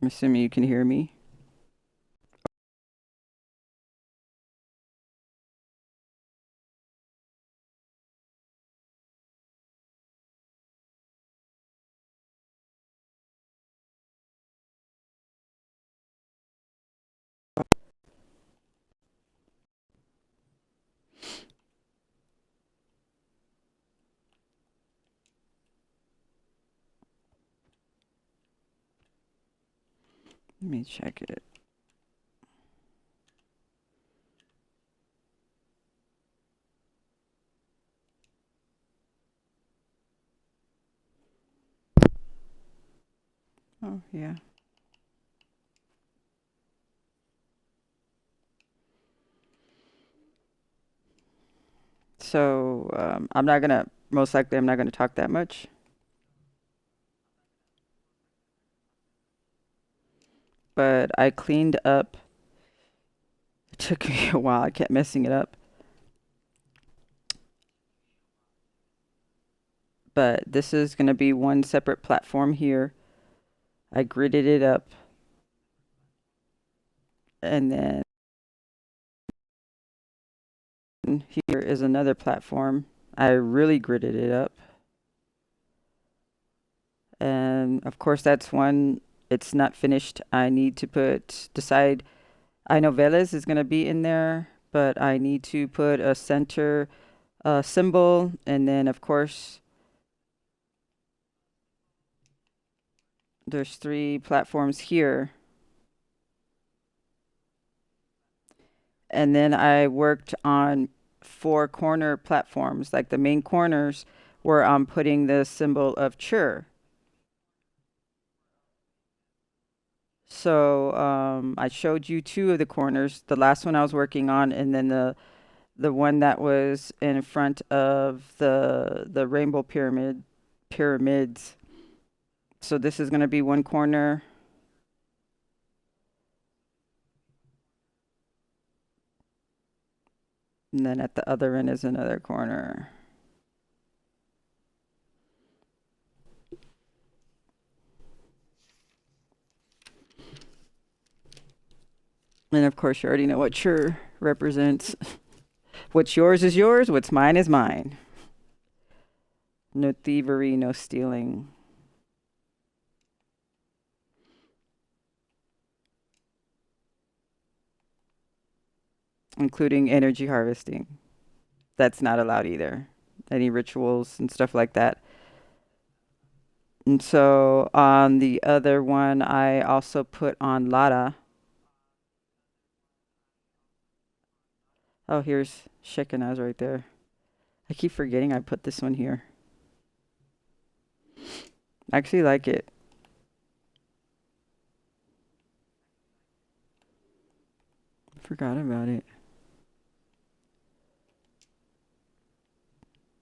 I'm assuming you can hear me. Let me check it. Oh, yeah. So most likely, I'm not gonna talk that much, but I cleaned up. It took me a while. I kept messing it up. But this is gonna be one separate platform here. I gridded it up, and then here is another platform. I really gridded it up. And of course, that's one, it's not finished. I need to decide. I know Veles is going to be in there, but I need to put a center symbol. And then, of course, there's three platforms here. And then I worked on four corner platforms, like the main corners where I'm putting the symbol of Chur. So I showed you two of the corners, the last one I was working on, and then the one that was in front of the rainbow pyramids. So this is going to be one corner, and then at the other end is another corner. And of course, you already know what Chur represents. What's yours is yours, what's mine is mine. No thievery, no stealing. Including energy harvesting. That's not allowed either. Any rituals and stuff like that. And so on the other one, I also put on Lara. Oh, here's Shekinah's right there. I keep forgetting I put this one here. I actually like it. Forgot about it.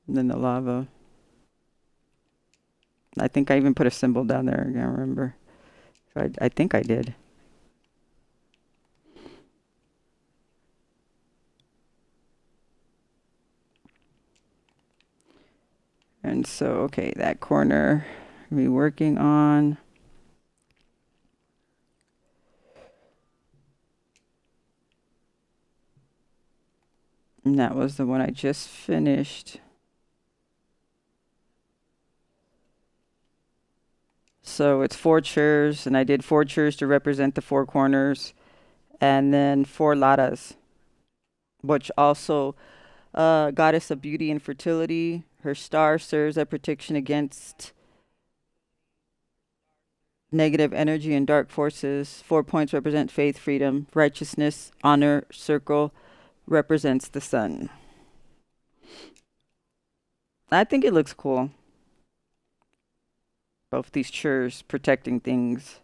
And then the lava. I think I even put a symbol down there. I can't remember. I think I did. And so, okay, that corner we working on. And that was the one I just finished. So it's four chairs, and I did four chairs to represent the four corners, and then four latas, which also goddess of beauty and fertility. Her star serves as protection against negative energy and dark forces. 4 points represent faith, freedom, righteousness, honor. Circle represents the sun. I think it looks cool. Both these chairs protecting things.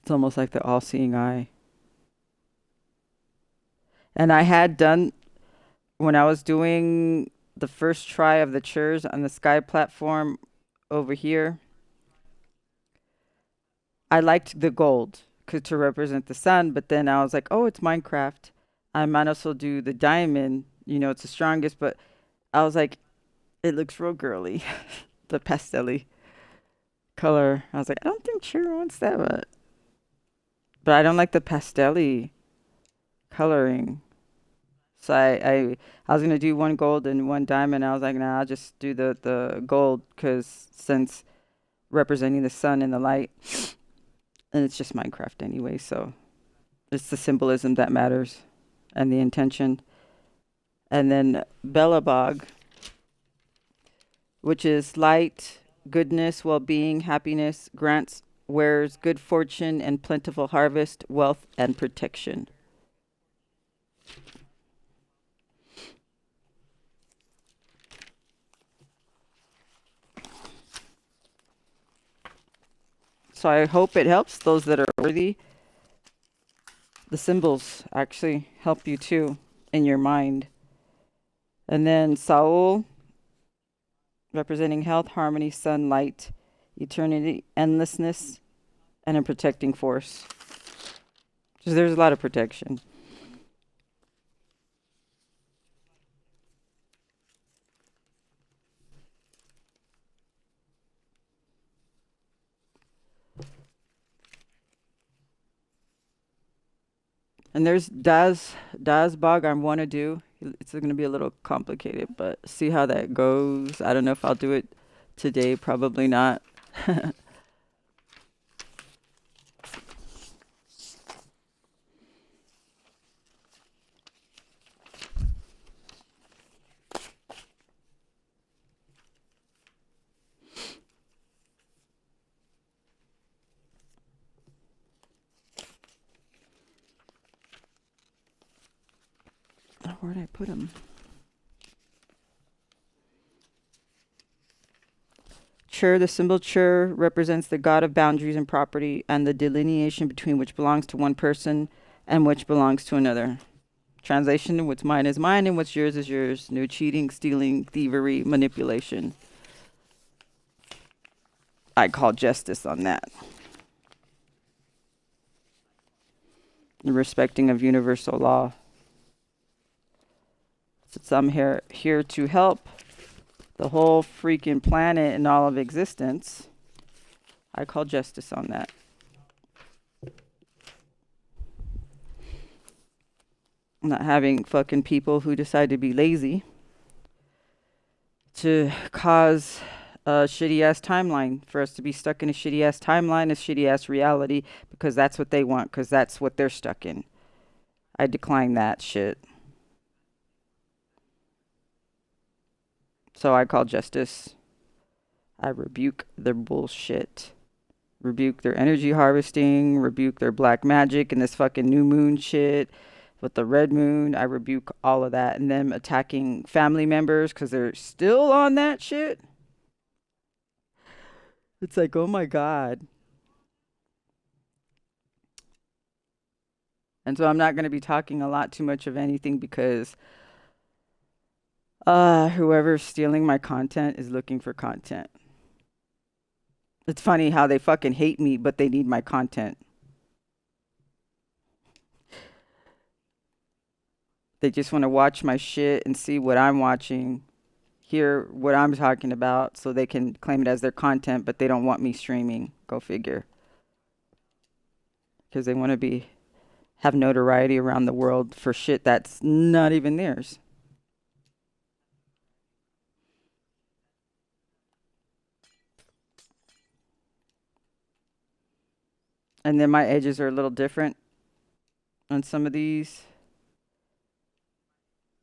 It's almost like the all seeing eye. And I had done, when I was doing the first try of the chairs on the sky platform over here, I liked the gold to represent the sun, but then I was like, oh, it's Minecraft. I might also do the diamond. You know, it's the strongest, but I was like, it looks real girly, the pastelly, color. I was like, I don't think Chur wants that, but I don't like the pastel coloring. So I was gonna do one gold and one diamond. I was like, nah, I'll just do the gold because since representing the sun and the light, and it's just Minecraft anyway. So it's the symbolism that matters and the intention. And then Bellabog, which is light, goodness, well-being, happiness, grants, wears good fortune and plentiful harvest, wealth and protection. So I hope it helps those that are worthy. The symbols actually help you too in your mind. And then Saul, representing health, harmony, sunlight, eternity, endlessness, and a protecting force. So there's a lot of protection. And there's Das Bog I want to do. It's going to be a little complicated, but see how that goes. I don't know if I'll do it today. Probably not. Where'd I put them? Chur, the symbol Chur, represents the god of boundaries and property and the delineation between which belongs to one person and which belongs to another. Translation, what's mine is mine and what's yours is yours. No cheating, stealing, thievery, manipulation. I call justice on that. The respecting of universal law. Since I'm here to help the whole freaking planet and all of existence, I call justice on that. Not having fucking people who decide to be lazy to cause a shitty ass timeline, for us to be stuck in a shitty ass timeline, a shitty ass reality, because that's what they want, because that's what they're stuck in. I decline that shit. So I call justice. I rebuke their bullshit. Rebuke their energy harvesting, rebuke their black magic and this fucking new moon shit with the red moon. I rebuke all of that, and them attacking family members because they're still on that shit. It's like, oh my God. And so I'm not going to be talking a lot too much of anything because whoever's stealing my content is looking for content. It's funny how they fucking hate me, but they need my content. They just want to watch my shit and see what I'm watching, hear what I'm talking about, so they can claim it as their content, but they don't want me streaming. Go figure. Because they want to have notoriety around the world for shit that's not even theirs. And then my edges are a little different on some of these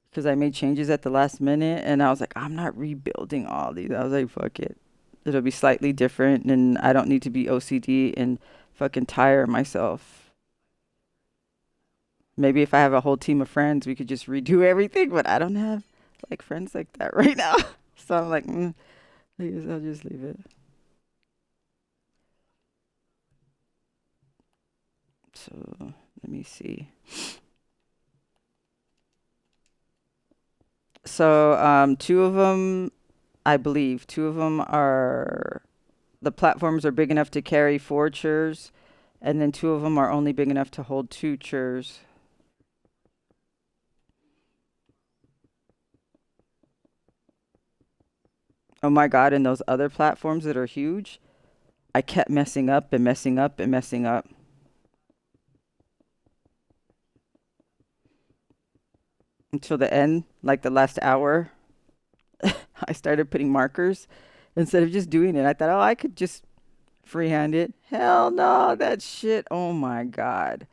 because I made changes at the last minute, and I was like, I'm not rebuilding all these. I was like, fuck it. It'll be slightly different, and I don't need to be OCD and fucking tire myself. Maybe if I have a whole team of friends, we could just redo everything, but I don't have like friends like that right now. So I'm like, I guess I'll just leave it. So let me see. So two of them, I believe, two of them are the platforms are big enough to carry 4 chairs, and then two of them are only big enough to hold 2 chairs. Oh my God, and those other platforms that are huge, I kept messing up and messing up and messing up until the end, like the last hour. I started putting markers instead of just doing it. I thought, oh, I could just freehand it. Hell no, that shit. Oh my God.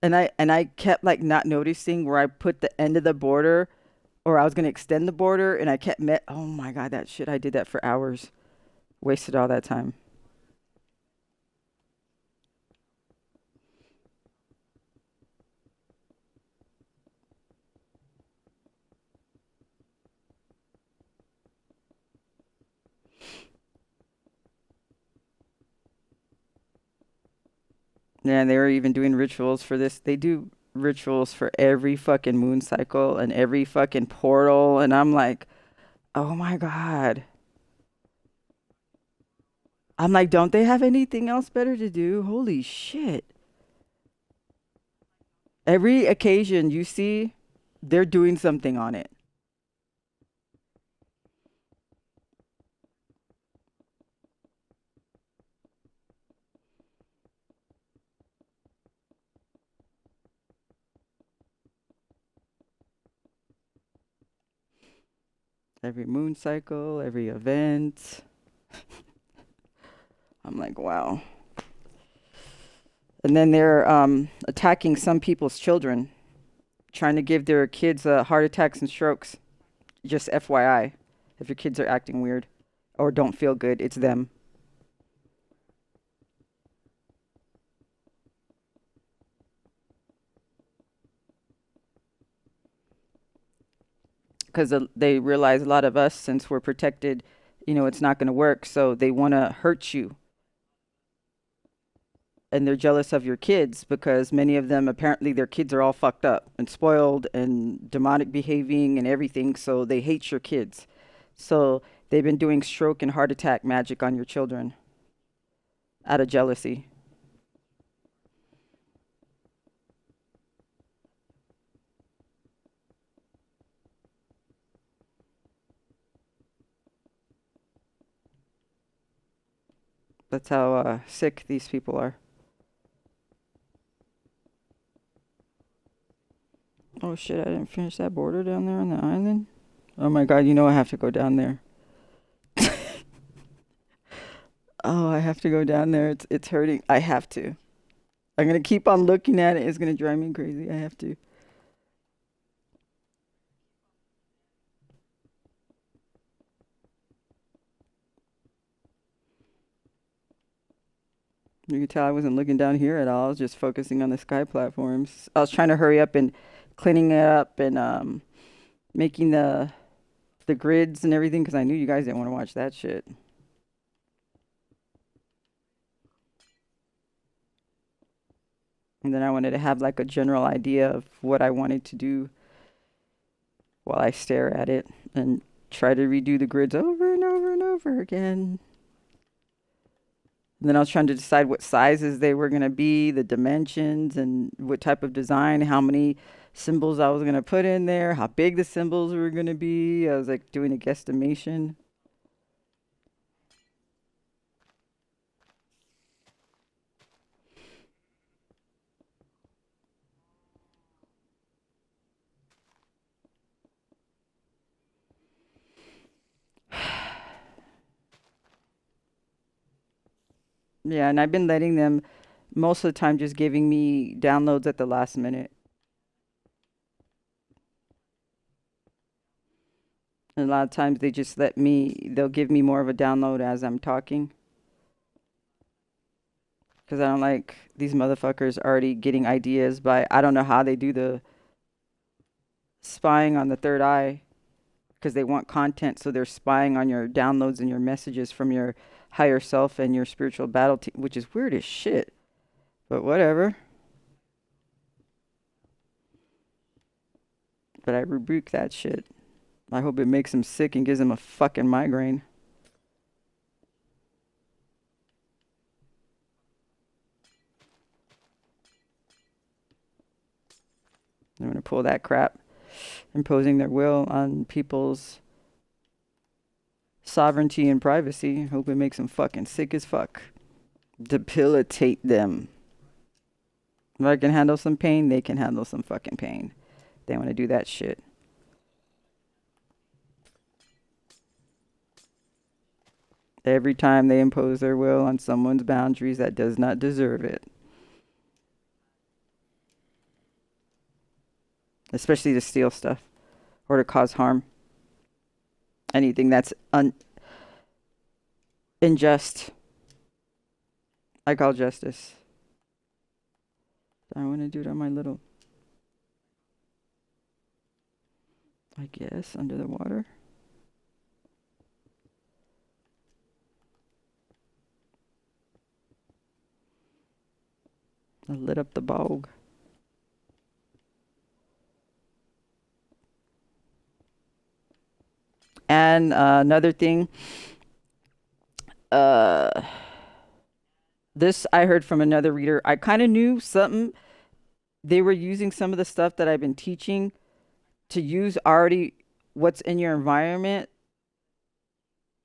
And I kept like not noticing where I put the end of the border or I was gonna extend the border and I kept oh my God, that shit. I did that for hours. Wasted all that time. Yeah, and they were even doing rituals for this. They do rituals for every fucking moon cycle and every fucking portal. And I'm like, oh my God. I'm like, don't they have anything else better to do? Holy shit. Every occasion you see, they're doing something on it. Every moon cycle, every event. I'm like, wow. And then they're attacking some people's children, trying to give their kids heart attacks and strokes. Just FYI, if your kids are acting weird or don't feel good, it's them. Because they realize a lot of us, since we're protected, it's not going to work. So they want to hurt you. And they're jealous of your kids because many of them, apparently, their kids are all fucked up and spoiled and demonic behaving and everything. So they hate your kids. So they've been doing stroke and heart attack magic on your children out of jealousy. That's how sick these people are. Oh shit, I didn't finish that border down there on the island. Oh my God, I have to go down there. Oh, I have to go down there. It's hurting. I have to. I'm gonna keep on looking at it. It's gonna drive me crazy. I have to. You can tell I wasn't looking down here at all. I was just focusing on the sky platforms. I was trying to hurry up and cleaning it up and making the grids and everything because I knew you guys didn't want to watch that shit. And then I wanted to have like a general idea of what I wanted to do while I stare at it and try to redo the grids over and over and over again. And then I was trying to decide what sizes they were going to be, the dimensions, and what type of design, how many symbols I was going to put in there, how big the symbols were going to be. I was like doing a guesstimation. Yeah, and I've been letting them most of the time just giving me downloads at the last minute. And a lot of times they'll give me more of a download as I'm talking. Because I don't like these motherfuckers already getting ideas by, I don't know how they do the spying on the third eye because they want content. So they're spying on your downloads and your messages from your higher self and your spiritual battle team, which is weird as shit. But whatever. But I rebuke that shit. I hope it makes him sick and gives him a fucking migraine. I'm gonna pull that crap, imposing their will on people's Sovereignty and privacy. Hope it makes them fucking sick as fuck. Debilitate them. If I can handle some pain, they can handle some fucking pain. They want to do that shit. Every time they impose their will on someone's boundaries that does not deserve it. Especially to steal stuff or to cause harm. Anything that's unjust. I call justice. I want to do it on my little, I guess, under the water. I lit up the bog. And another thing, this I heard from another reader. I kind of knew something. They were using some of the stuff that I've been teaching to use already what's in your environment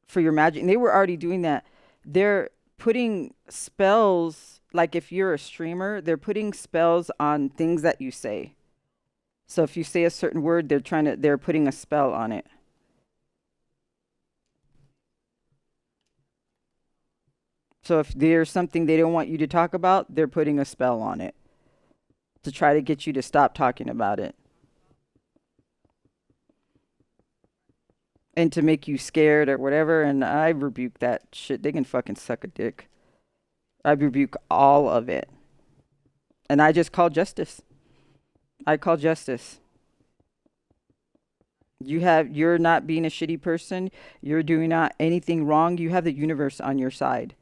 for your magic. And they were already doing that. They're putting spells, like if you're a streamer, they're putting spells on things that you say. So if you say a certain word, they're putting a spell on it. So if there's something they don't want you to talk about, they're putting a spell on it to try to get you to stop talking about it. And to make you scared or whatever. And I rebuke that shit. They can fucking suck a dick. I rebuke all of it. And I just call justice. I call justice. You're not being a shitty person. You're doing not anything wrong. You have the universe on your side.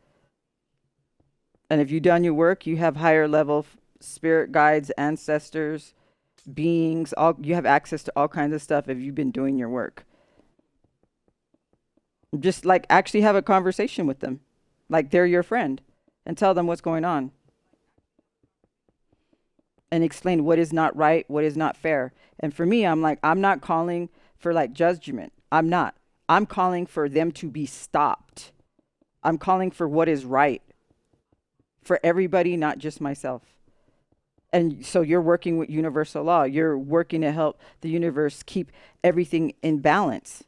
And if you've done your work, you have higher level spirit guides, ancestors, beings. You have access to all kinds of stuff if you've been doing your work. Just like actually have a conversation with them, like they're your friend, and tell them what's going on. And explain what is not right, what is not fair. And for me, I'm like, I'm not calling for like judgment. I'm not. I'm calling for them to be stopped. I'm calling for what is right for everybody, not just myself. And so you're working with universal law. You're working to help the universe keep everything in balance.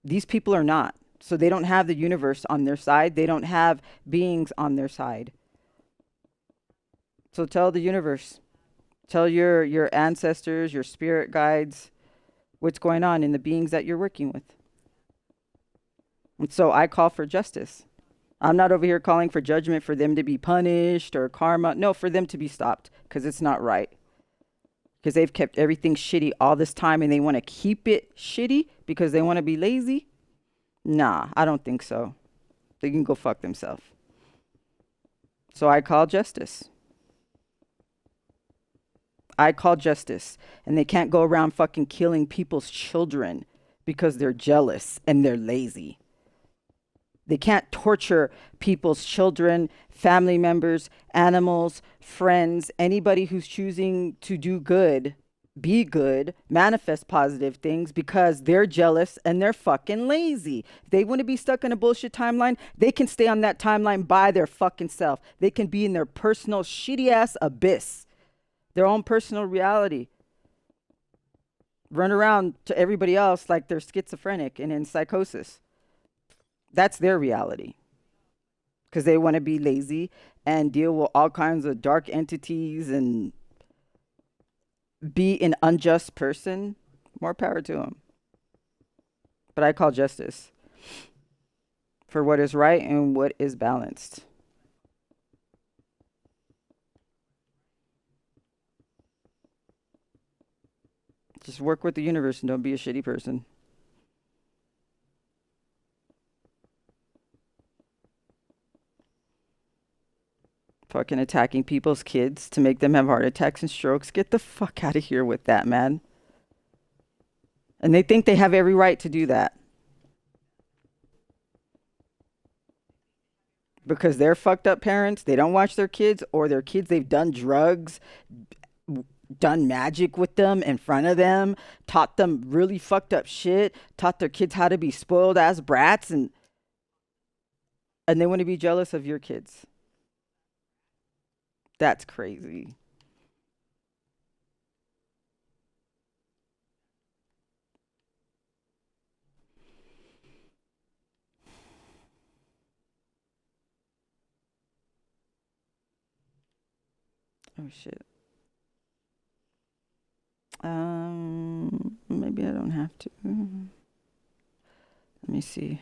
These people are not. So they don't have the universe on their side. They don't have beings on their side. So tell the universe, tell your ancestors, your spirit guides, what's going on in the beings that you're working with. And so I call for justice. I'm not over here calling for judgment for them to be punished or karma. No, for them to be stopped because it's not right. Because they've kept everything shitty all this time and they want to keep it shitty because they want to be lazy. Nah, I don't think so. They can go fuck themselves. So I call justice. I call justice. And they can't go around fucking killing people's children because they're jealous and they're lazy. They can't torture people's children, family members, animals, friends, anybody who's choosing to do good, be good, manifest positive things because they're jealous and they're fucking lazy. If they want to be stuck in a bullshit timeline, they can stay on that timeline by their fucking self. They can be in their personal shitty ass abyss, their own personal reality. Run around to everybody else like they're schizophrenic and in psychosis. That's their reality because they want to be lazy and deal with all kinds of dark entities and be an unjust person. More power to them. But I call justice for what is right and what is balanced. Just work with the universe and don't be a shitty person. Fucking attacking people's kids to make them have heart attacks and strokes. Get the fuck out of here with that, man. And they think they have every right to do that. Because they're fucked up parents, they don't watch their kids, or their kids, they've done drugs, done magic with them in front of them, taught them really fucked up shit, taught their kids how to be spoiled as brats, and they want to be jealous of your kids. That's crazy. Oh shit. Maybe I don't have to. Let me see.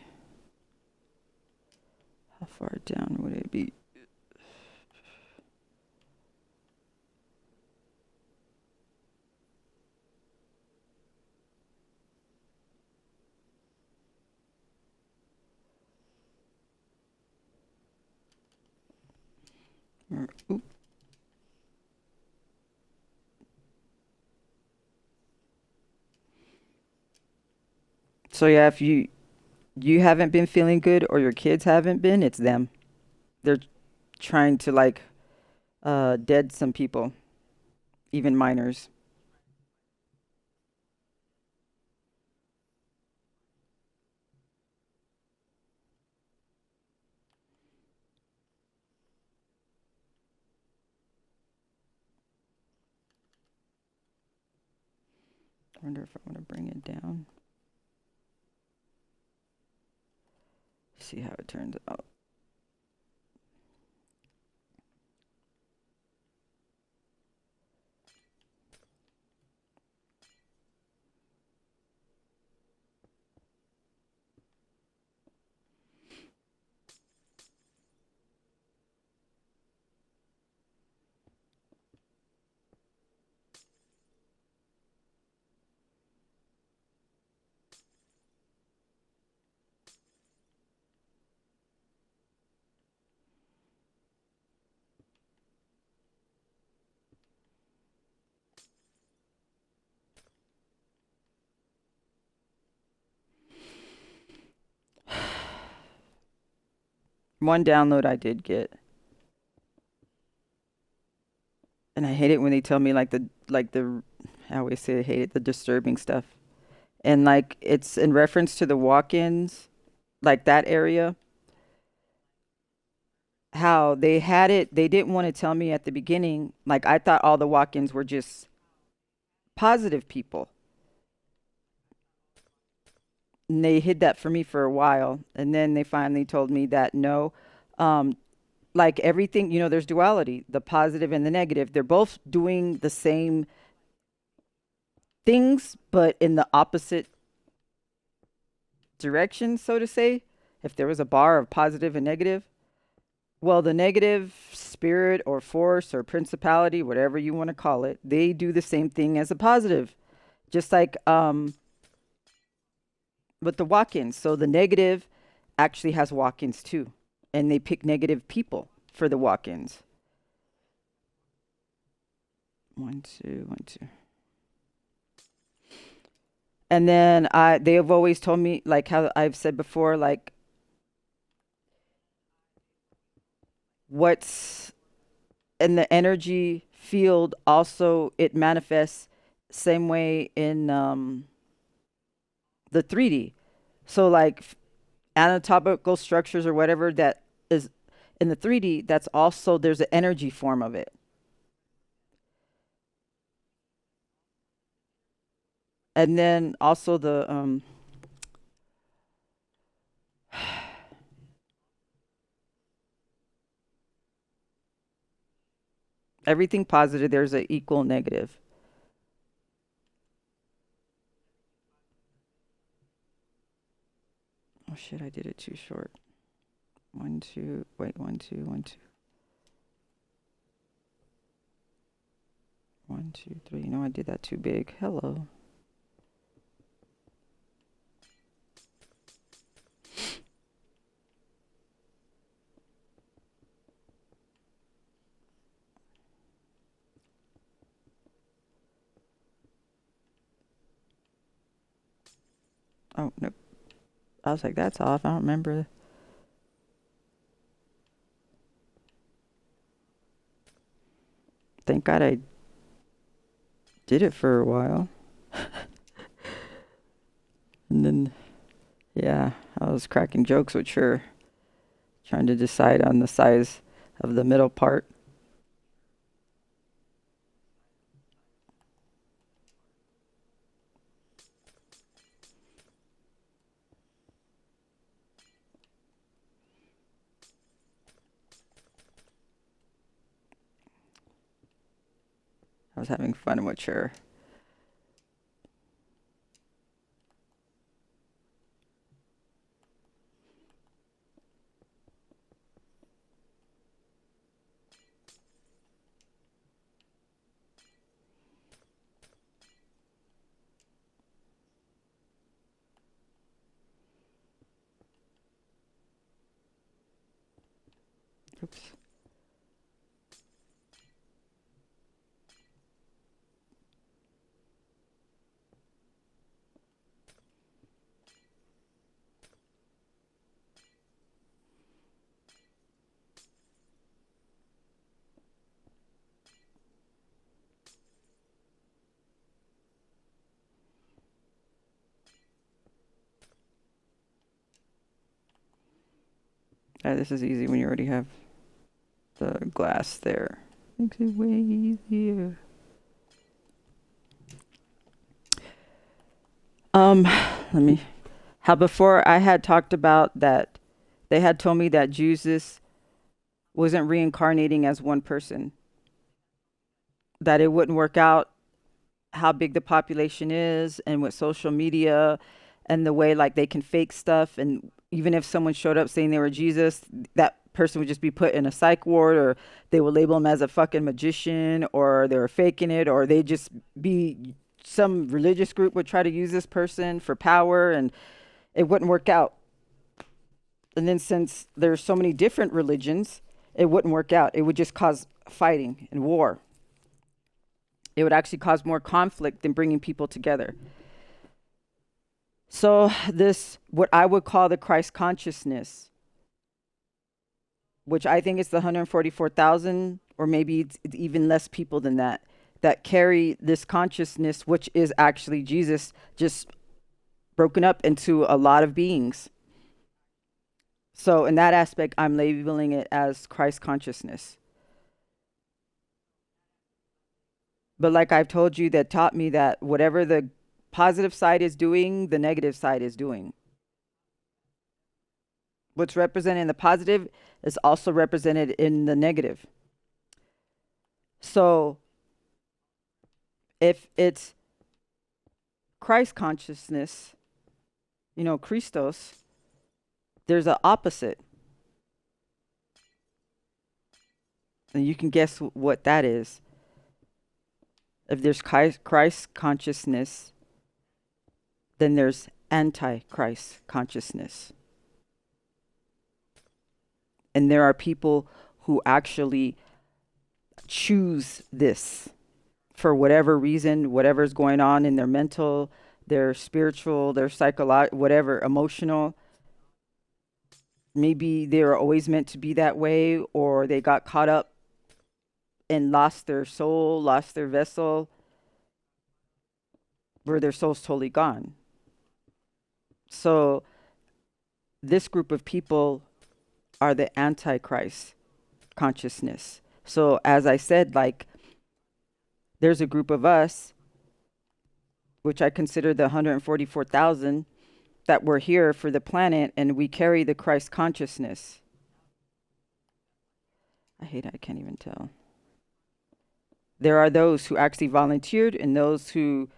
How far down would it be? Oop. So yeah, if you haven't been feeling good or your kids haven't been, it's them. They're trying to like dead some people, even minors. I wonder if I want to bring it down. See how it turns out. One download I did get, and I hate it when they tell me like the I always say I hate it, the disturbing stuff. And like it's in reference to the walk-ins, like that area, how they had it, they didn't want to tell me at the beginning. Like I thought all the walk-ins were just positive people. And they hid that for me for a while. And then they finally told me that no, um, like everything, there's duality, the positive and the negative. They're both doing the same things, but in the opposite direction, so to say. If there was a bar of positive and negative, well, the negative spirit or force or principality, whatever you want to call it, they do the same thing as a positive. Just like with the walk-ins. So the negative actually has walk-ins too, and they pick negative people for the walk-ins. One, two, one, two. And then they have always told me, like how I've said before, like what's in the energy field also it manifests same way in the 3D. So like anatomical structures or whatever that is in the 3D, that's also there's an energy form of it. And then also the everything positive there's an equal negative. Oh shit, I did it too short. One, two, wait, one, two, one, two, one, two, three. I did that too big. Hello. Oh, nope. I was like, that's off. I don't remember. Thank God I Did it for a while. And then, yeah, I was cracking jokes with Chur, trying to decide on the size of the middle part. I was having fun with Chur. Oops. This is easy when you already have the glass there. Makes it way easier. Let me. How before I had talked about that they had told me that Jesus wasn't reincarnating as one person, that it wouldn't work out how big the population is and with social media and the way like they can fake stuff, and even if someone showed up saying they were Jesus, that person would just be put in a psych ward, or they would label him as a fucking magician, or they were faking it, or they just be some religious group would try to use this person for power, and it wouldn't work out. And then since there's so many different religions, it wouldn't work out. It would just cause fighting and war. It would actually cause more conflict than bringing people together. So this, what I would call the Christ consciousness, which I think is the 144,000, or maybe it's even less people than that carry this consciousness, which is actually Jesus, just broken up into a lot of beings. So in that aspect, I'm labeling it as Christ consciousness. But like I've told you, that taught me that whatever the positive side is doing, the negative side is doing. What's represented in the positive is also represented in the negative. So if it's Christ consciousness, Christos, there's an opposite. And you can guess what that is. If there's Christ consciousness, then there's anti-Christ consciousness. And there are people who actually choose this for whatever reason, whatever's going on in their mental, their spiritual, their psychological, whatever, emotional. Maybe they were always meant to be that way, or they got caught up and lost their soul, lost their vessel, where their soul's totally gone. So this group of people are the antichrist consciousness. So as I said, like, there's a group of us, which I consider the 144,000, that we're here for the planet, and we carry the Christ consciousness. I can't even tell. There are those who actually volunteered, and those who,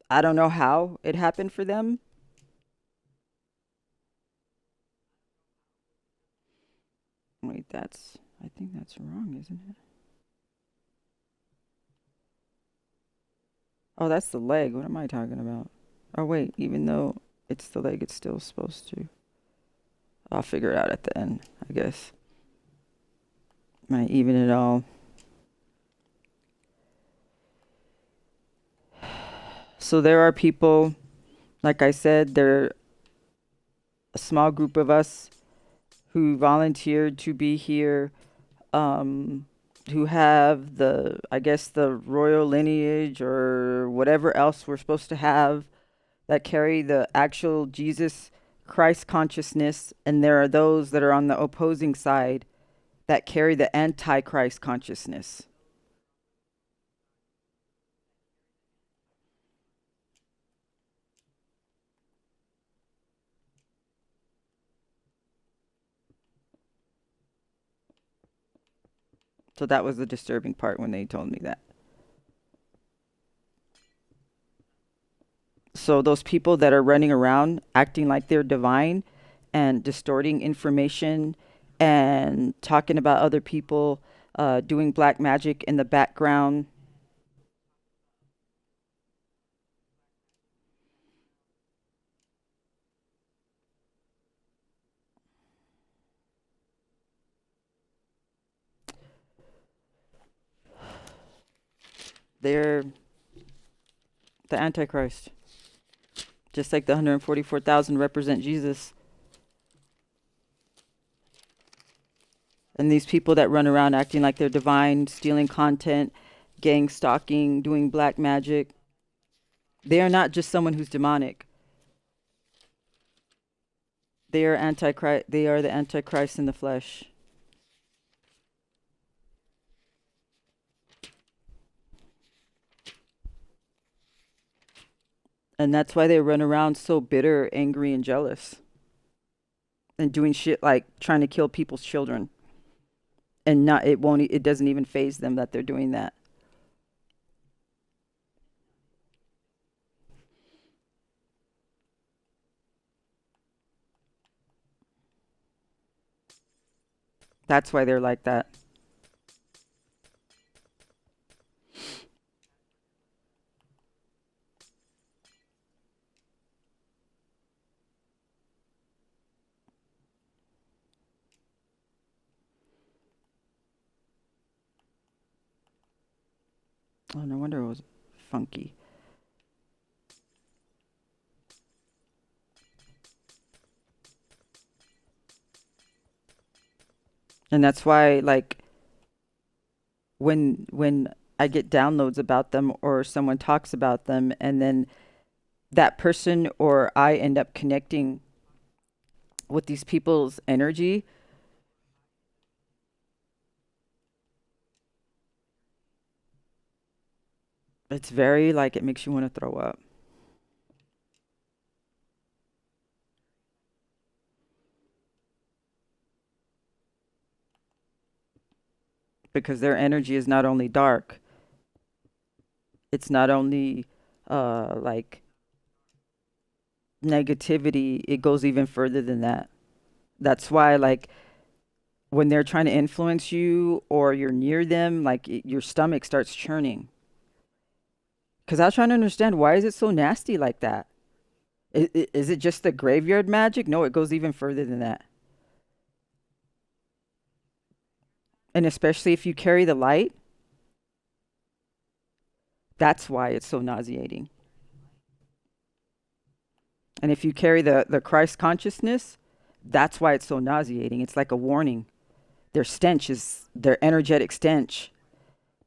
I don't know how it happened for them. Wait, I think that's wrong, isn't it? Oh, that's the leg. What am I talking about? Oh, wait, even though it's the leg, it's still supposed to. I'll figure it out at the end, I guess. Might even it all. So there are people, like I said, there are a small group of us who volunteered to be here who have the, I guess, the royal lineage or whatever else we're supposed to have, that carry the actual Jesus Christ consciousness, and there are those that are on the opposing side that carry the antichrist consciousness. So that was the disturbing part when they told me that. So those people that are running around acting like they're divine and distorting information and talking about other people, doing black magic in the background, they're the antichrist. Just like the 144,000 represent Jesus. And these people that run around acting like they're divine, stealing content, gang stalking, doing black magic, they are not just someone who's demonic. They are antichrist. They are the antichrist in the flesh. And that's why they run around so bitter, angry, and jealous. And doing shit like trying to kill people's children. And not it won't it doesn't even faze them that they're doing that. That's why they're like that. Oh, no wonder it was funky. And that's why like when I get downloads about them or someone talks about them and then that person or I end up connecting with these people's energy, it's very like it makes you want to throw up because their energy is not only dark, it's not only like negativity, it goes even further than that. That's why like when they're trying to influence you or you're near them, like your stomach starts churning. Because I was trying to understand why is it so nasty like that? Is it just the graveyard magic? No, it goes even further than that. And especially if you carry the light, that's why it's so nauseating. And if you carry the Christ consciousness, that's why it's so nauseating. It's like a warning. Their stench is their energetic stench.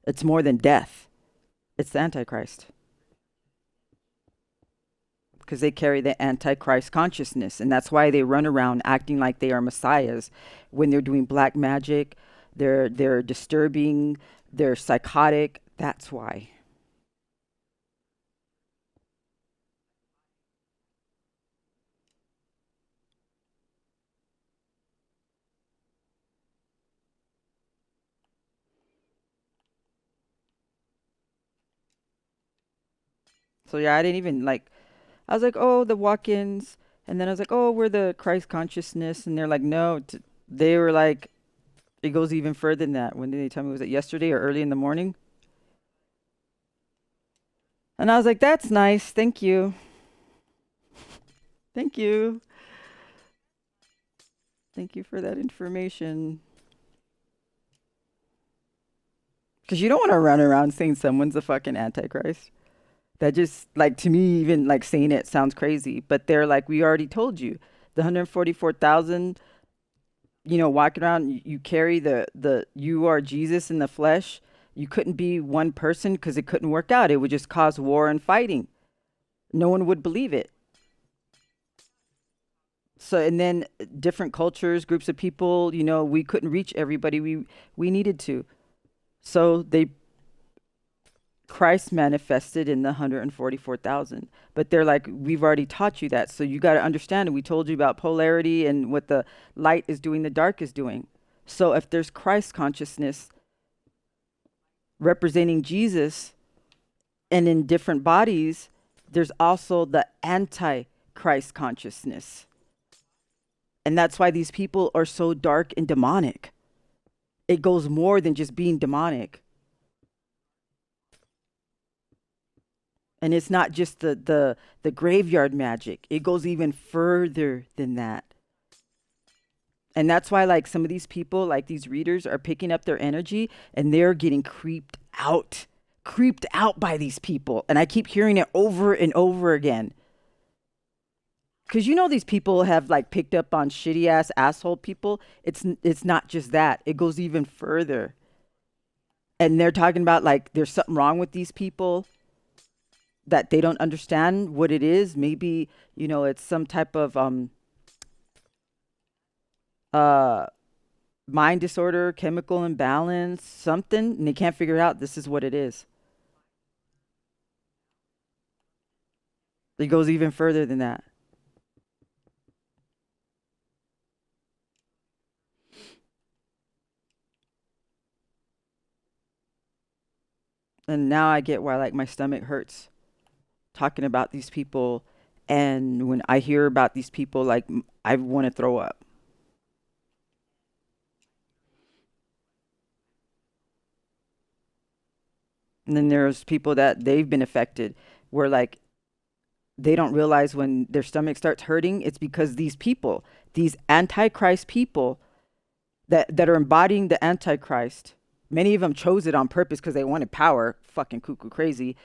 It's more than death. It's the Antichrist. Because they carry the Antichrist consciousness. And that's why they run around acting like they are messiahs when they're doing black magic. They're disturbing, they're psychotic. That's why. So yeah, I didn't even like I was like, "Oh, the walk-ins." And then I was like, "Oh, we're the Christ consciousness." And they're like, "No." They were like, it goes even further than that. When did they tell me? Was it yesterday or early in the morning? And I was like, "That's nice. Thank you. Thank you. Thank you for that information." Because you don't want to run around saying someone's a fucking antichrist. That just like to me, even like saying it sounds crazy. But they're like, we already told you, the 144,000. walking around, you carry the you are Jesus in the flesh. You couldn't be one person because it couldn't work out. It would just cause war and fighting. No one would believe it. So, and then different cultures, groups of people, we couldn't reach everybody we needed to. So they Christ manifested in the 144,000. But they're like, we've already taught you that. So you got to understand it. We told you about polarity and what the light is doing, the dark is doing. So if there's Christ consciousness representing Jesus and in different bodies, there's also the anti-Christ consciousness. And that's why these people are so dark and demonic. It goes more than just being demonic. And it's not just the graveyard magic. It goes even further than that. And that's why like some of these people, like these readers are picking up their energy and they're getting creeped out by these people. And I keep hearing it over and over again. Cause these people have like picked up on shitty ass asshole people. It's not just that. It goes even further. And they're talking about like there's something wrong with these people, that they don't understand what it is. Maybe, it's some type of uh mind disorder, chemical imbalance, something, and they can't figure it out. This is what it is. It goes even further than that. And now I get why like my stomach hurts talking about these people, and when I hear about these people, like I want to throw up. And then there's people that they've been affected where like they don't realize when their stomach starts hurting, it's because these people, these antichrist people that are embodying the antichrist, many of them chose it on purpose because they wanted power, fucking cuckoo crazy.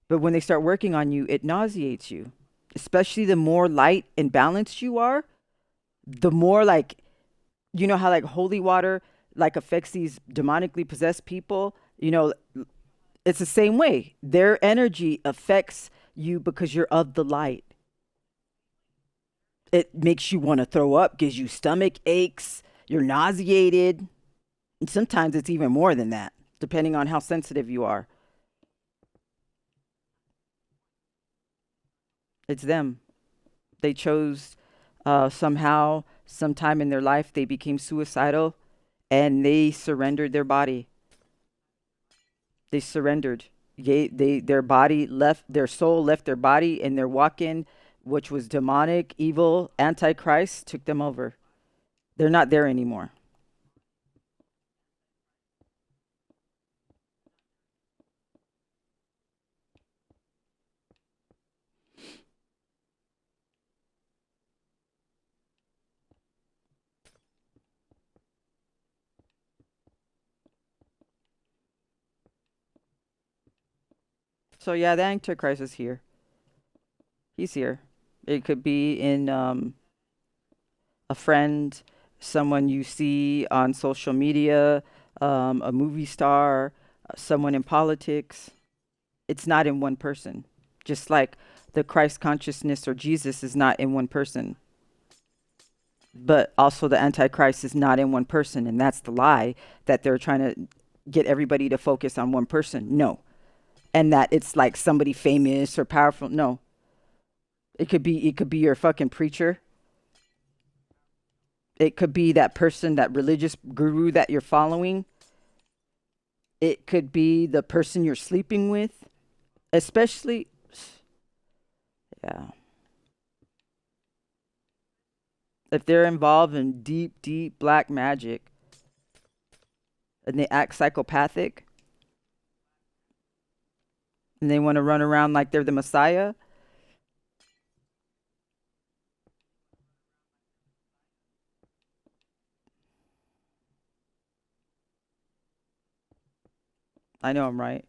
But when they start working on you, it nauseates you. Especially the more light and balanced you are, the more like, how like holy water like affects these demonically possessed people. It's the same way. Their energy affects you because you're of the light. It makes you want to throw up, gives you stomach aches, you're nauseated. And sometimes it's even more than that, depending on how sensitive you are. It's them. They chose somehow, sometime in their life, they became suicidal and they surrendered their body. They surrendered. Their body left, their soul left their body, and their walk-in, which was demonic, evil, antichrist, took them over. They're not there anymore. So yeah, the antichrist is here. He's here. It could be in a friend, someone you see on social media, a movie star, someone in politics. It's not in one person. Just like the Christ consciousness or Jesus is not in one person. But also the Antichrist is not in one person. And that's the lie, that they're trying to get everybody to focus on one person. No. And that it's like somebody famous or powerful. No. It could be your fucking preacher. It could be that person, that religious guru that you're following. It could be the person you're sleeping with. Especially, yeah. If they're involved in deep, deep black magic and they act psychopathic and they want to run around like they're the Messiah, I know I'm right.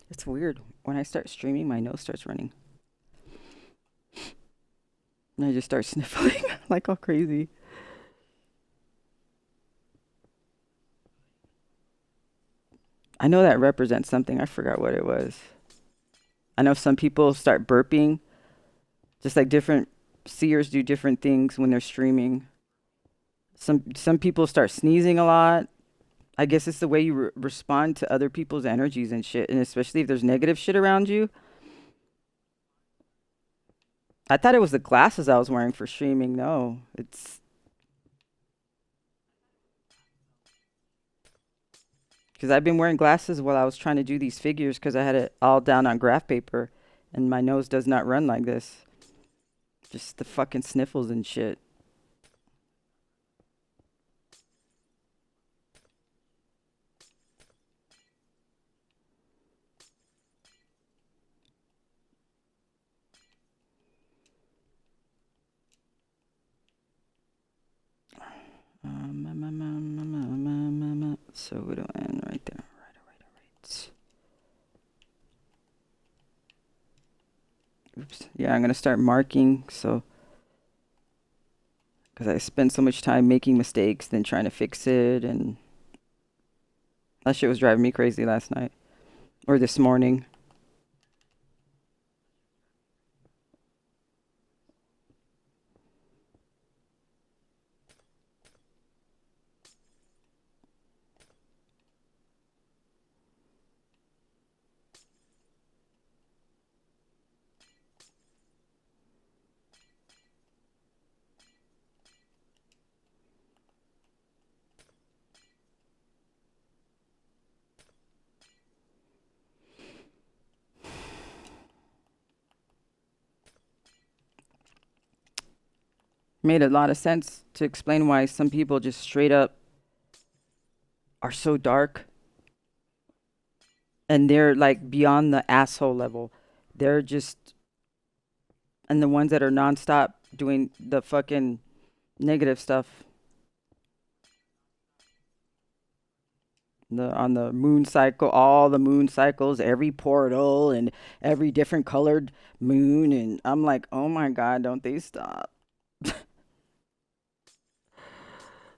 It's weird. When I start streaming, my nose starts running. And I just start sniffling like all crazy. I know that represents something. I forgot what it was. I know some people start burping, just like different seers do different things when they're streaming. Some people start sneezing a lot. I guess it's the way you respond to other people's energies and shit, and especially if there's negative shit around you. I thought it was the glasses I was wearing for streaming. No, it's because I've been wearing glasses while I was trying to do these figures because I had it all down on graph paper, and my nose does not run like this. Just the fucking sniffles and shit. So we don't end right there. Right. Oops. Yeah, I'm gonna start marking. So, because I spent so much time making mistakes, then trying to fix it, and that shit was driving me crazy last night or this morning. Made a lot of sense to explain why some people just straight up are so dark and they're like beyond the asshole level. They're just, and the ones that are nonstop doing the fucking negative stuff. On the moon cycle, all the moon cycles, every portal and every different colored moon, and I'm like, oh my god, don't they stop?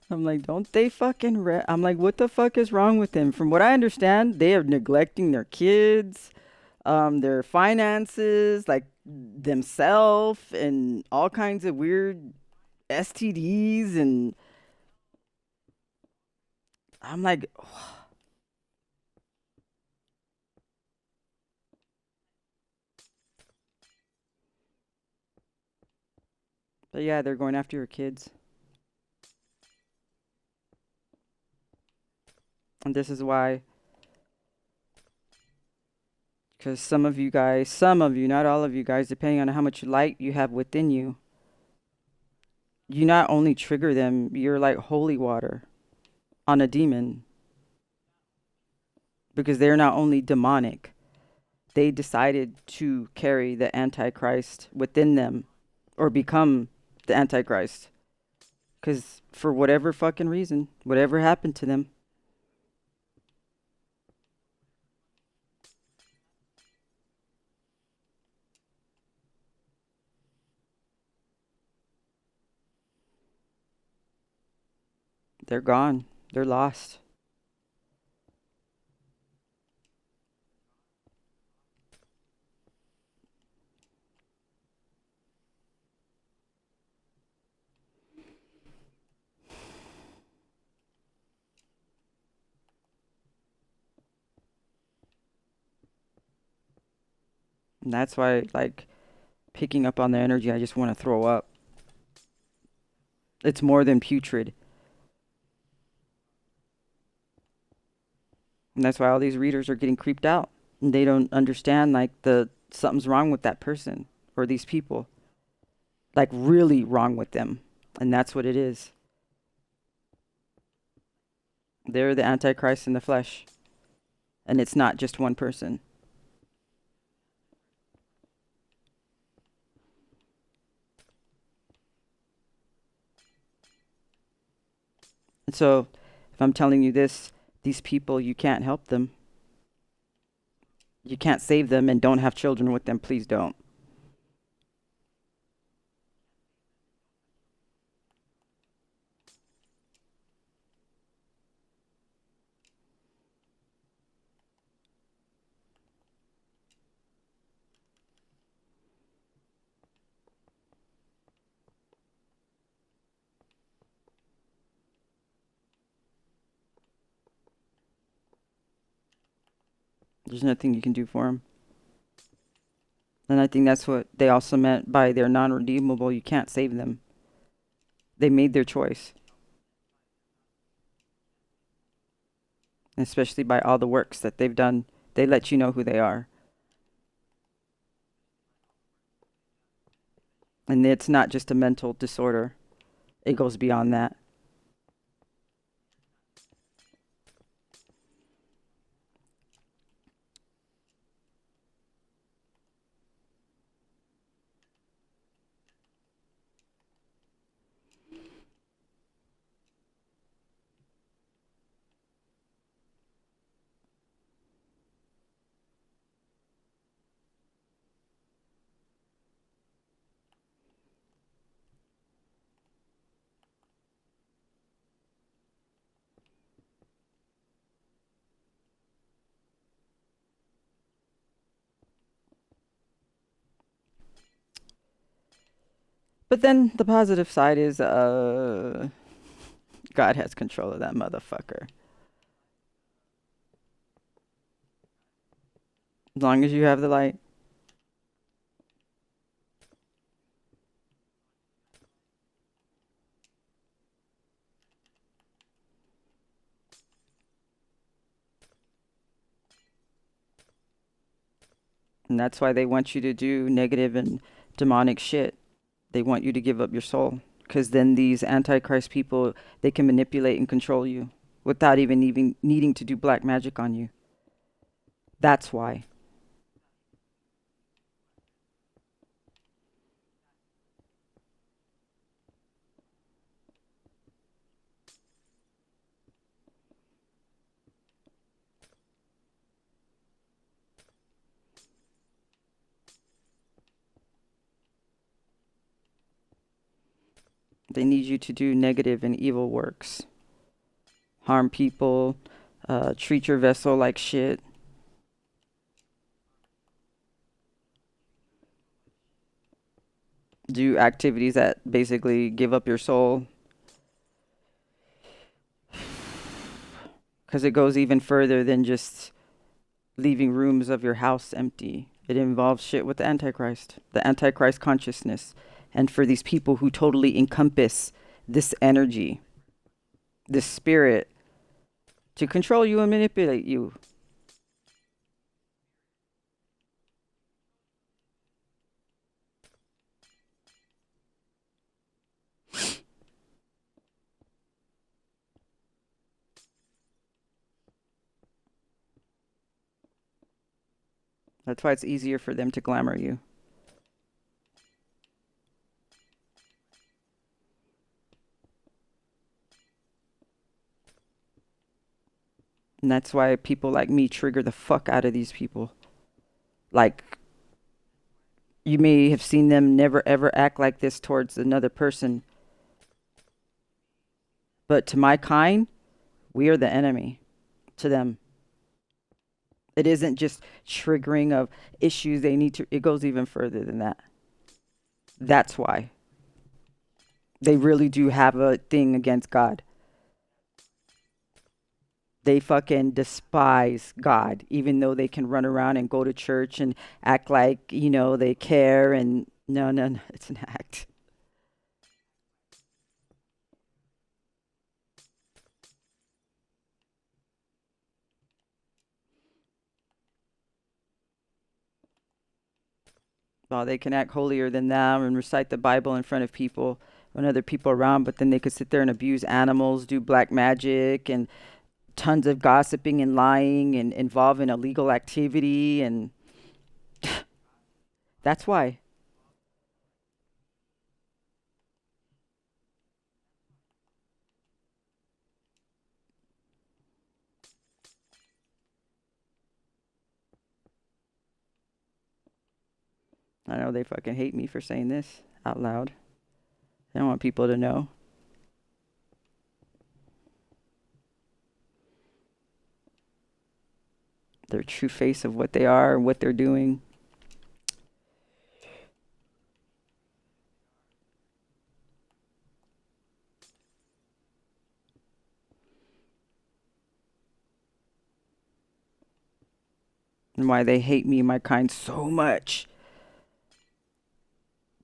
I'm like, don't they fucking I'm like, what the fuck is wrong with them? From what I understand, they are neglecting their kids, their finances, like themselves, and all kinds of weird STDs. And I'm like, but yeah, they're going after your kids. And this is why, because some of you guys, some of you, not all of you guys, depending on how much light you have within you, you not only trigger them, you're like holy water on a demon because they're not only demonic, they decided to carry the Antichrist within them or become the Antichrist. Because for whatever fucking reason, whatever happened to them, they're gone. They're lost. And that's why, like, picking up on the energy, I just want to throw up. It's more than putrid. And that's why all these readers are getting creeped out. And they don't understand, like, the something's wrong with that person or these people. Like, really wrong with them. And that's what it is. They're the Antichrist in the flesh. And it's not just one person. And so, if I'm telling you this, these people, you can't help them. You can't save them and don't have children with them. Please don't. There's nothing you can do for them. And I think that's what they also meant by they're non redeemable. You can't save them. They made their choice, especially by all the works that they've done. They let you know who they are. And it's not just a mental disorder, it goes beyond that. But then the positive side is God has control of that motherfucker. As long as you have the light. And that's why they want you to do negative and demonic shit. They want you to give up your soul. Because then these Antichrist people, they can manipulate and control you without even needing to do black magic on you. That's why. They need you to do negative and evil works. Harm people, treat your vessel like shit. Do activities that basically give up your soul. Because it goes even further than just leaving rooms of your house empty. It involves shit with the Antichrist consciousness. And for these people who totally encompass this energy, this spirit, to control you and manipulate you. That's why it's easier for them to glamour you. And that's why people like me trigger the fuck out of these people. Like, you may have seen them never ever act like this towards another person, but to my kind, we are the enemy to them. It isn't just triggering of issues they need to, it goes even further than that. That's why they really do have a thing against God. They fucking despise God, even though they can run around and go to church and act like, they care. And no, no, no, it's an act. Well, they can act holier than thou and recite the Bible in front of people when other people are around, but then they could sit there and abuse animals, do black magic, and tons of gossiping and lying and involve in illegal activity. And that's why. I know they fucking hate me for saying this out loud. I don't want people to know their true face of what they are and what they're doing. And why they hate me, my kind, so much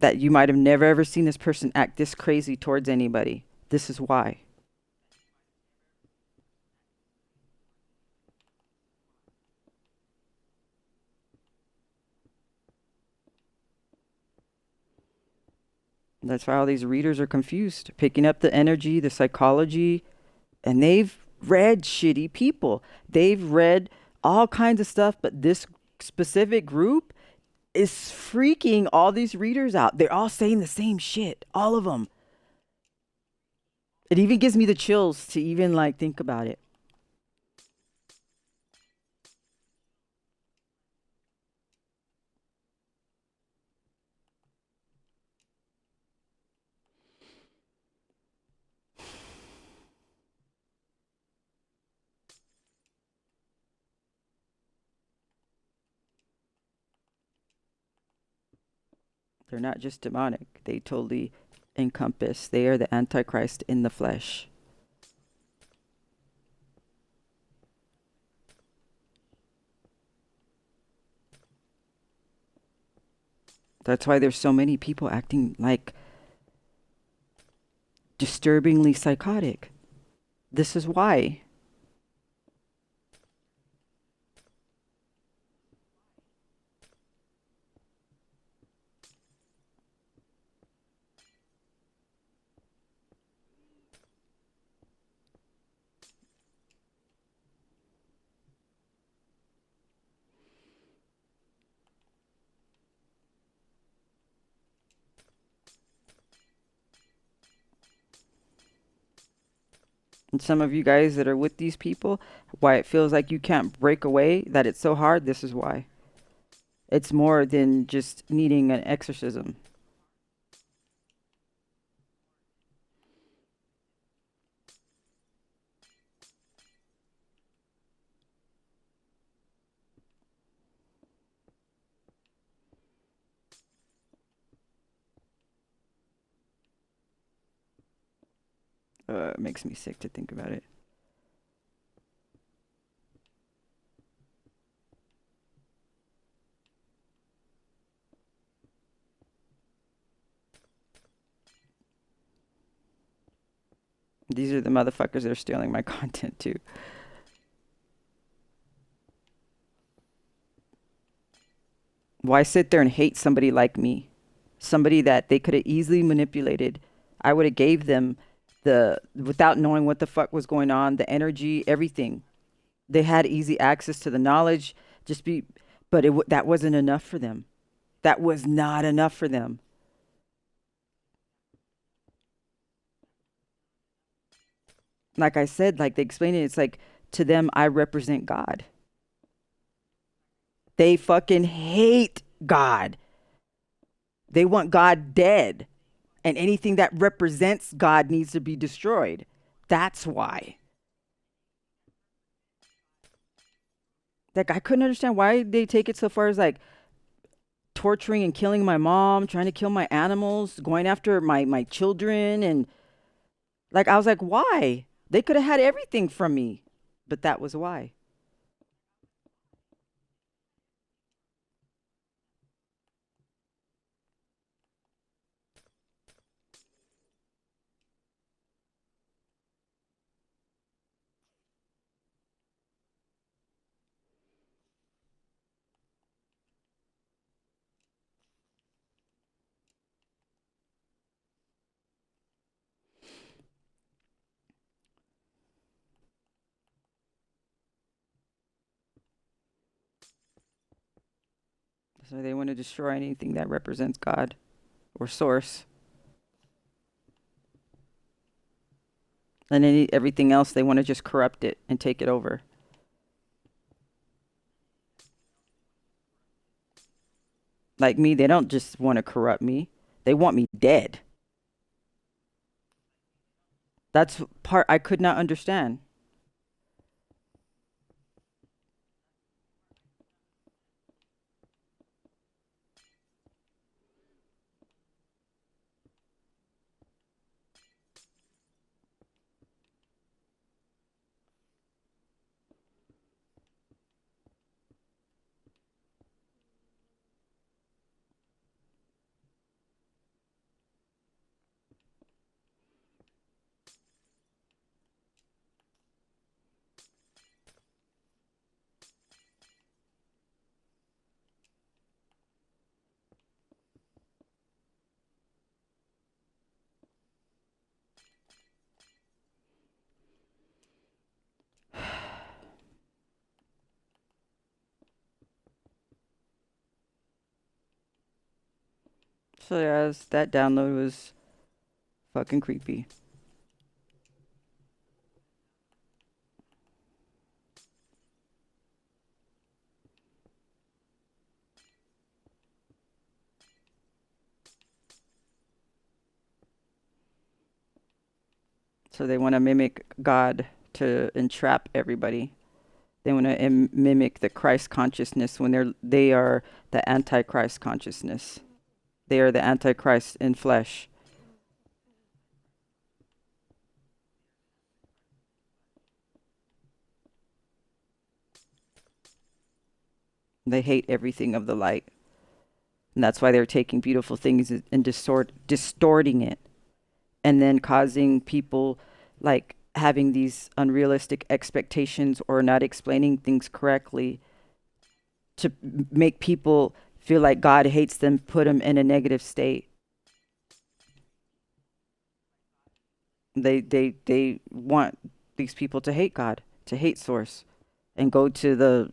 that you might have never ever seen this person act this crazy towards anybody. This is why. That's why all these readers are confused, picking up the energy, the psychology, and they've read shitty people. They've read all kinds of stuff, but this specific group is freaking all these readers out. They're all saying the same shit, all of them. It even gives me the chills to even like think about it. They're not just demonic. They totally encompass. They are the Antichrist in the flesh. That's why there's so many people acting like disturbingly psychotic. This is why. And some of you guys that are with these people, why it feels like you can't break away, that it's so hard, this is why. It's more than just needing an exorcism. It makes me sick to think about it. These are the motherfuckers that are stealing my content too. Why sit there and hate somebody like me? Somebody that they could have easily manipulated. I would have gave them the, without knowing what the fuck was going on, the energy, everything. They had easy access to the knowledge, just be, but that wasn't enough for them. That was not enough for them. Like I said, like they explained it, it's like to them, I represent God. They fucking hate God. They want God dead. And anything that represents God needs to be destroyed. That's why. Like I couldn't understand why they take it so far as like torturing and killing my mom, trying to kill my animals, going after my children, and like I was like, why? They could have had everything from me. But that was why. So they want to destroy anything that represents God or source. And everything else, they want to just corrupt it and take it over. Like me, they don't just want to corrupt me. They want me dead. That's part I could not understand. So yes, that download was fucking creepy. So they want to mimic God to entrap everybody. They want to mimic the Christ consciousness when they are the antichrist consciousness. They are the antichrist in flesh. They hate everything of the light. And that's why they're taking beautiful things and distorting it, and then causing people like having these unrealistic expectations or not explaining things correctly to make people feel like God hates them, put them in a negative state. They want these people to hate God, to hate Source, and go to the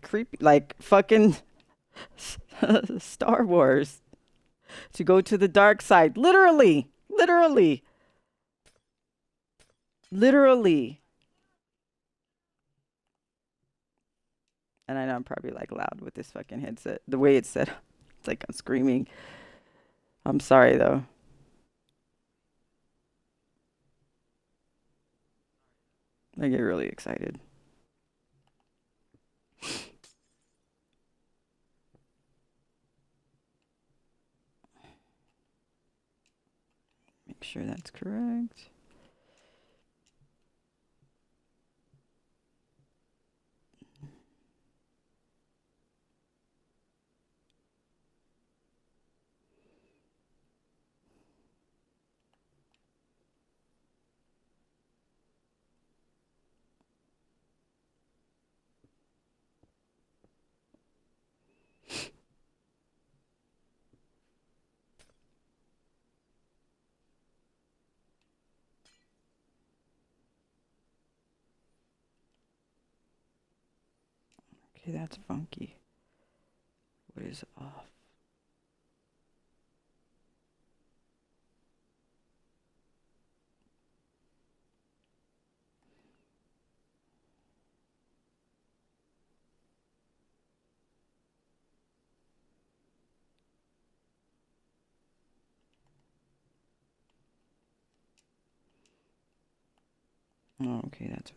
creepy like fucking Star Wars, to go to the dark side. Literally, literally, literally. And I know I'm probably like loud with this fucking headset. The way it's set, it's like I'm screaming. I'm sorry though. I get really excited. Make sure that's correct. Okay, that's funky. What is off? Oh, okay, that's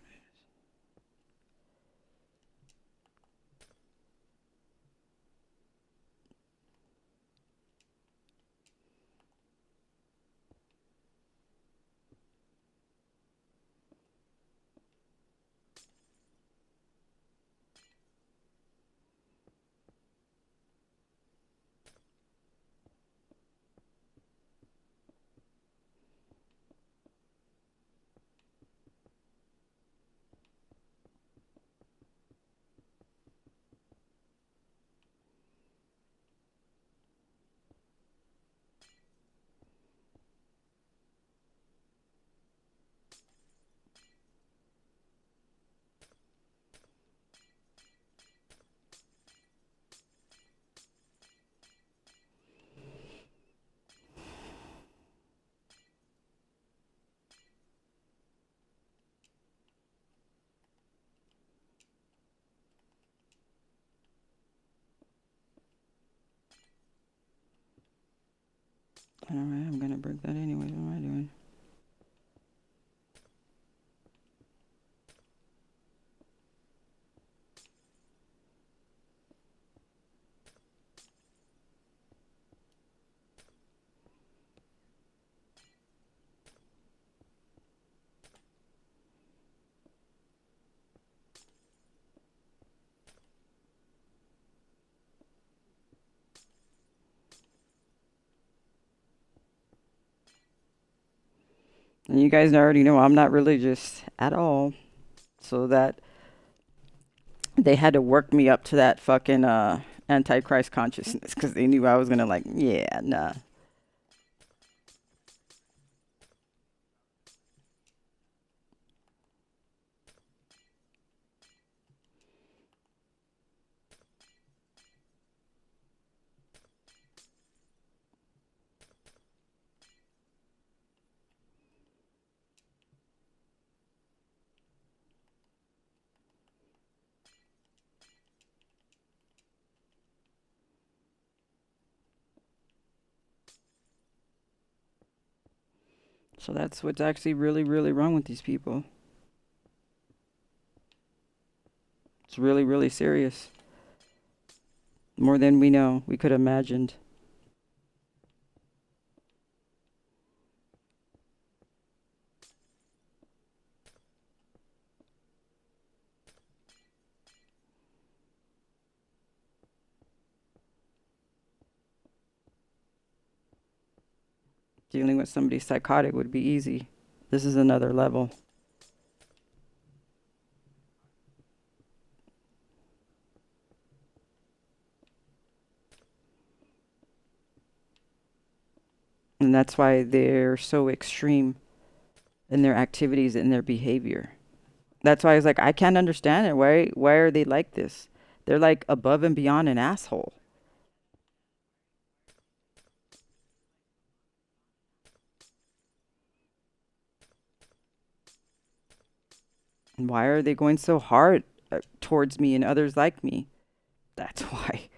All right, I'm gonna break that anyways. What am I doing? And you guys already know I'm not religious at all. So that they had to work me up to that fucking antichrist consciousness because they knew I was gonna like, yeah, nah. So that's what's actually really, really wrong with these people. It's really, really serious. More than we know, we could have imagined. Dealing with somebody psychotic would be easy. This is another level. And that's why they're so extreme in their activities and their behavior. That's why I was like, I can't understand it. Why are they like this? They're like above and beyond an asshole. And why are they going so hard towards me and others like me? That's why.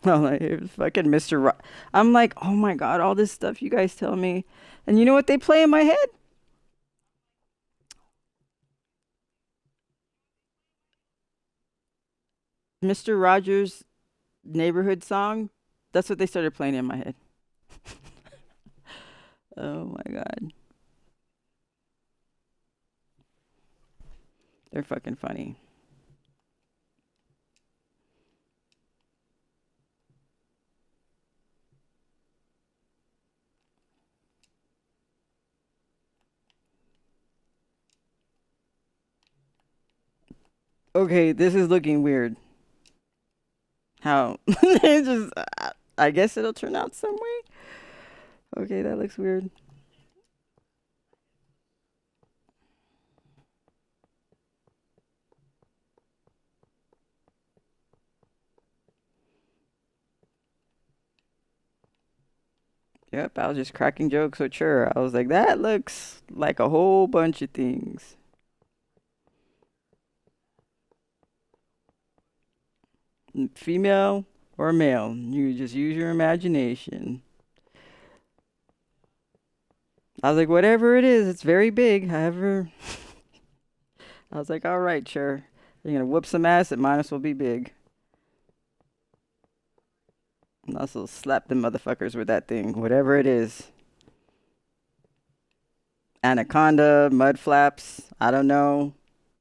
I'm like, "Here's fucking Mr. I'm like, oh my God, all this stuff you guys tell me. And you know what they play in my head? Mr. Rogers' neighborhood song. That's what they started playing in my head. Oh my God. They're fucking funny. Okay, this is looking weird. How? It's just, I guess it'll turn out some way. Okay, that looks weird. Yep, I was just cracking jokes with Chur. I was like, that looks like a whole bunch of things. Female or male. You just use your imagination. I was like, whatever it is, it's very big. However, I was like, all right, Chur. You're gonna whoop some ass, it might as well be big. And also slap them motherfuckers with that thing, whatever it is. Anaconda, mud flaps, I don't know.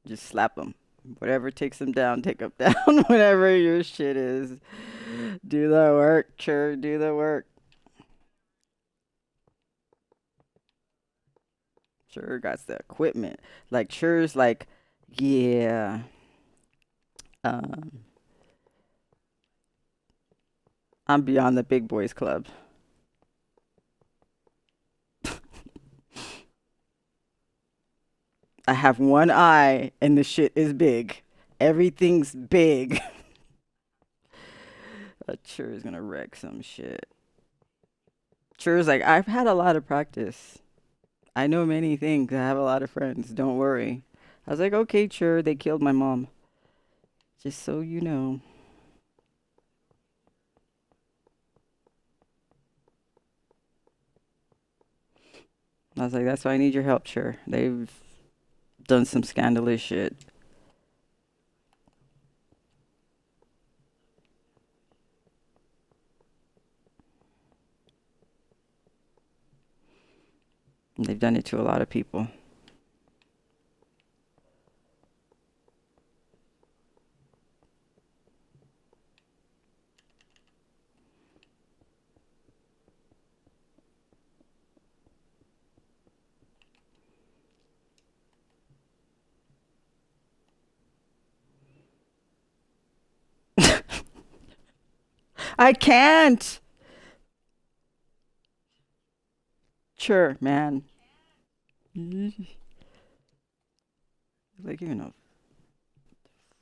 Just slap them. Whatever takes them down, take them down. Whatever your shit is, do the work. Sure, do the work. Sure, got the equipment. Like, sure's like, yeah. Um, I'm beyond the big boys club. I have one eye and the shit is big. Everything's big. Sure is gonna wreck some shit. Sure is like, I've had a lot of practice. I know many things. I have a lot of friends. Don't worry. I was like, okay, sure. They killed my mom. Just so you know. I was like, that's why I need your help, sure. They've done some scandalous shit. They've done it to a lot of people. I can't. Sure, man. Like, you're gonna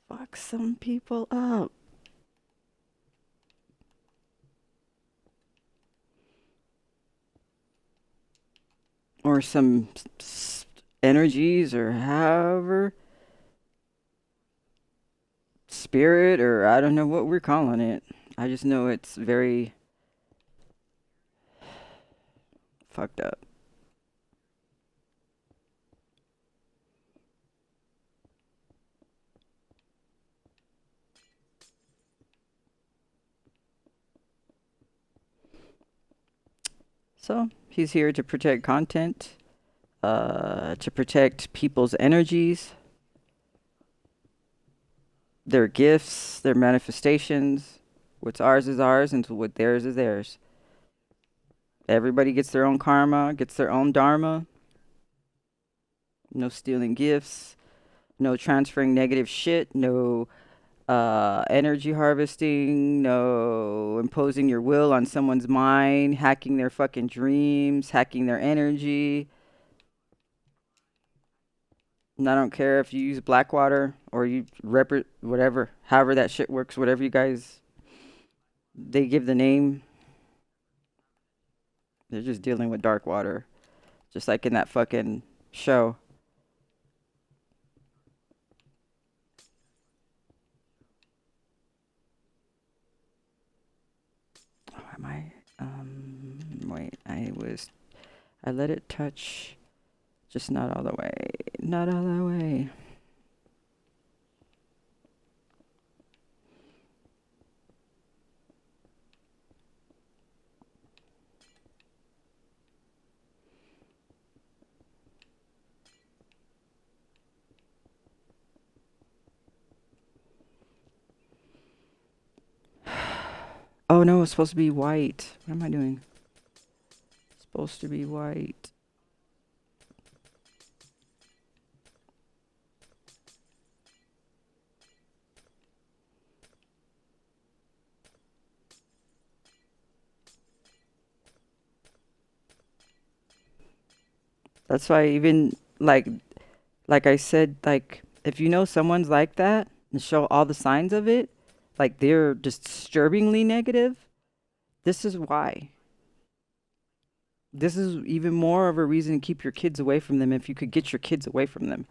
fuck some people up. Or some energies, or however, spirit, or I don't know what we're calling it. I just know it's very fucked up. So he's here to protect content, to protect people's energies, their gifts, their manifestations. What's ours is ours, and what theirs is theirs. Everybody gets their own karma, gets their own dharma. No stealing gifts, no transferring negative shit, no energy harvesting, no imposing your will on someone's mind, hacking their fucking dreams, hacking their energy. And I don't care if you use black water or you whatever, however that shit works, whatever you guys they give the name. They're just dealing with dark water, just like in that fucking show. Oh, am I? Wait. I let it touch, just not all the way. Not all the way. Oh no, it's supposed to be white. What am I doing? It's supposed to be white. That's why even like I said, like if you know someone's like that and show all the signs of it, like they're disturbingly negative, this is why. This is even more of a reason to keep your kids away from them if you could get your kids away from them.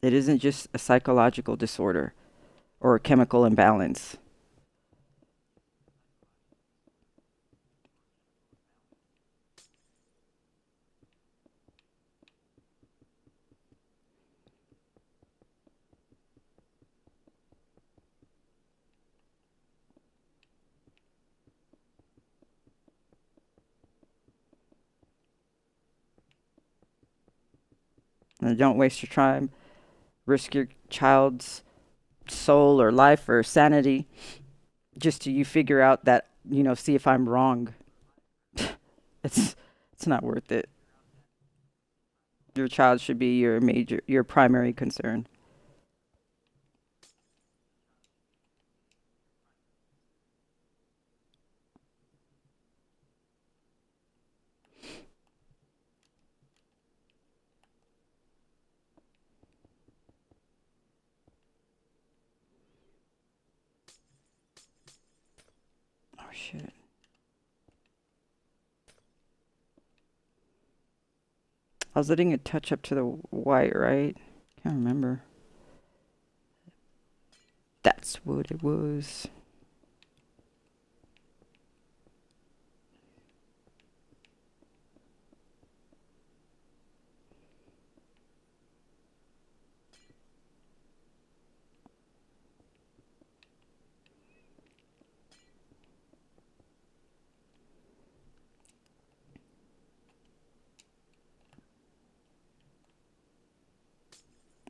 It isn't just a psychological disorder or a chemical imbalance. And don't waste your time, risk your child's soul or life or sanity just to you figure out that, see if I'm wrong. It's it's not worth it. Your child should be your primary concern. Oh shit. I was letting it touch up to the white, right? Can't remember. That's what it was.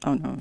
Oh no.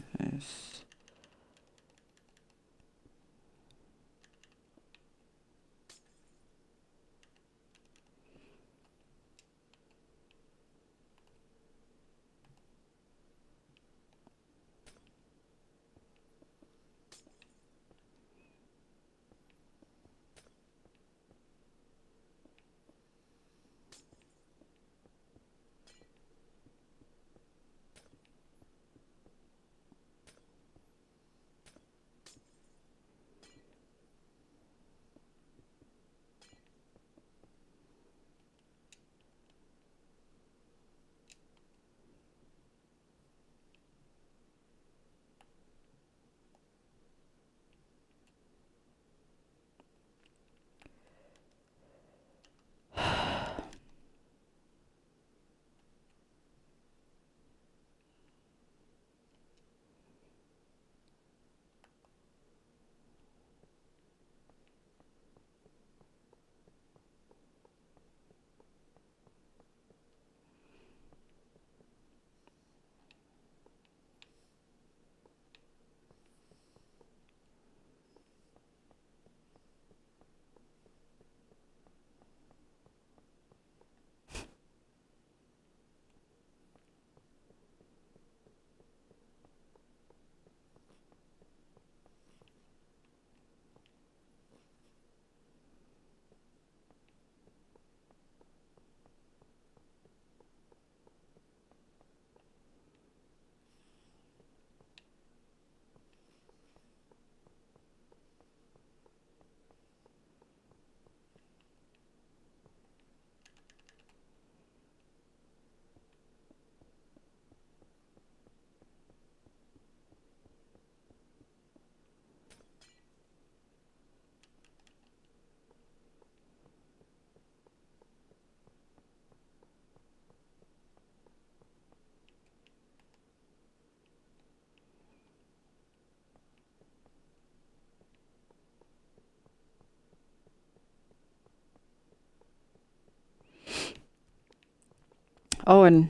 Oh, and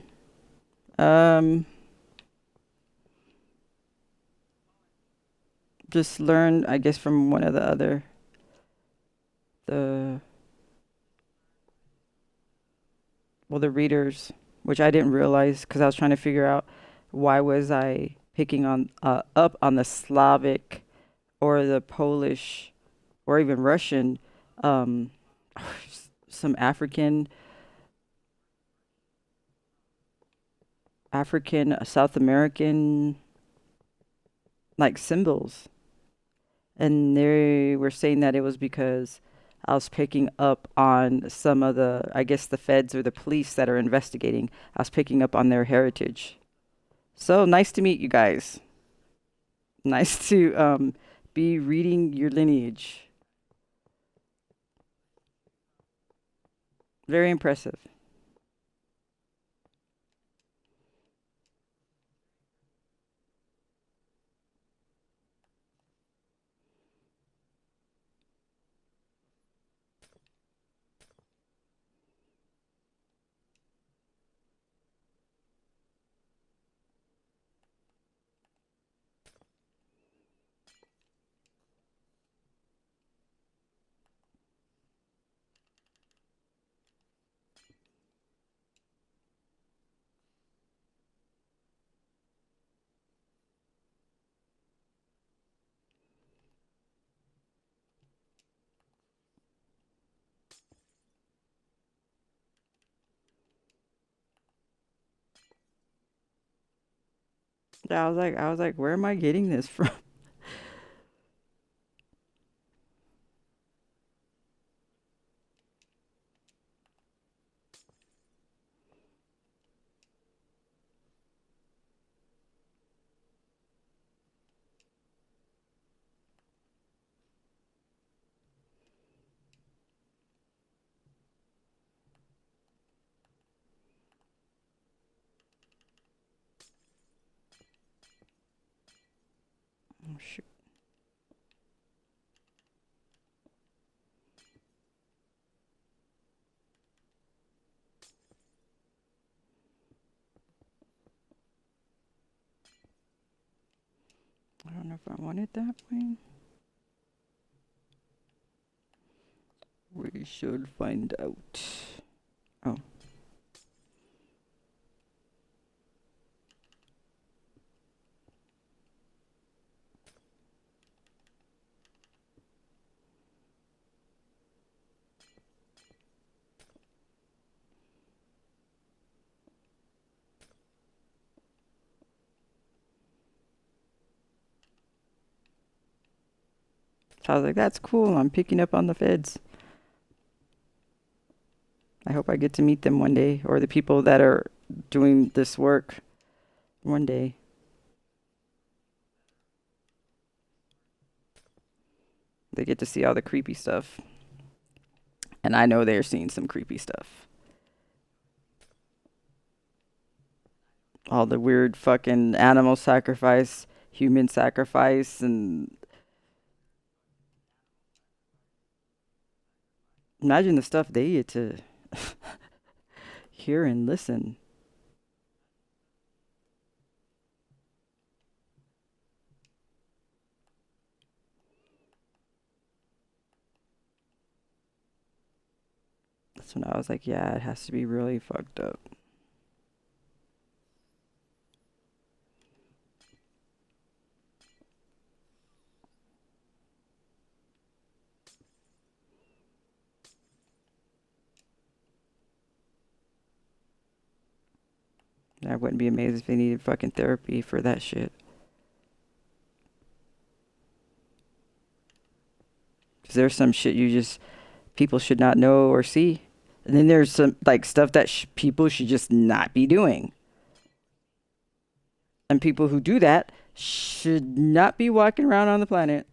um, just learned, I guess, from one of the the readers, which I didn't realize because I was trying to figure out why was I picking on up on the Slavic or the Polish or even Russian, um, some African, South American like symbols, and they were saying that it was because I was picking up on some of I guess, the feds or the police that are investigating. I was picking up on their heritage. So nice to meet you guys. Nice to be reading your lineage. Very impressive. Yeah, I was like, where am I getting this from? Oh, shoot. I don't know if I want it that way. We should find out. Oh, so I was like, that's cool. I'm picking up on the feds. I hope I get to meet them one day, or the people that are doing this work one day. They get to see all the creepy stuff. And I know they're seeing some creepy stuff. All the weird fucking animal sacrifice, human sacrifice, and imagine the stuff they get to hear and listen. That's when I was like, yeah, it has to be really fucked up. I wouldn't be amazed if they needed fucking therapy for that shit. Because there's some shit you just, people should not know or see. And then there's some, like, stuff that people should just not be doing. And people who do that should not be walking around on the planet.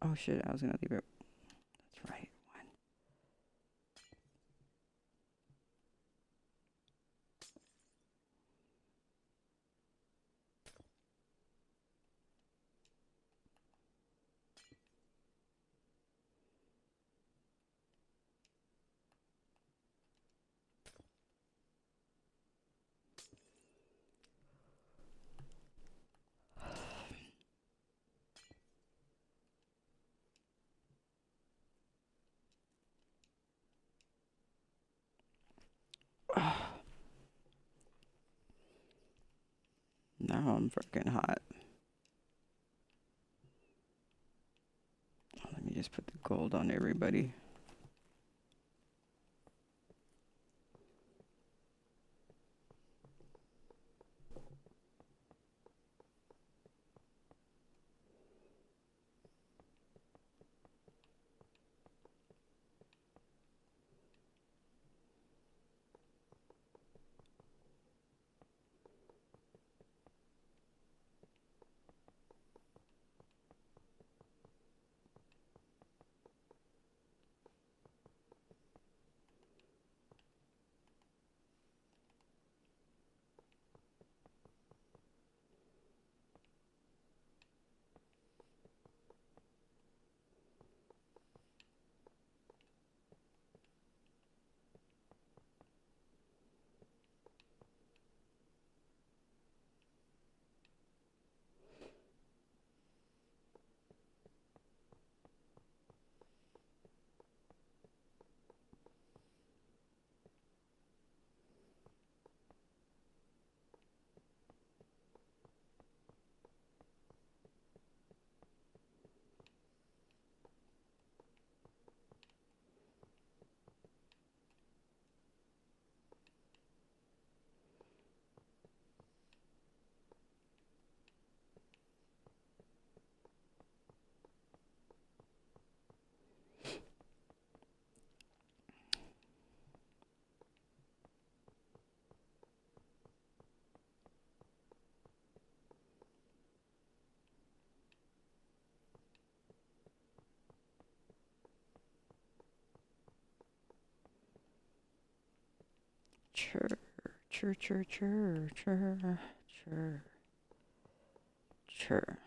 Oh shit, I was gonna leave it. That's right. Now I'm freaking hot. Let me just put the gold on everybody. Chur, chur, chur, chur, chur, chur, chur.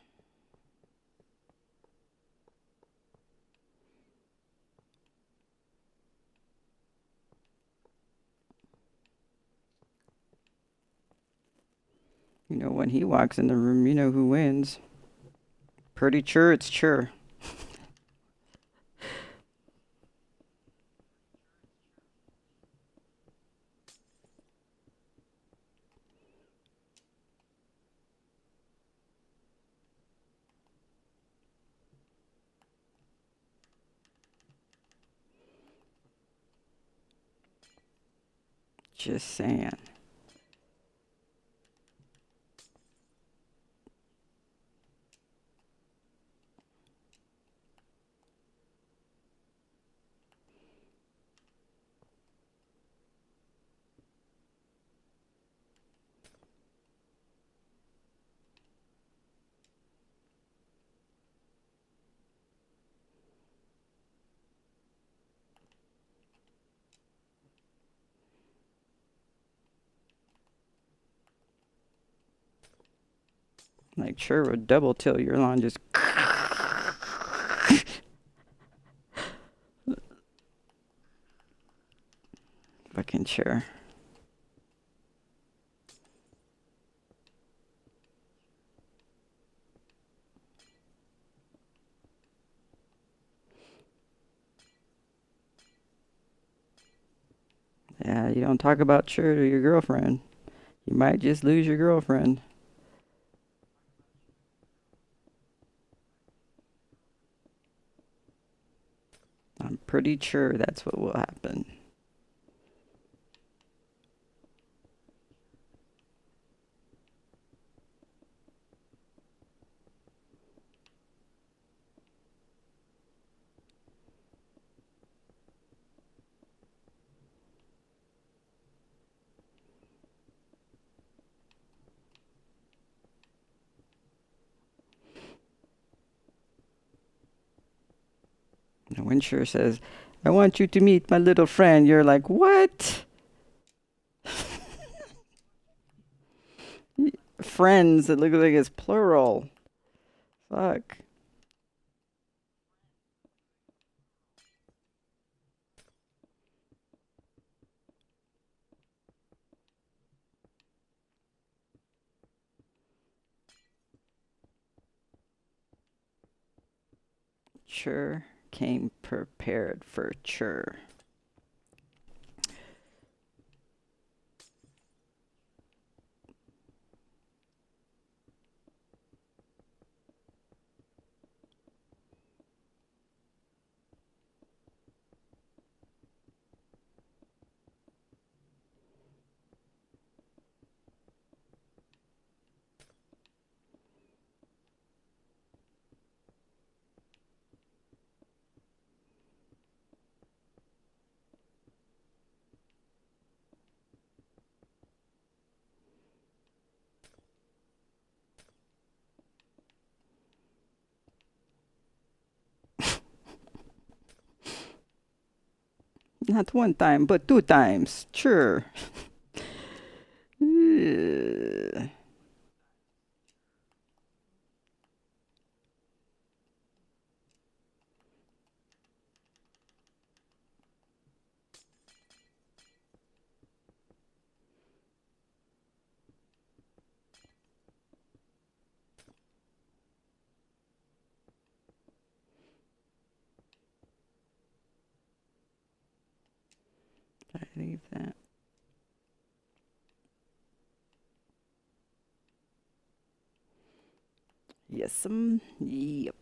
You know, when he walks in the room, you know who wins. Pretty sure it's Chur. Just saying. Like Chur would double till your lawn just fucking Chur. Yeah, you don't talk about Chur to your girlfriend. You might just lose your girlfriend. I'm pretty sure that's what will happen. And when Chur says, I want you to meet my little friend, you're like, what? Friends, it looks like it's plural. Fuck. Chur came prepared for Chur. Not one time, but two times. Chur. Ugh. I leave that. Yes, yep.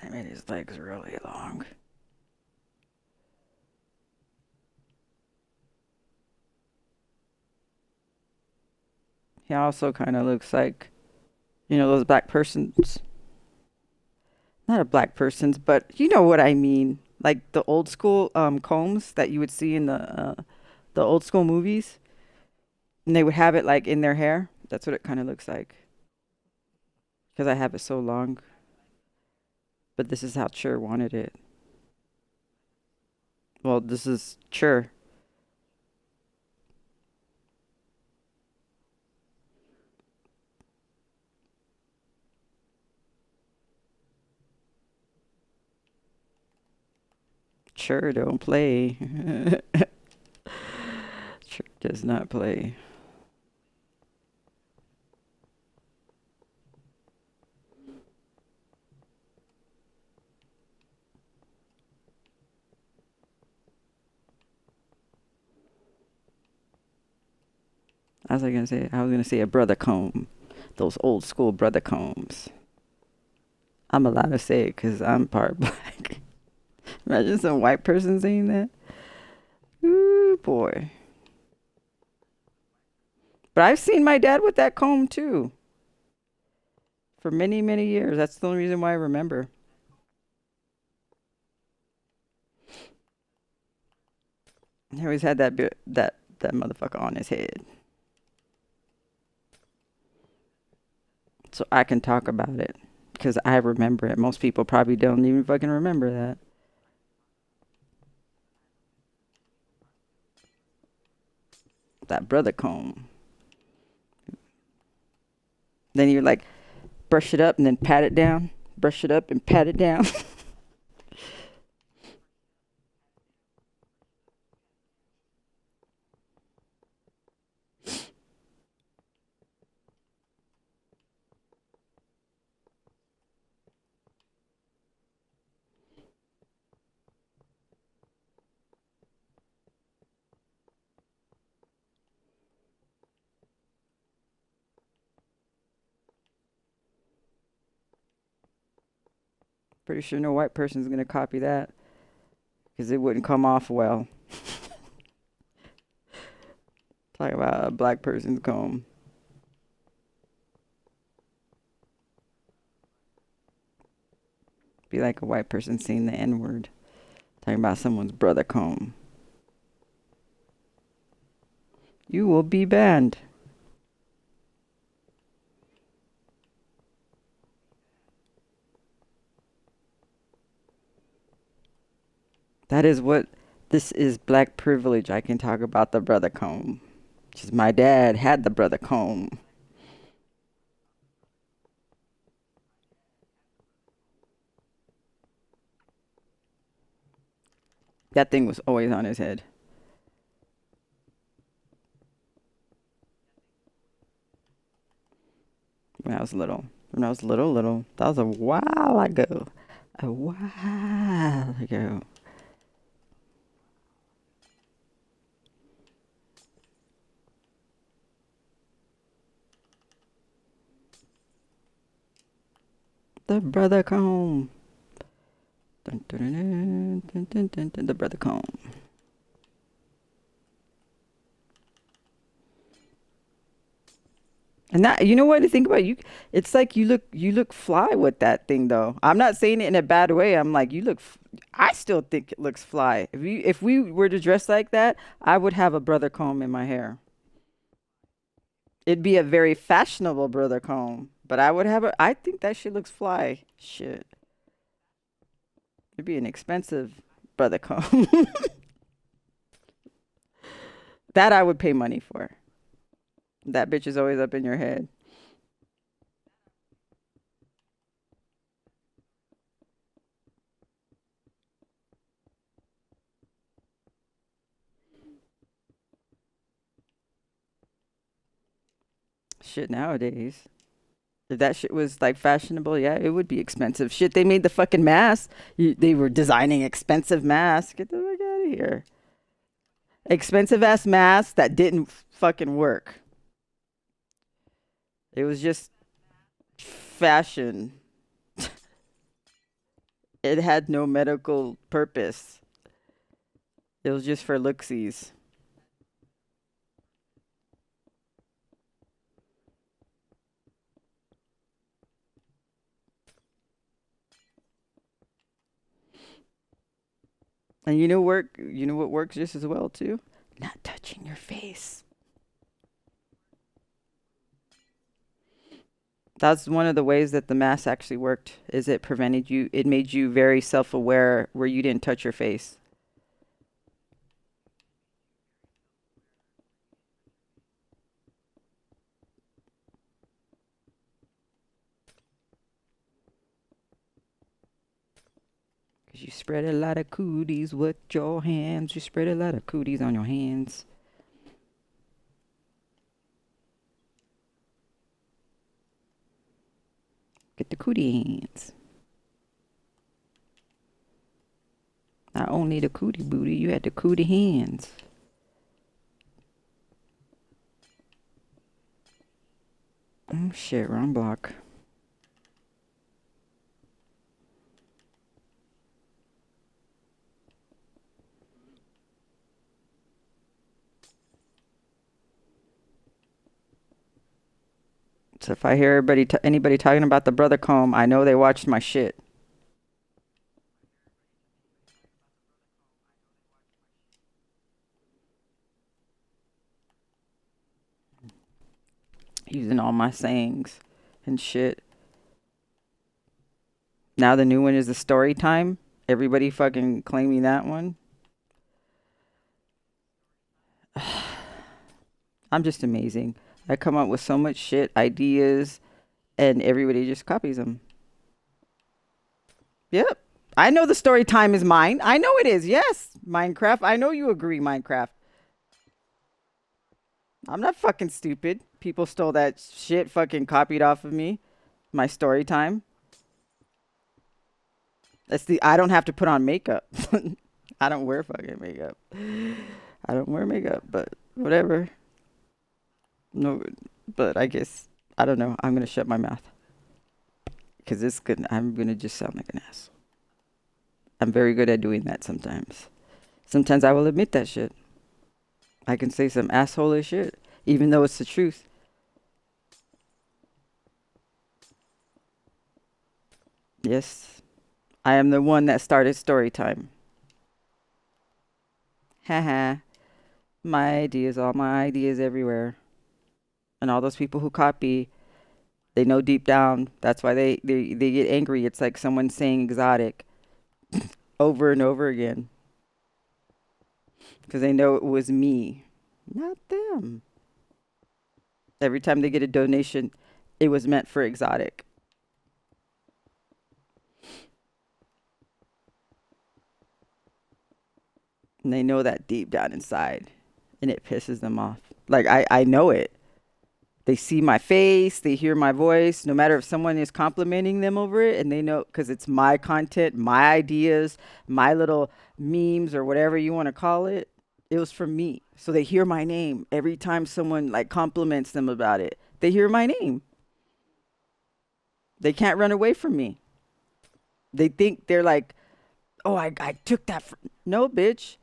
I made his legs really long. He also kind of looks like, those black persons. Not a black persons, but you know what I mean. Like the old school combs that you would see in the old school movies, and they would have it like in their hair. That's what it kind of looks like. Because I have it so long. But this is how Chur wanted it. Well, this is Chur. Chur don't play. Chur does not play. I was gonna say a brother comb. Those old school brother combs. I'm allowed to say it because I'm part black. Imagine some white person saying that. Ooh, boy. But I've seen my dad with that comb too for many, many years. That's the only reason why I remember. He always had that motherfucker on his head, so I can talk about it because I remember it. Most people probably don't even fucking remember that. That brother comb. Then you like brush it up and then pat it down. Brush it up and pat it down. Pretty sure no white person's gonna copy that because it wouldn't come off well. Talk about a black person's comb. Be like a white person saying the N word. Talking about someone's brother comb. You will be banned. That is what this is black privilege. I can talk about the brother comb. Because my dad had the brother comb. That thing was always on his head when I was little. When I was little, little. That was a while ago. A while ago. The brother comb. Dun, dun, dun, dun, dun, dun, dun, dun, the brother comb. And that, you know what to think about, you, it's like you look fly with that thing though. I'm not saying it in a bad way. I'm like I still think it looks fly. If we were to dress like that, I would have a brother comb in my hair. It'd be a very fashionable brother comb, but I think that shit looks fly. Shit. It'd be an expensive brother comb. That I would pay money for. That bitch is always up in your head. Shit nowadays. If that shit was like fashionable, yeah, it would be expensive. Shit, they made the fucking mask. They were designing expensive masks. Get the fuck out of here. Expensive ass masks that didn't fucking work. It was just fashion. It had no medical purpose. It was just for looksies. And you know what works just as well too? Not touching your face. That's one of the ways that the mask actually worked is it made you very self-aware where you didn't touch your face. Cause you spread a lot of cooties with your hands. You spread a lot of cooties on your hands. Get the cootie hands. Not only the cootie booty, you had the cootie hands. Oh shit, wrong block. So if I hear anybody talking about the brother comb, I know they watched my shit. Using all my sayings and shit. Now the new one is the story time. Everybody fucking claiming that one. I'm just amazing. I come up with so much shit, ideas, and everybody just copies them. Yep. I know the story time is mine. I know it is. Yes, Minecraft. I know you agree, Minecraft. I'm not fucking stupid. People stole that shit, fucking copied off of me. My story time. I don't have to put on makeup. I don't wear fucking makeup. I don't wear makeup, but whatever. No, but I guess I don't know. I'm gonna shut my mouth because it's good. I'm gonna just sound like an ass. I'm very good at doing that sometimes. Sometimes I will admit that shit. I can say some asshole shit, even though it's the truth. Yes, I am the one that started story time. Haha. All my ideas everywhere. And all those people who copy, they know deep down. That's why they get angry. It's like someone saying exotic over and over again. Because they know it was me, not them. Every time they get a donation, it was meant for exotic. And they know that deep down inside. And it pisses them off. Like, I know it. They see my face, they hear my voice, no matter if someone is complimenting them over it, and they know because it's my content, my ideas, my little memes or whatever you want to call it. It was from me. So they hear my name every time someone like compliments them about it. They hear my name. They can't run away from me. They think they're like, oh, I took that. No, bitch.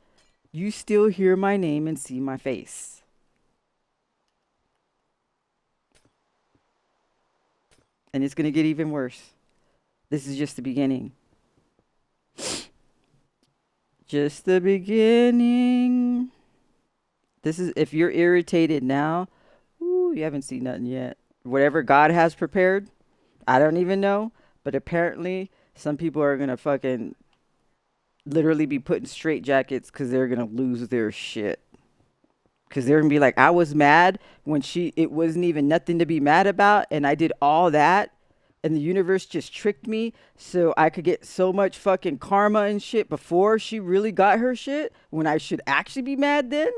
You still hear my name and see my face. And it's going to get even worse. This is just the beginning. Just the beginning. This is if you're irritated now, ooh, you haven't seen nothing yet. Whatever God has prepared, I don't even know, but apparently some people are gonna fucking literally be put in straight jackets because they're gonna lose their shit. Because they're gonna be like, I was mad when it wasn't even nothing to be mad about, and I did all that, and the universe just tricked me so I could get so much fucking karma and shit before she really got her shit when I should actually be mad then.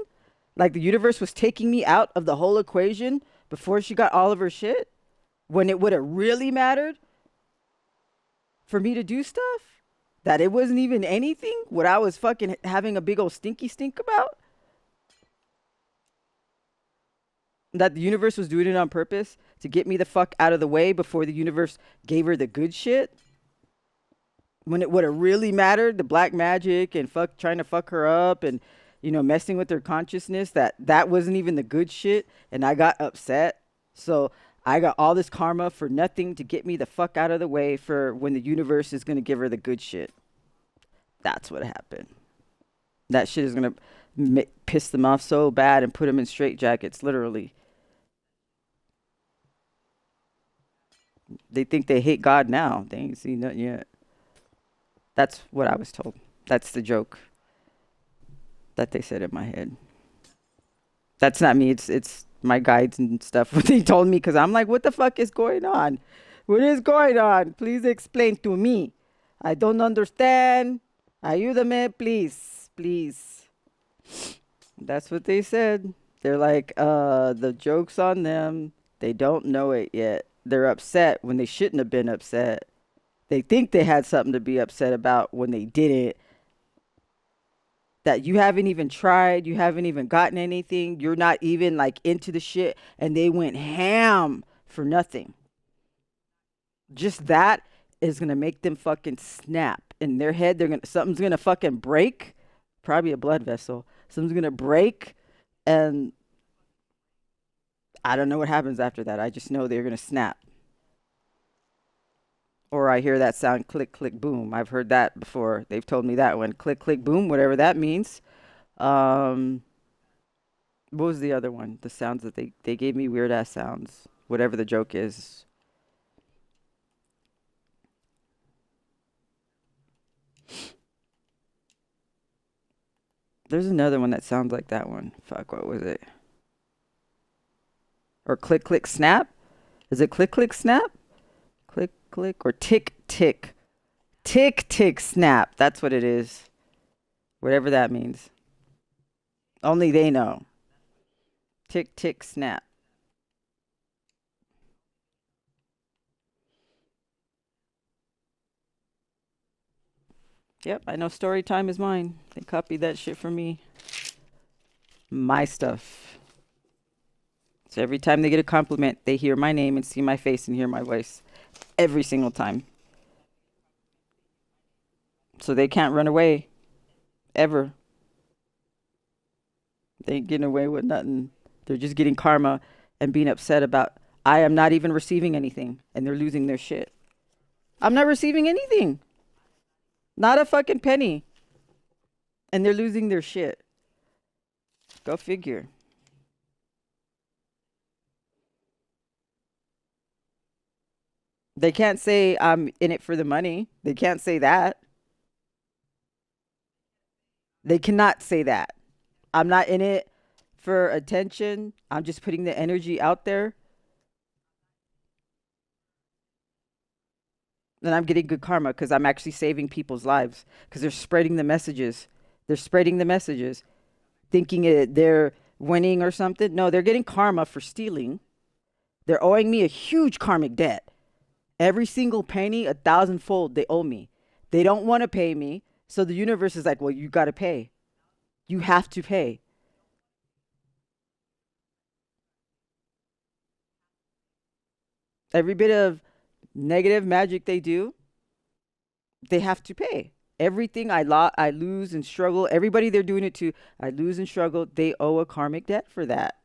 Like the universe was taking me out of the whole equation before she got all of her shit when it would have really mattered for me to do stuff that it wasn't even anything what I was fucking having a big old stinky stink about. That the universe was doing it on purpose to get me the fuck out of the way before the universe gave her the good shit. When it would have really mattered, the black magic and fuck trying to fuck her up and messing with her consciousness, that wasn't even the good shit, and I got upset. So I got all this karma for nothing to get me the fuck out of the way for when the universe is gonna give her the good shit. That's what happened. That shit is gonna piss them off so bad and put them in straitjackets, literally. They think they hate God now. They ain't seen nothing yet. That's what I was told. That's the joke that they said in my head. That's not me. It's my guides and stuff. What they told me, because I'm like, what the fuck is going on? What is going on? Please explain to me. I don't understand. Ayúdame, please, please. That's what they said. They're like, the joke's on them. They don't know it yet. They're upset when they shouldn't have been upset. They think they had something to be upset about when they didn't. That you haven't even tried, you haven't even gotten anything, you're not even like into the shit, and they went ham for nothing. Just that is gonna make them fucking snap in their head. Something's gonna fucking break, probably a blood vessel. Something's gonna break, and I don't know what happens after that. I just know they're gonna snap. Or I hear that sound, click, click, boom. I've heard that before. They've told me that one, click, click, boom, whatever that means. Um, what was the other one? The sounds that they gave me weird ass sounds. Whatever the joke is. There's another one that sounds like that one. Fuck, what was it? Or click click snap? Is it click click snap? Click click or tick tick. Tick tick snap. That's what it is. Whatever that means. Only they know. Tick tick snap. Yep, I know story time is mine. They copied that shit from me. My stuff. So every time they get a compliment, they hear my name and see my face and hear my voice. Every single time. So they can't run away. Ever. They ain't getting away with nothing. They're just getting karma and being upset about I am not even receiving anything and they're losing their shit. I'm not receiving anything. Not a fucking penny. And they're losing their shit. Go figure. They can't say I'm in it for the money. They can't say that. They cannot say that. I'm not in it for attention. I'm just putting the energy out there. And I'm getting good karma because I'm actually saving people's lives because they're spreading the messages. They're spreading the messages, thinking they're winning or something. No, they're getting karma for stealing. They're owing me a huge karmic debt. Every single penny, a thousandfold, they owe me. They don't want to pay me. So the universe is like, well, you got to pay. You have to pay. Every bit of negative magic they do, they have to pay. Everything I lose and struggle, everybody they're doing it to, I lose and struggle, they owe a karmic debt for that.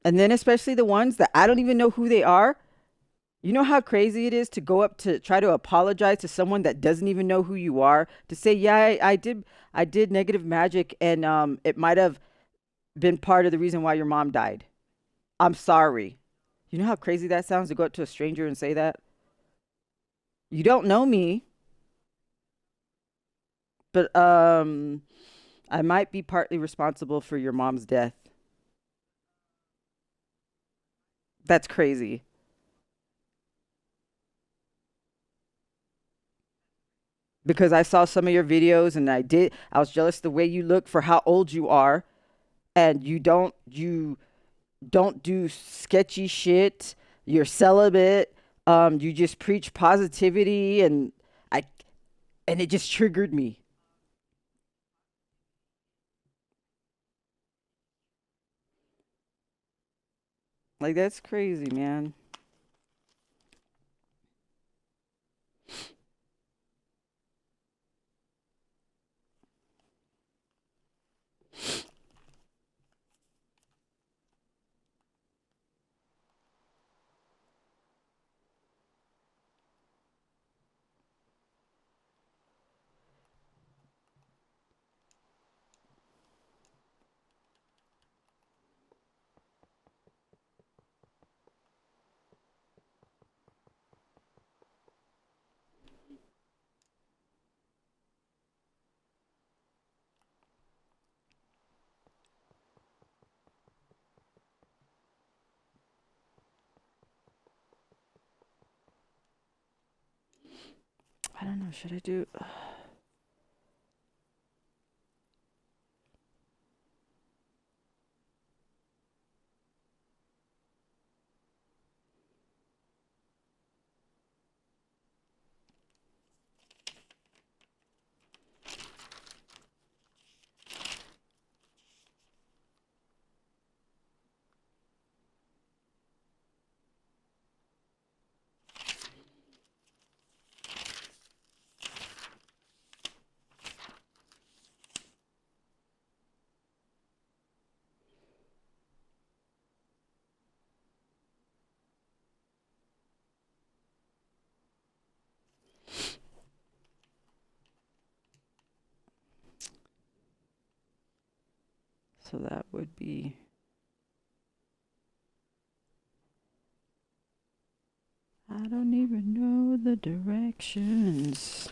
And then especially the ones that I don't even know who they are. You know how crazy it is to go up to try to apologize to someone that doesn't even know who you are, to say, "Yeah, I did negative magic and it might have been part of the reason why your mom died. I'm sorry." You know how crazy that sounds to go up to a stranger and say that? You don't know me, but I might be partly responsible for your mom's death. That's crazy. Because I saw some of your videos and I was jealous the way you look for how old you are, and you don't do sketchy shit. You're celibate. You just preach positivity, I and it just triggered me. Like that's crazy, man. I don't know. Should I do? So that would be. I don't even know the directions.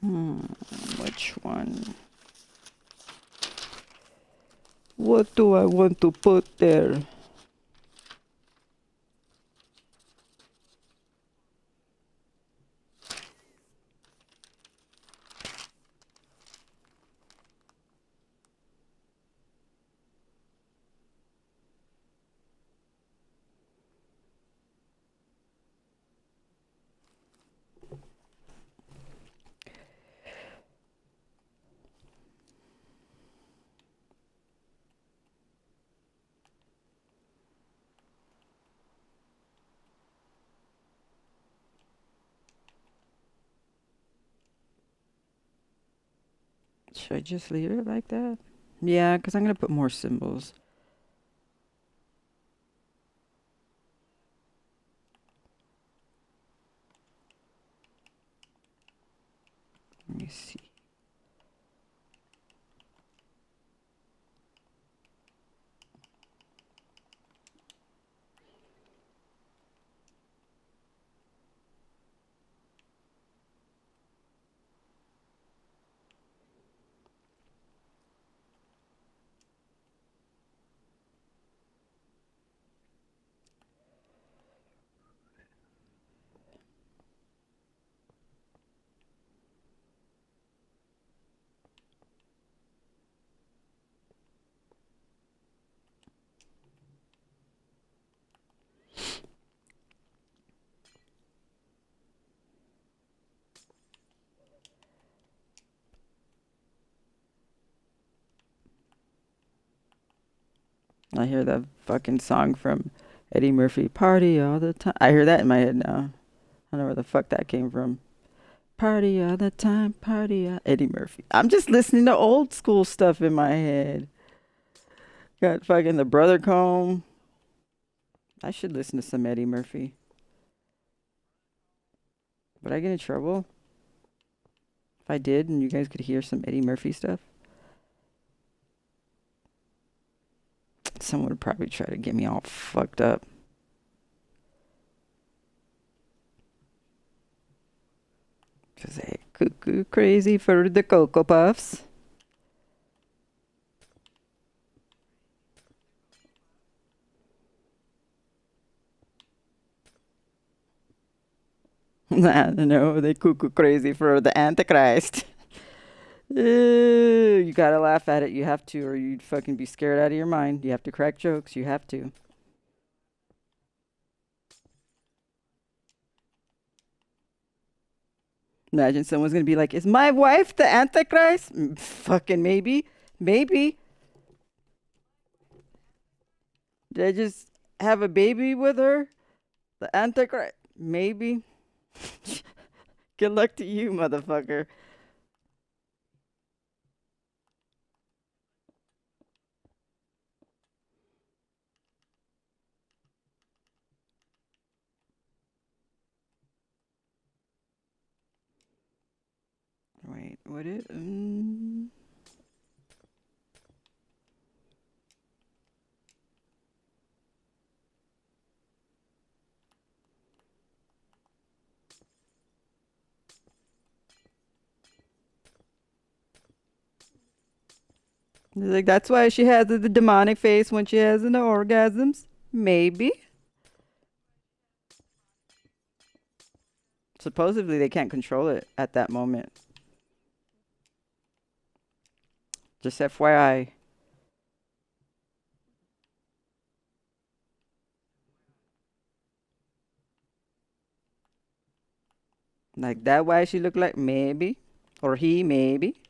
Which one? What do I want to put there? Should I just leave it like that? Yeah, because I'm going to put more symbols. Let me see. I hear that fucking song from Eddie Murphy, Party All the Time. I hear that in my head now. I don't know where the fuck that came from. Party all the time, Eddie Murphy. I'm just listening to old school stuff in my head. Got fucking the Brother Comb. I should listen to some Eddie Murphy. Would I get in trouble if I did and you guys could hear some Eddie Murphy stuff? Someone would probably try to get me all fucked up. 'Cause they cuckoo crazy for the Cocoa Puffs. I don't know. They cuckoo crazy for the Antichrist. You gotta laugh at it. You have to, or you'd fucking be scared out of your mind. You have to crack jokes. You have to. Imagine someone's gonna be like, "Is my wife the Antichrist?" Fucking maybe, maybe. Did I just have a baby with her? The Antichrist? Maybe. Good luck to you, motherfucker. Wait, what it? Like that's why she has the demonic face when she has the orgasms. Maybe. Supposedly they can't control it at that moment. Just FYI. Like that why she looked like maybe. Or he maybe.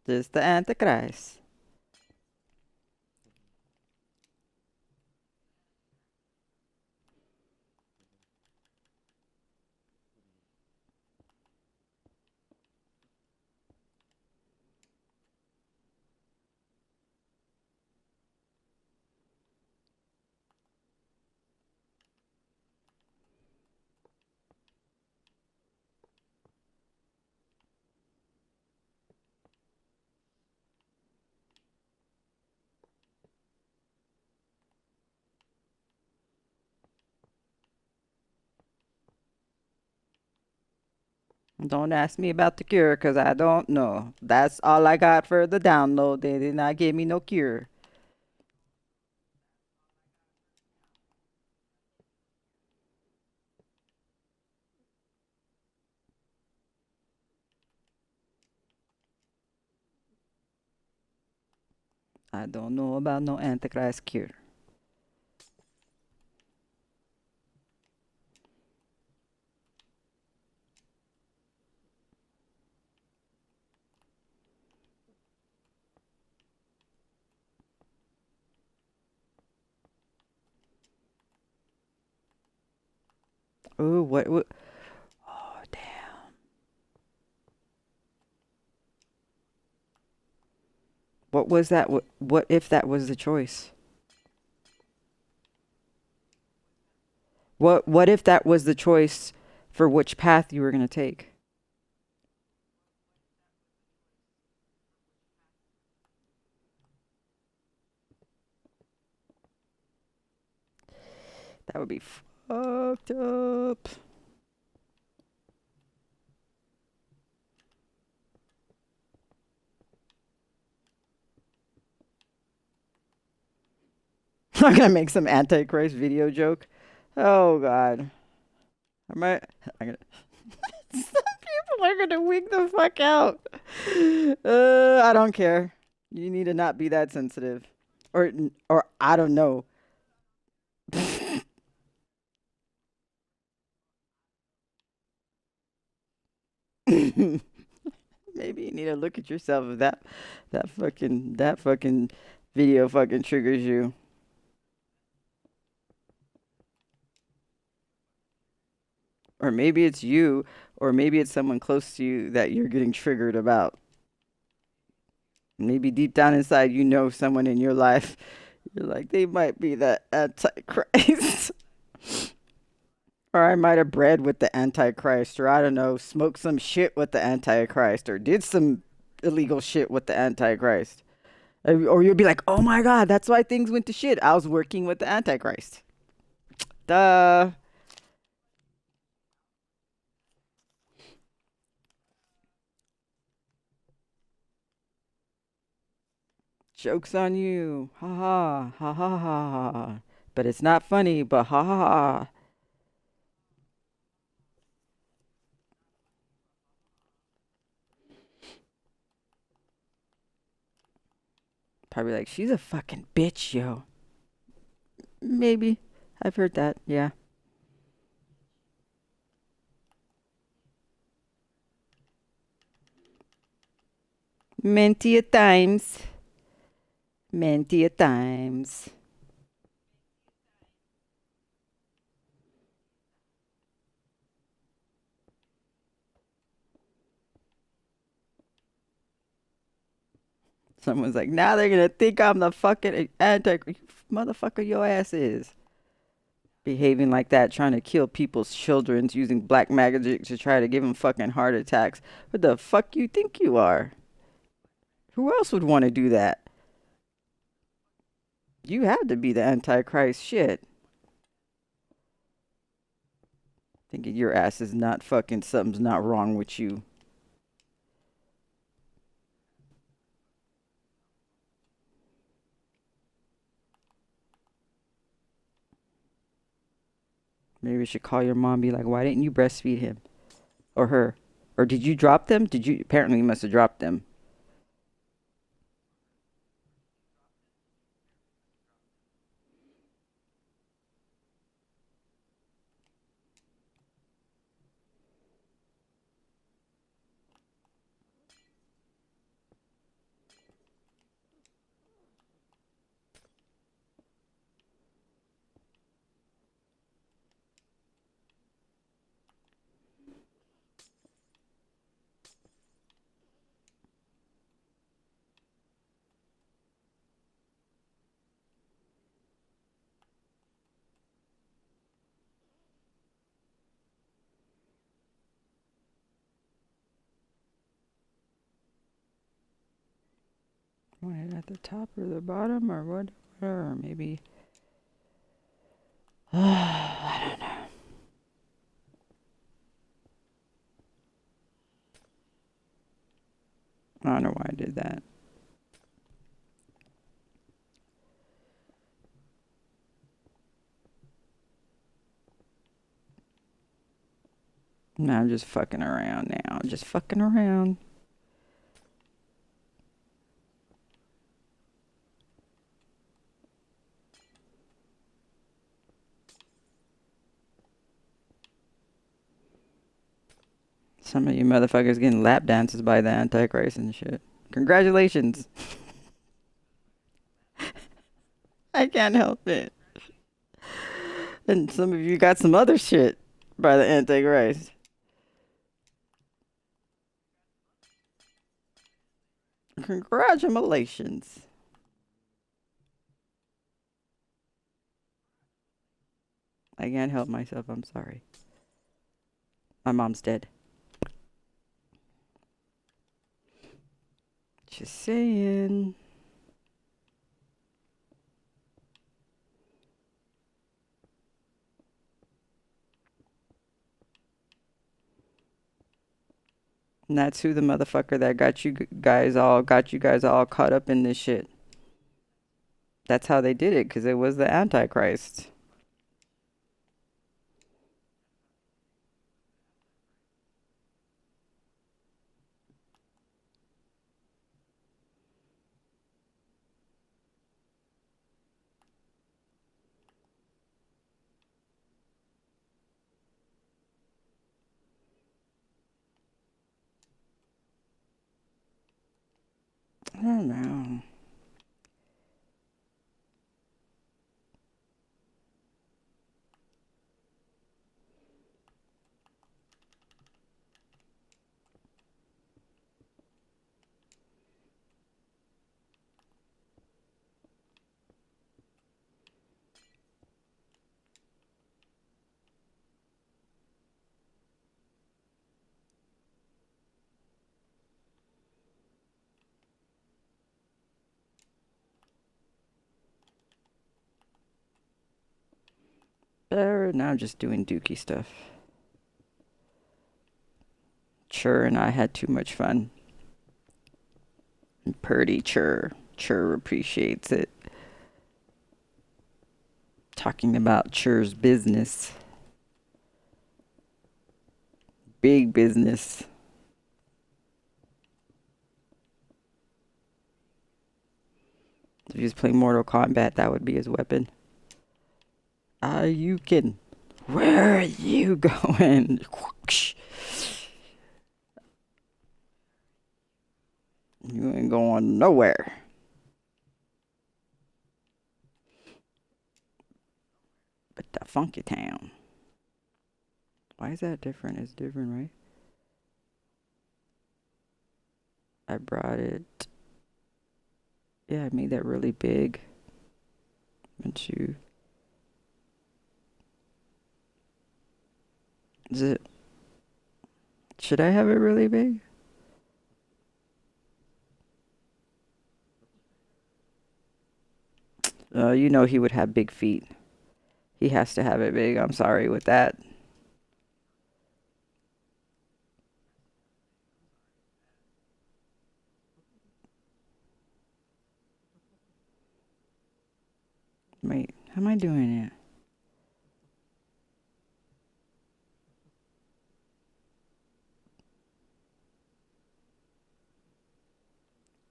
Just the Antichrist. Don't ask me about the cure because I don't know. That's all I got for the download. They did not give me no cure. I don't know about no Antichrist cure. Oh, what? Oh, damn. What was that? What if that was the choice? What if that was the choice for which path you were going to take? That would be fucked up. I'm gonna make some Antichrist video joke. Oh God. I might. I'm gonna. Some people are gonna wig the fuck out. I don't care. You need to not be that sensitive, or I don't know. Maybe you need to look at yourself if that fucking video fucking triggers you. Or maybe it's you, or maybe it's someone close to you that you're getting triggered about. Maybe deep down inside, you know someone in your life. You're like, they might be the Antichrist. Or I might have bred with the Antichrist, or I don't know, smoked some shit with the Antichrist, or did some illegal shit with the Antichrist. Or you'll be like, oh my God, that's why things went to shit. I was working with the Antichrist. Duh. Joke's on you. Ha ha. Ha ha ha ha. But it's not funny, but ha ha ha. Probably like, she's a fucking bitch, yo. Maybe. I've heard that. Yeah. Many a times. Many a times. Someone's like, now they're gonna think I'm the fucking anti motherfucker your ass is. Behaving like that, trying to kill people's children using black magic to try to give them fucking heart attacks. What the fuck you think you are? Who else would want to do that? You have to be the antichrist shit. Thinking your ass is not fucking something's not wrong with you. Maybe you should call your mom and be like, why didn't you breastfeed him? Or her? Or did you drop them? Did you apparently you must have dropped them. What, at the top or the bottom or what? Or maybe. I don't know. I don't know why I did that. No, I'm just fucking around now. Just fucking around. Some of you motherfuckers getting lap dances by the Antichrist and shit. Congratulations. I can't help it. And some of you got some other shit by the Antichrist. Congratulations. I can't help myself. I'm sorry. My mom's dead. Just saying. And that's who the motherfucker that got you guys all caught up in this shit. That's how they did it, because it was the Antichrist. I don't know. Now I'm just doing dookie stuff. Chur and I had too much fun. And Purdy Chur. Chur appreciates it. Talking about Chur's business. Big business. If he was playing Mortal Kombat, that would be his weapon. You can. Where are you going? You ain't going nowhere. But the Funky Town. Why is that different? It's different, right? I brought it. Yeah, I made that really big. And you. Is it? Should I have it really big? You know he would have big feet. He has to have it big. I'm sorry with that. Wait, how am I doing it?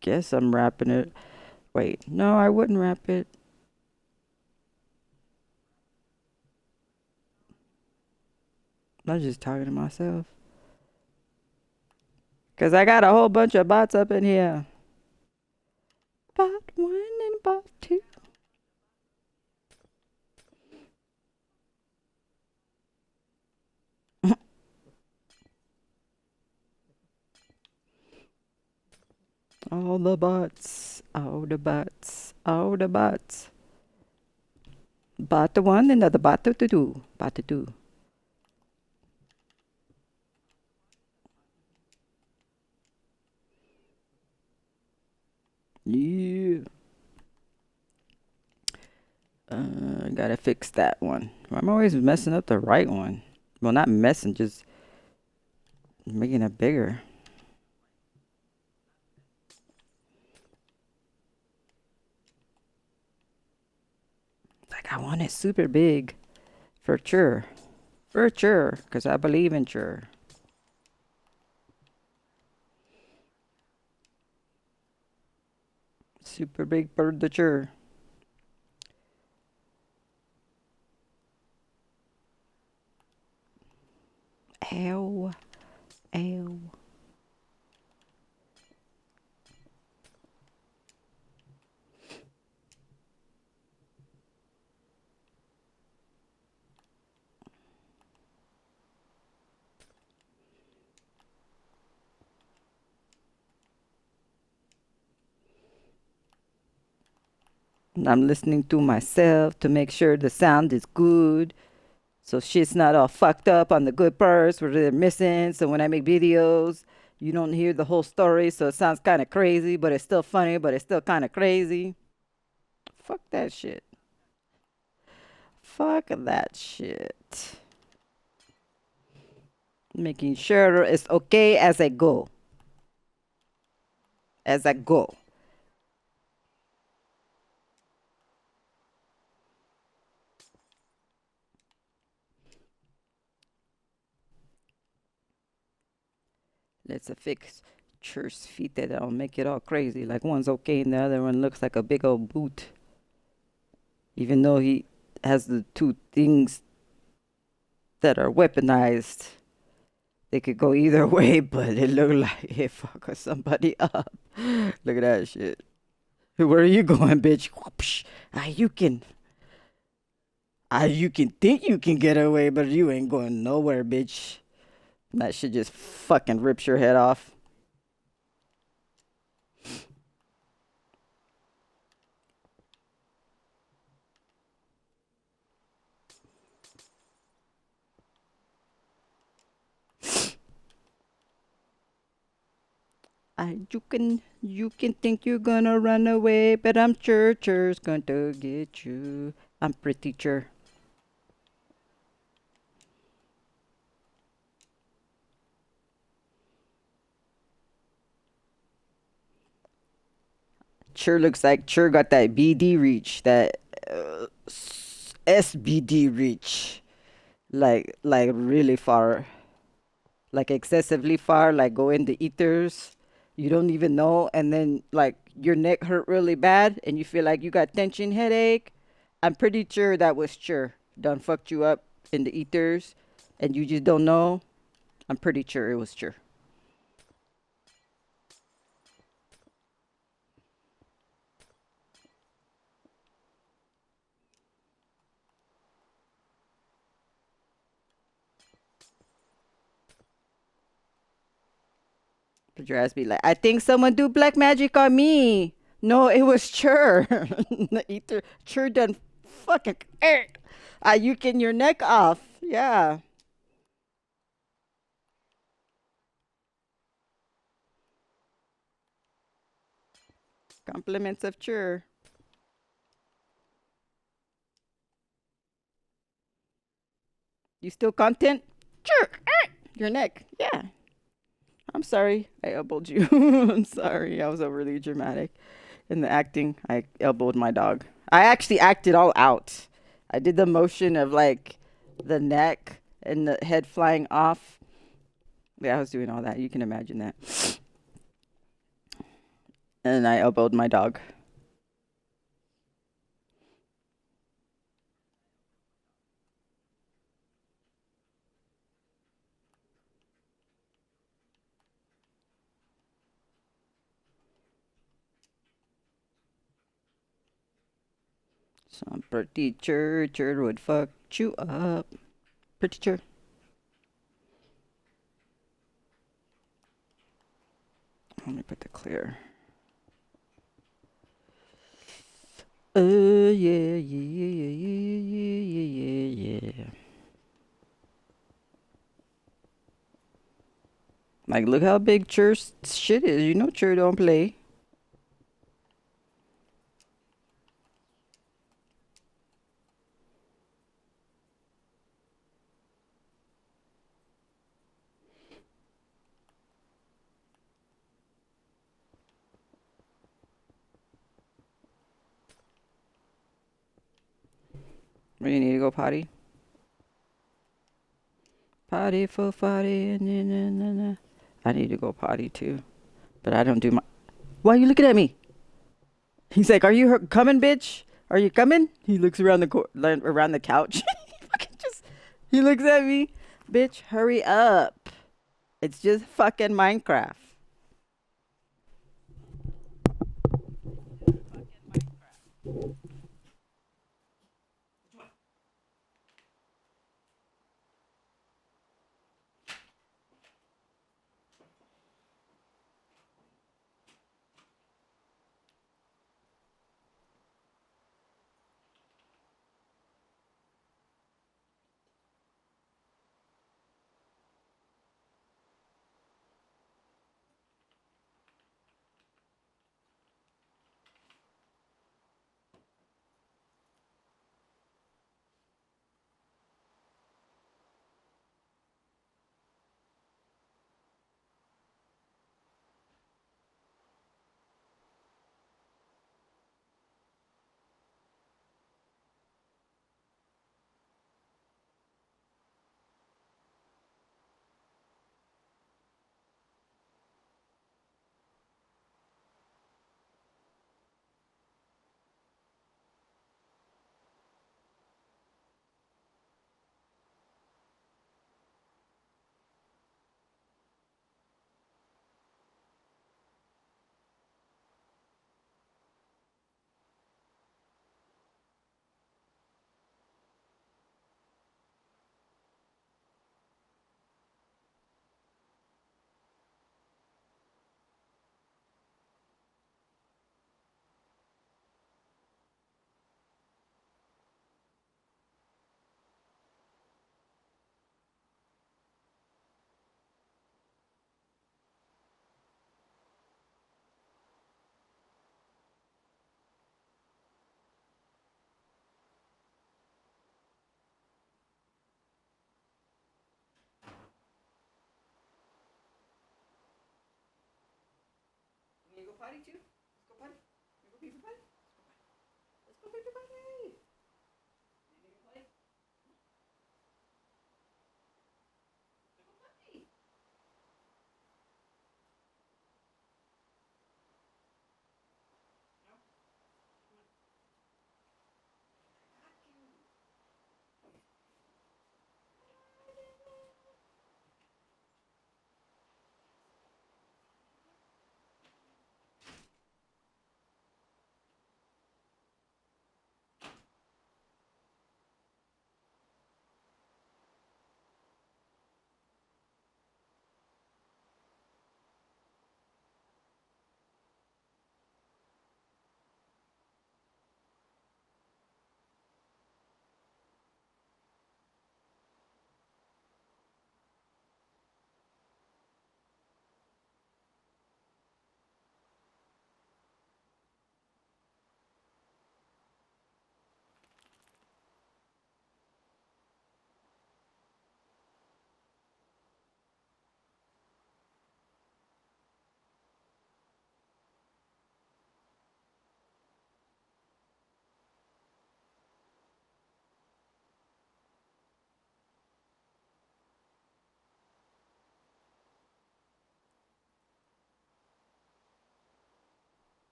Guess I'm wrapping it. Wait, no, I wouldn't wrap it. I'm just talking to myself. Because I got a whole bunch of bots up in here. Bot 1 and bot 2. All the bots. All the bots. All the bots. Bot 1 and the bot 2. Bot 2. Yeah. Gotta fix that one. I'm always messing up the right one. Well, not messing, just making it bigger. Like, I want it super big. For sure. For sure. Because I believe in sure. Super big bird the sure. Ow. Ow. I'm listening to myself to make sure the sound is good. So shit's not all fucked up on the good parts where they're missing. So when I make videos, you don't hear the whole story. So it sounds kind of crazy, but it's still funny, but it's still kind of crazy. Fuck that shit. Fuck that shit. Making sure it's okay as I go. As I go. Let's fix Chur's feet that don't make it all crazy. Like one's okay and the other one looks like a big old boot. Even though he has the two things that are weaponized. They could go either way, but it looked like it fucked somebody up. Look at that shit. Where are you going, bitch? Whoopsh. You can. You can think you can get away, but you ain't going nowhere, bitch. That shit just fucking rips your head off. You can think you're gonna run away, but I'm sure Chur's going to get you. I'm pretty sure. Chur looks like Chur got that BD reach, that SBD reach, like really far, like excessively far, like go in the ethers. You don't even know, and then like your neck hurt really bad, and you feel like you got tension headache. I'm pretty sure that was Chur done fucked you up in the ethers, and you just don't know. I'm pretty sure it was Chur. But your ass be like, I think someone do black magic on me. No, it was Chur. The ether Chur done fucking you can your neck off. Yeah. Compliments of Chur. You still content? Chur. Your neck. Yeah. I'm sorry. I elbowed you. I'm sorry. I was overly dramatic in the acting. I elbowed my dog. I actually acted all out. I did the motion of like the neck and the head flying off. Yeah, I was doing all that. You can imagine that. And I elbowed my dog. Some pretty church would fuck you up. Pretty sure. Let me put the clear. Yeah, yeah, yeah, yeah, yeah, yeah, yeah, yeah. Like, look how big church shit is. You know, church don't play. We need to go potty. Potty for potty. Nah, nah, nah, nah. I need to go potty too, but I don't do my. Why are you looking at me? He's like, "Are you coming, bitch? Are you coming?" He looks around around the couch. Fucking just, he looks at me, bitch. Hurry up! It's just fucking Minecraft. You go potty too? Let's go potty. Let's go, Paper Buddy. You need to play? Let's go, Buddy. No? Come on. I got you.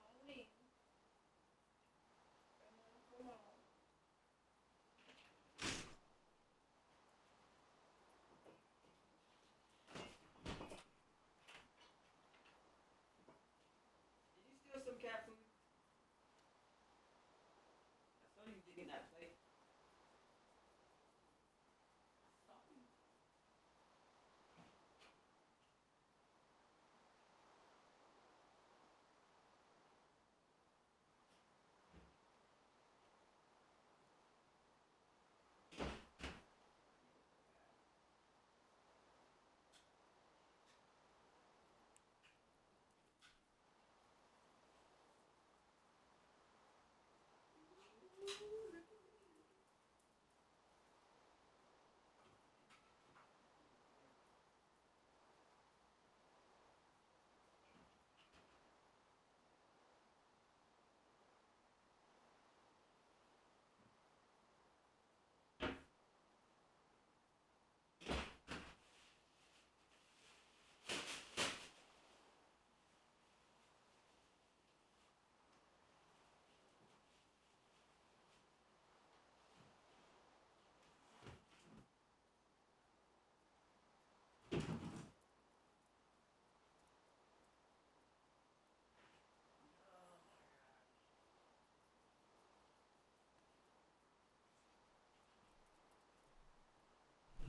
Pauline. Come on, come on. Did you steal some cat food? I saw you digging that plate. I saw you.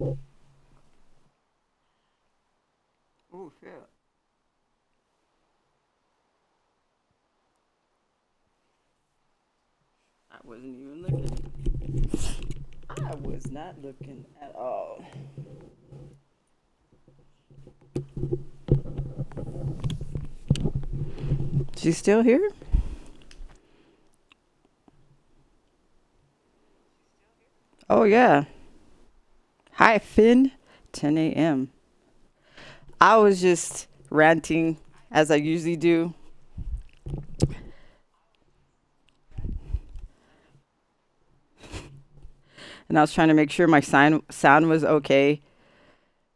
Oh shit! I wasn't even looking. I was not looking at all. She's still here? Oh yeah. Hi Finn. 10 a.m. I was just ranting as I usually do. And I was trying to make sure my sound was okay.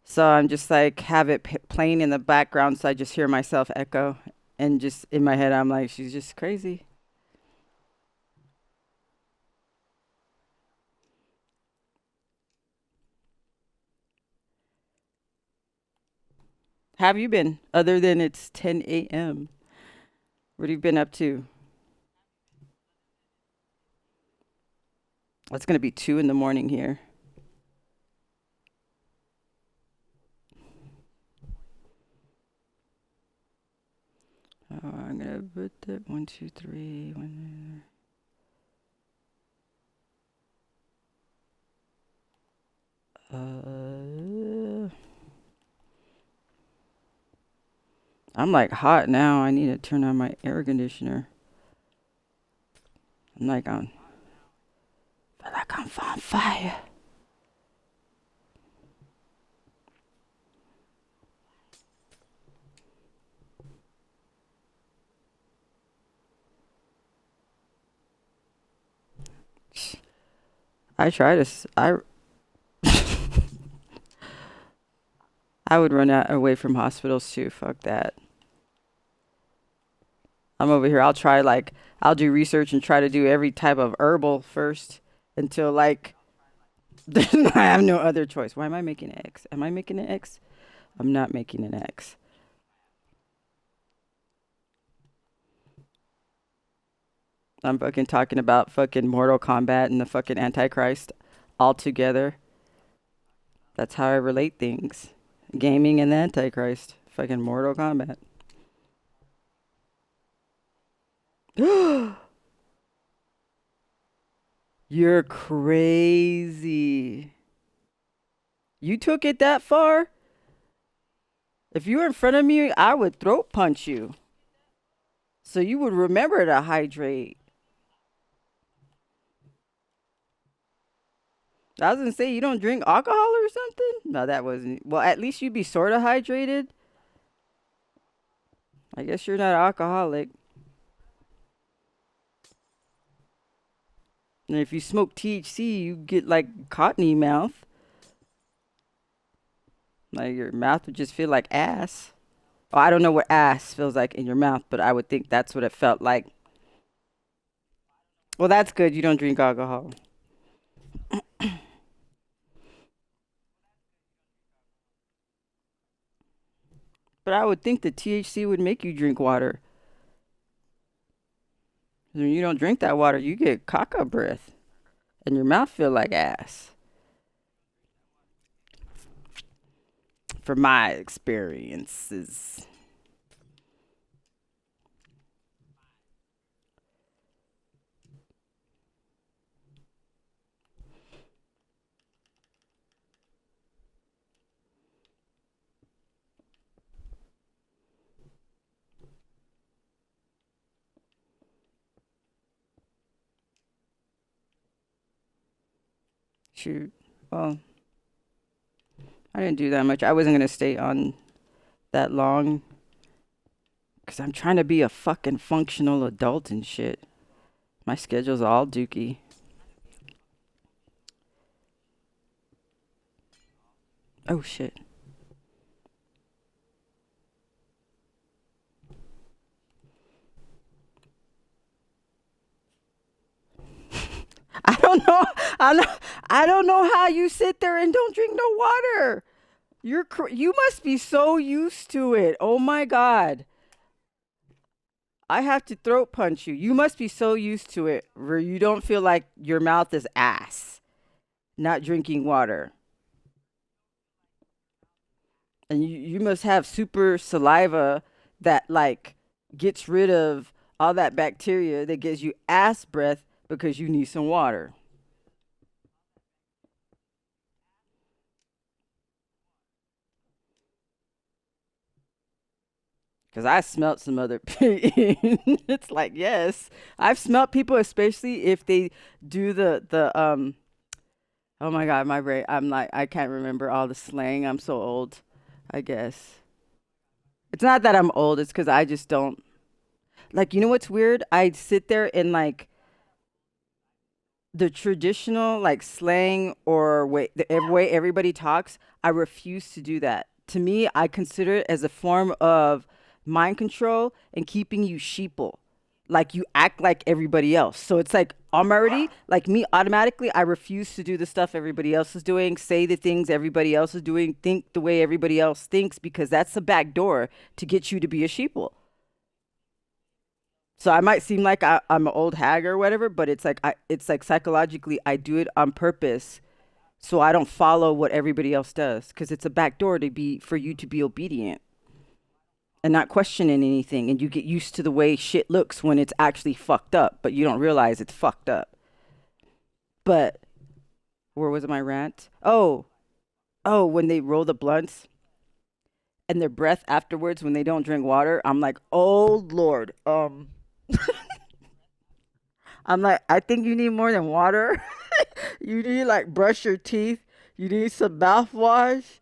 So I'm just like have it playing in the background, so I just hear myself echo, and just in my head I'm like, she's just crazy. Have you been other than it's 10 a.m.? What have you been up to? It's gonna be 2 in the morning here. Oh, I'm gonna put that one, two, three, one. I'm like hot now. I need to turn on my air conditioner. I'm like on, feel like I'm on fire. I try to. I would run out away from hospitals too. Fuck that. I'm over here. I'll do research and try to do every type of herbal first until like I have no other choice. Why am I making an X? Am I making an X? I'm not making an X. I'm fucking talking about fucking Mortal Kombat and the fucking Antichrist all together. That's how I relate things. Gaming and the Antichrist. Fucking Mortal Kombat. You're crazy. You took it that far? If you were in front of me, I would throat punch you. So you would remember to hydrate. I was gonna say you don't drink alcohol or something. No, that wasn't. Well, at least you'd be sort of hydrated. I guess you're not alcoholic. And if you smoke THC, you get like cottony mouth. Like your mouth would just feel like ass. Oh, I don't know what ass feels like in your mouth, but I would think that's what it felt like. Well, that's good. You don't drink alcohol. But I would think the THC would make you drink water. When you don't drink that water, you get caca breath, and your mouth feel like ass. From my experiences. Shoot. Well, I didn't do that much. I wasn't gonna stay on that long because I'm trying to be a fucking functional adult and shit. My schedule's all dookie. Oh shit. I don't know. I don't, I don't know how you sit there and don't drink no water. You must be so used to it. Oh my god. I have to throat punch you. You must be so used to it where you don't feel like your mouth is ass not drinking water. And you must have super saliva that like gets rid of all that bacteria that gives you ass breath because you need some water. Because I smelt some other it's like yes, I've smelt people, especially if they do the. Oh my god, my brain, I'm like I can't remember all the slang. I'm so old, I guess. It's not that I'm old, it's because I just don't. Like, you know what's weird? I sit there and like the traditional like slang or way everybody talks, I refuse to do that. To me, I consider it as a form of mind control and keeping you sheeple. Like you act like everybody else. So it's like I'm already like me automatically. I refuse to do the stuff everybody else is doing, say the things everybody else is doing, think the way everybody else thinks, because that's the back door to get you to be a sheeple. So I might seem like I'm an old hag or whatever, but it's like psychologically I do it on purpose so I don't follow what everybody else does because it's a back door to be for you to be obedient and not questioning anything, and you get used to the way shit looks when it's actually fucked up, but you don't realize it's fucked up. But where was my rant? Oh, when they roll the blunts and their breath afterwards when they don't drink water, I'm like, oh Lord, I'm like, I think you need more than water. You need like brush your teeth. You need some mouthwash.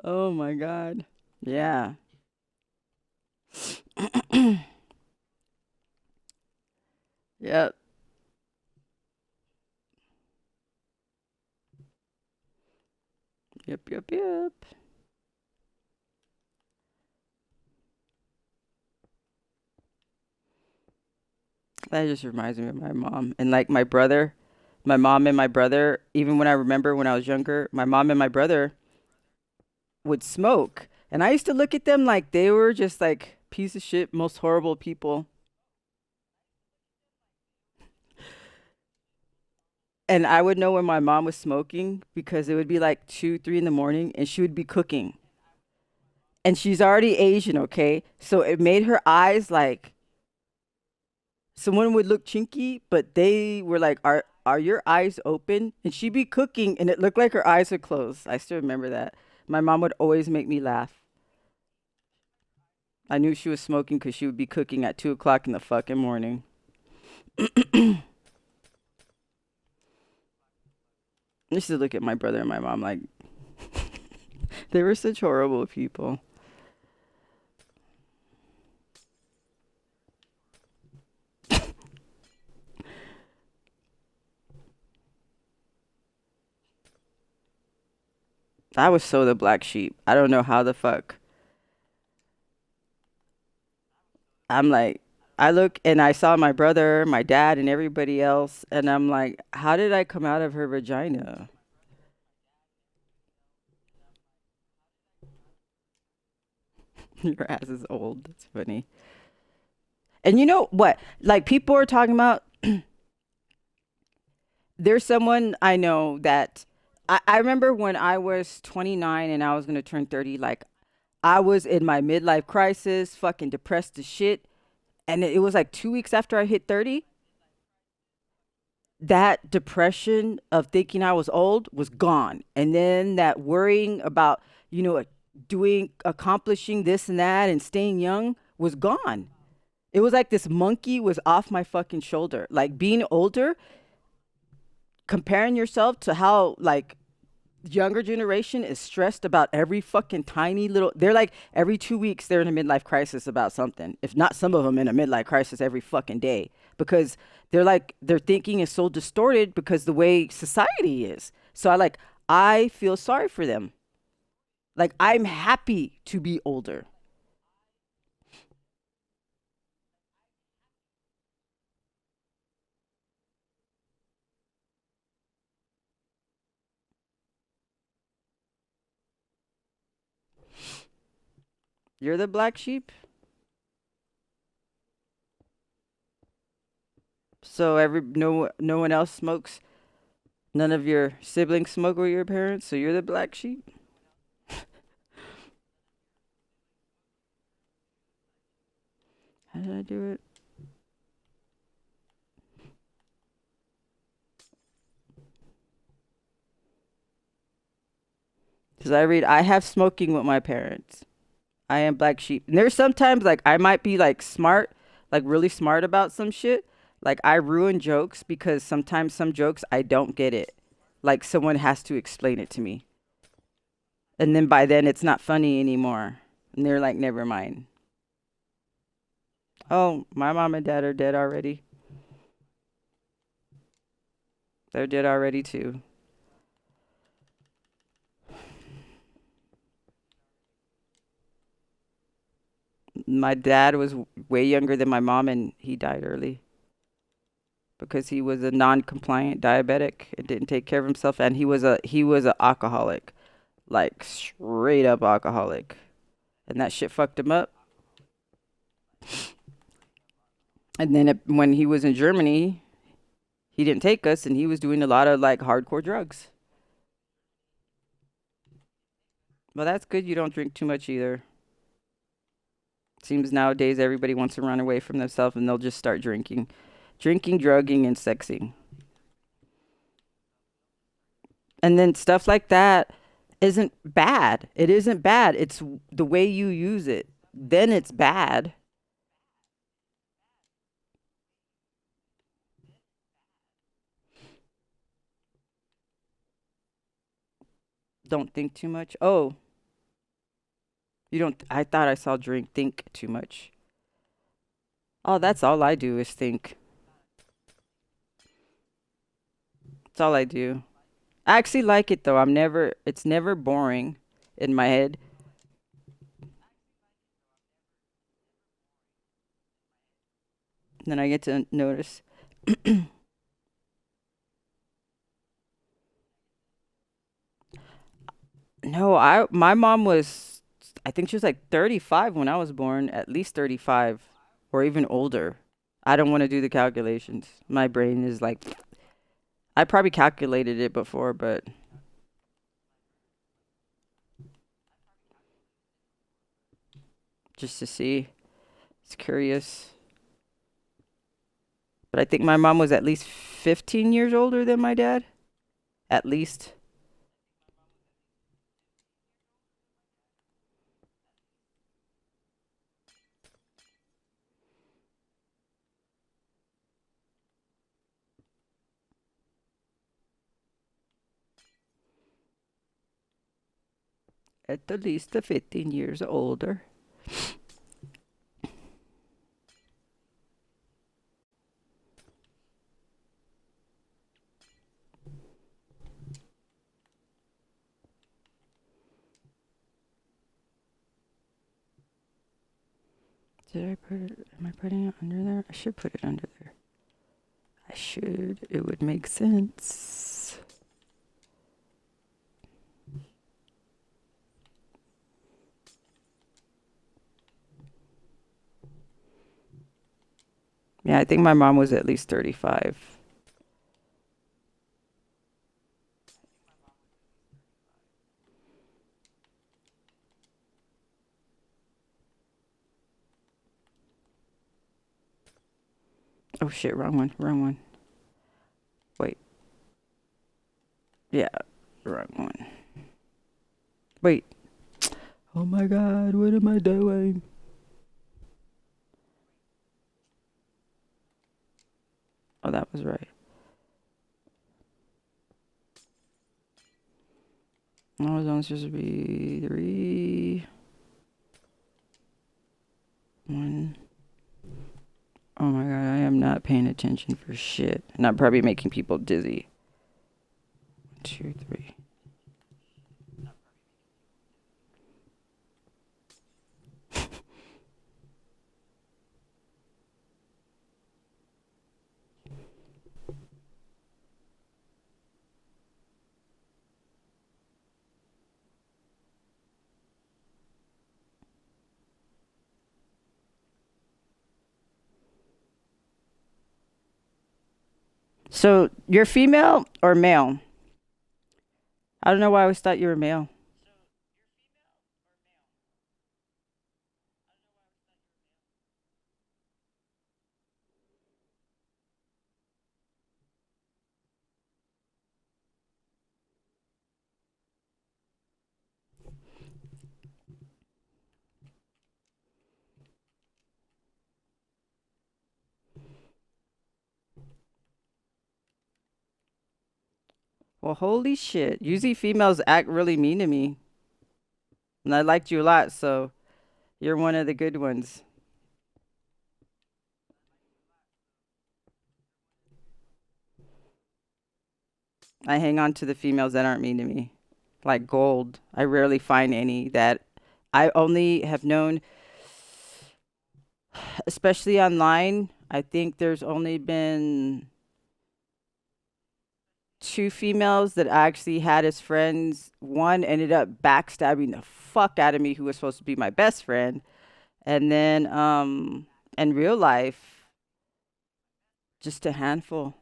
Oh my god. Yeah. Yep. Yep. Yep. Yep. That just reminds me of my mom and like my brother. My mom and my brother. Even when I remember when I was younger, my mom and my brother would smoke, and I used to look at them like they were just like piece of shit, most horrible people. And I would know when my mom was smoking because it would be like 2, 3 in the morning, and she would be cooking and she's already Asian, okay? So it made her eyes like someone would look chinky, but they were like, "Are your eyes open?" And she'd be cooking, and it looked like her eyes were closed. I still remember that. My mom would always make me laugh. I knew she was smoking because she would be cooking at 2 o'clock in the fucking morning. I used to look at my brother and my mom like they were such horrible people. I was so the black sheep. I don't know how the fuck. I'm like, I look and I saw my brother, my dad, and everybody else, and I'm like, how did I come out of her vagina? Your ass is old. That's funny. And you know what? Like, people are talking about, there's someone I know that I remember when I was 29 and I was going to turn 30, like, I was in my midlife crisis, fucking depressed as shit. And it was like 2 weeks after I hit 30, that depression of thinking I was old was gone. And then that worrying about, doing, accomplishing this and that and staying young was gone. It was like this monkey was off my fucking shoulder. Like being older, comparing yourself to how like younger generation is stressed about every fucking tiny little, they're like every 2 weeks they're in a midlife crisis about something, if not some of them in a midlife crisis every fucking day, because they're like their thinking is so distorted because the way society is. So I feel sorry for them. Like I'm happy to be older. You're the black sheep. So no one else smokes. None of your siblings smoke with your parents, so you're the black sheep. How did I do it? Because I read, I have smoking with my parents. I am black sheep. And there's sometimes like I might be like smart, like really smart about some shit. Like I ruin jokes because sometimes some jokes I don't get it. Like someone has to explain it to me. And then by then it's not funny anymore. And they're like, never mind. Oh, my mom and dad are dead already. They're dead already too. My dad was way younger than my mom and he died early because he was a non-compliant diabetic and didn't take care of himself and he was a alcoholic, like straight up alcoholic. And that shit fucked him up. And then when he was in Germany, he didn't take us and he was doing a lot of like hardcore drugs. Well, that's good you don't drink too much either. Seems nowadays everybody wants to run away from themselves and they'll just start drinking. Drinking, drugging, and sexing. And then stuff like that isn't bad. It isn't bad. It's the way you use it. Then it's bad. Don't think too much. Oh, you don't. I thought I saw drink, think too much. Oh, that's all I do is think. That's all I do. I actually like it though. It's never boring in my head. Then I get to notice. No, my mom was, I think she was like 35 when I was born, at least 35 or even older. I don't want to do the calculations. My brain is like, I probably calculated it before, but just to see, it's curious. But I think my mom was at least 15 years older than my dad. At least. At the least 15 years older. Did I put it? Am I putting it under there? I should put it under there. I should. It would make sense. Yeah, I think my mom was at least 35. Oh shit, wrong one, wrong one. Wait, yeah, wrong one. Wait. Oh my god, what am I doing? Oh, that was right. I was only supposed to be 3, 1. Oh my god, I am not paying attention for shit. And I'm probably making people dizzy. 2, 3. So you're female or male? I don't know why I always thought you were male. Well, holy shit. Usually females act really mean to me. And I liked you a lot, so you're one of the good ones. I hang on to the females that aren't mean to me. Like gold. I rarely find any that I only have known, especially online. I think there's only been two females that I actually had as friends. One ended up backstabbing the fuck out of me, who was supposed to be my best friend. And then in real life, just a handful.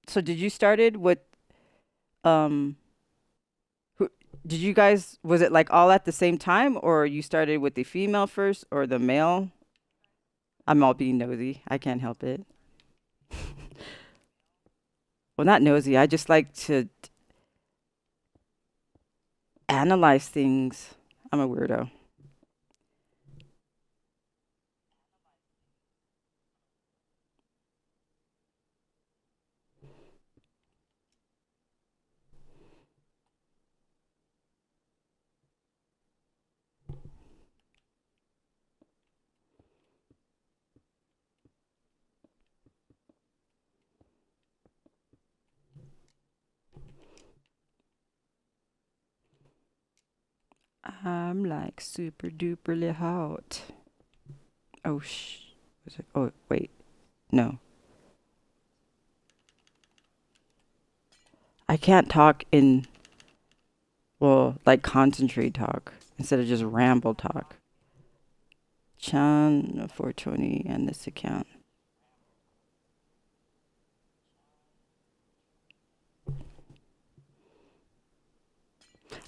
So did you started with um who did you guys, was it like all at the same time, or you started with the female first or the male? I'm all being nosy. I can't help it. Well, not nosy. I just like to analyze things. I'm a weirdo. I'm like super duperly hot. Oh was it? Oh wait, no. I can't talk in, well, like concentrate talk instead of just ramble talk. Chan 420 and this account.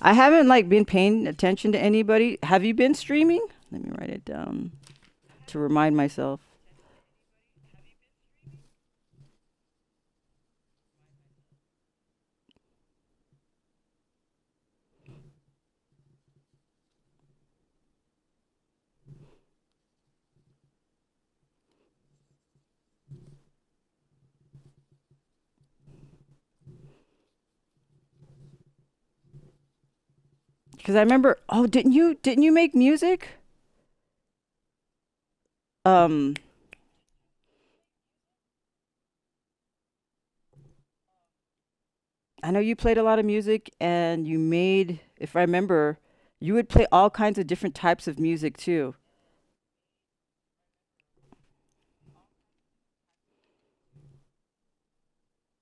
I haven't like been paying attention to anybody. Have you been streaming? Let me write it down to remind myself. Because I remember, oh, didn't you make music? Um, I know you played a lot of music and you made, if I remember, you would play all kinds of different types of music too.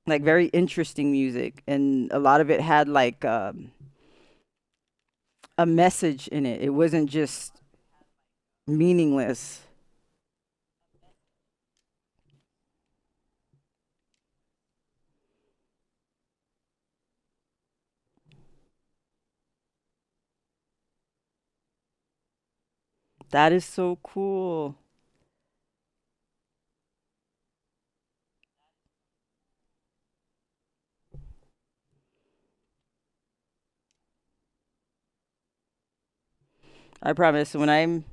Like very interesting music, and a lot of it had like a message in it. It wasn't just meaningless. That is so cool. I promise when I'm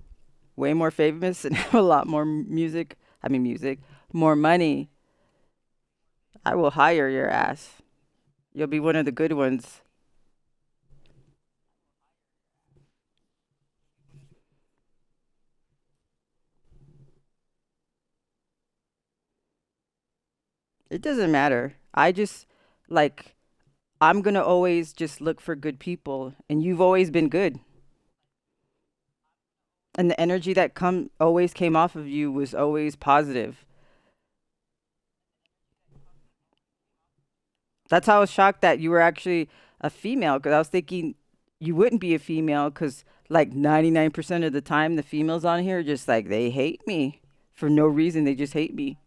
way more famous and have a lot more music, I mean music, more money, I will hire your ass. You'll be one of the good ones. It doesn't matter. I just like, I'm going to always just look for good people, and you've always been good. And the energy that come always came off of you was always positive. That's how I was shocked that you were actually a female, because I was thinking you wouldn't be a female because Like 99% of the time, the females on here just like they hate me for no reason. They just hate me.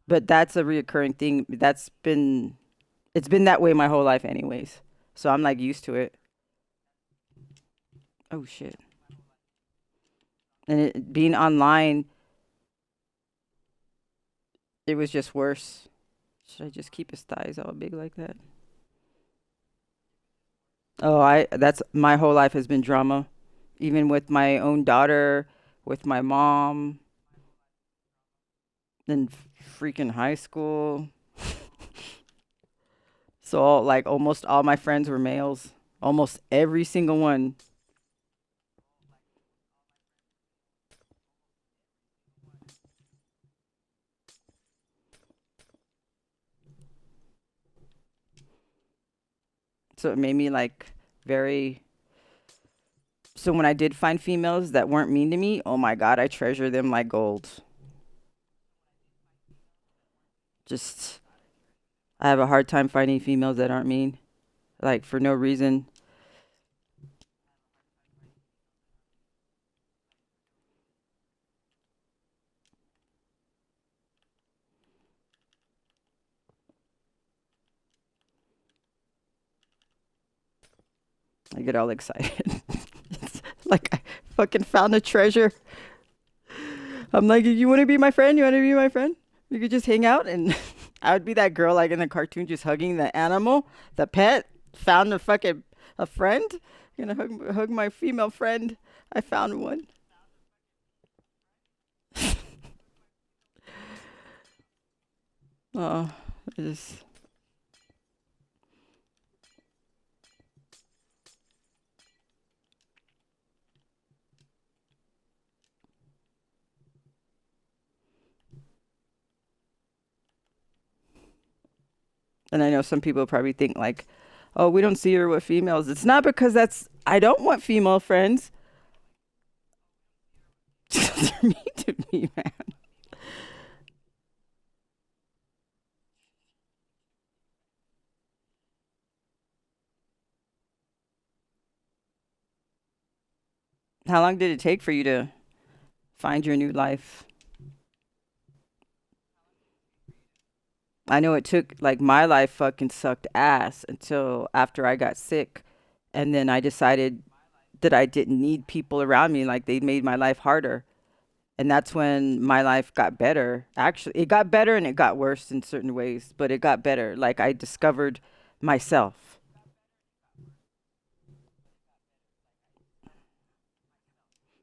But that's a reoccurring thing. It's been that way my whole life, anyways. So I'm like used to it. Oh shit. And being online, it was just worse. Should I just keep his thighs all big like that? Oh, that's my whole life has been drama. Even with my own daughter, with my mom, then freaking high school. So like almost all my friends were males. Almost every single one. So it made me like very. So when I did find females that weren't mean to me, oh my God, I treasure them like gold. Just, I have a hard time finding females that aren't mean, like for no reason. I get all excited. It's like I fucking found a treasure. I'm like, you want to be my friend? You want to be my friend? We could just hang out, and I would be that girl like in the cartoon, just hugging the animal, the pet. Found a friend. Gonna hug my female friend. I found one. Oh, I just and I know some people probably think like, oh, we don't see her with females. It's not because I don't want female friends. They're mean to me, man. How long did it take for you to find your new life? I know it took like my life fucking sucked ass until after I got sick. And then I decided that I didn't need people around me. Like they made my life harder. And that's when my life got better. Actually, it got better and it got worse in certain ways, but it got better. Like I discovered myself.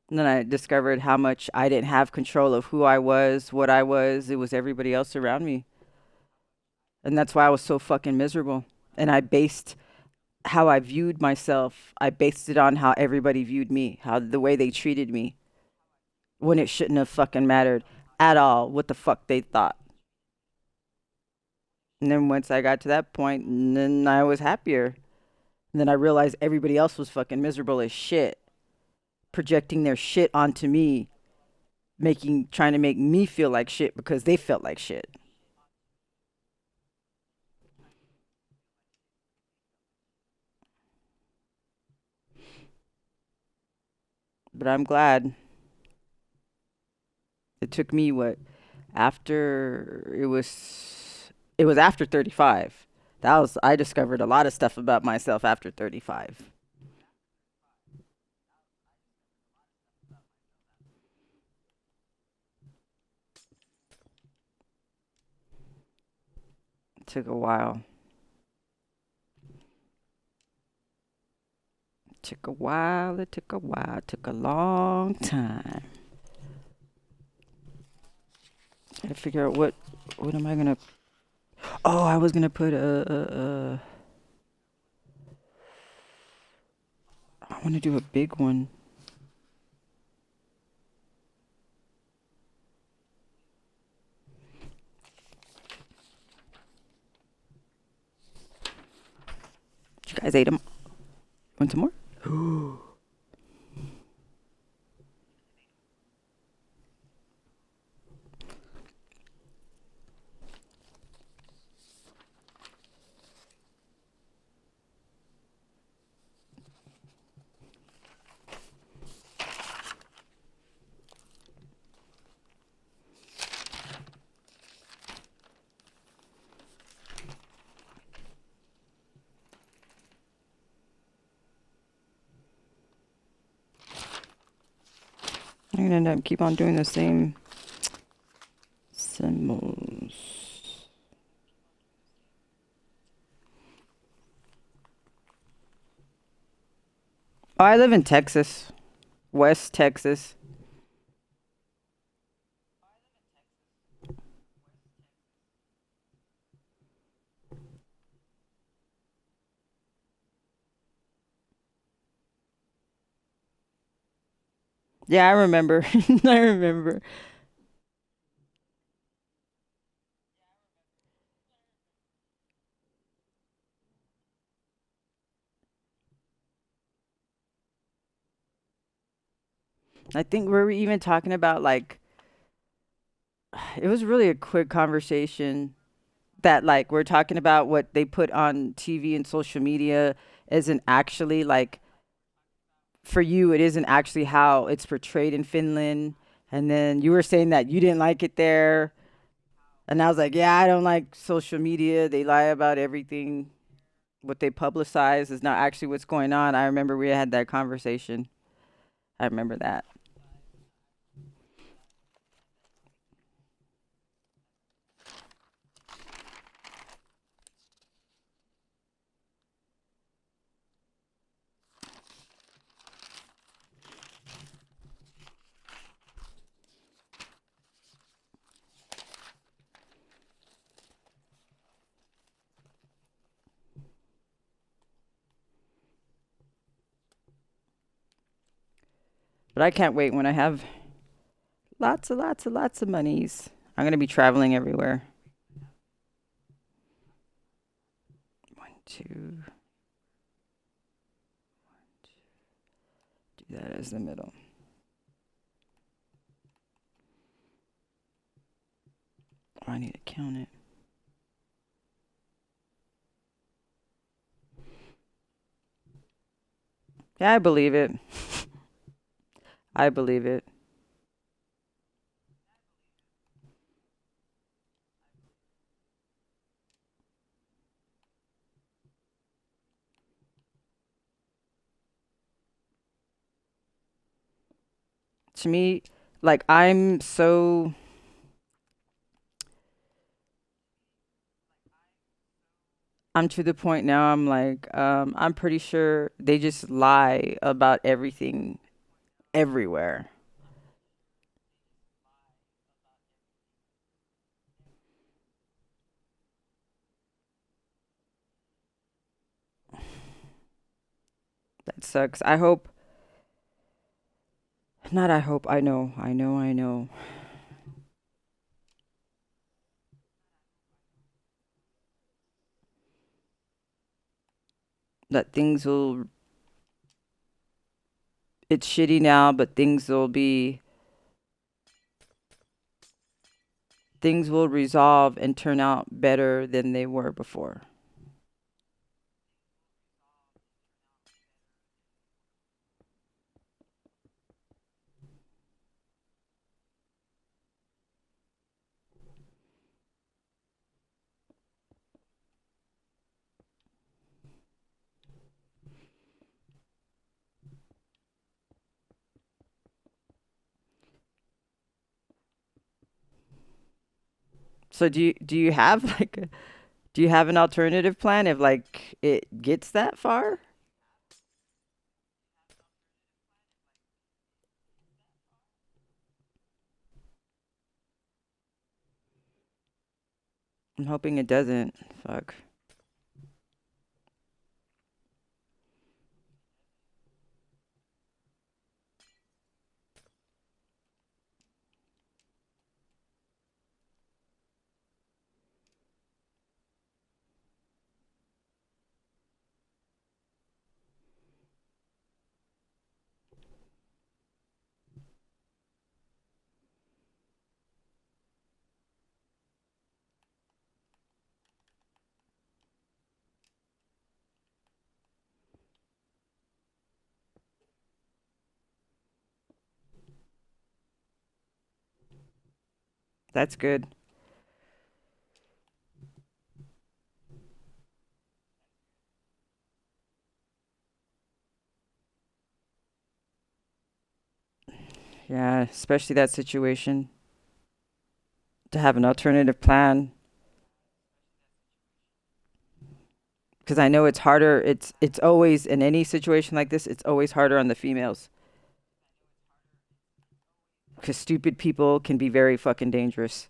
And then I discovered how much I didn't have control of who I was, what I was. It was everybody else around me. And that's why I was so fucking miserable. And I based how I viewed myself, I based it on how everybody viewed me, how the way they treated me when it shouldn't have fucking mattered at all what the fuck they thought. And then once I got to that point, and then I was happier. And then I realized everybody else was fucking miserable as shit, projecting their shit onto me, trying to make me feel like shit because they felt like shit. But I'm glad it took me after it was after 35. That was I discovered a lot of stuff about myself after 35. It took a while. It took a while. It took a while. It took a long time. Gotta figure out what am I gonna. Oh, I was gonna put I want to do a big one. You guys ate them. Want some more? I'm gonna end up keep on doing the same symbols. Oh, I live in Texas, West Texas. Yeah, I remember. I remember. I think we were even talking about like it was really a quick conversation that like we're talking about what they put on TV and social media isn't actually like for you it isn't actually how it's portrayed in Finland. And then you were saying that you didn't like it there. And I was like, yeah, I don't like social media. They lie about everything. What they publicize is not actually what's going on. I remember we had that conversation. I remember that. But I can't wait when I have lots of monies. I'm going to be traveling everywhere. One, two, do that as the middle. Oh, I need to count it. Yeah, I believe it. I believe it. To me, like I'm to the point now I'm like I'm pretty sure they just lie about everything everywhere. That sucks. I hope not I hope I know that things will it's shitty now, but things will resolve and turn out better than they were before. So do you have do you have an alternative plan if like it gets that far? I'm hoping it doesn't. Fuck. That's good. Yeah, especially that situation. To have an alternative plan, because I know it's harder. It's always in any situation like this. It's always harder on the females because stupid people can be very fucking dangerous.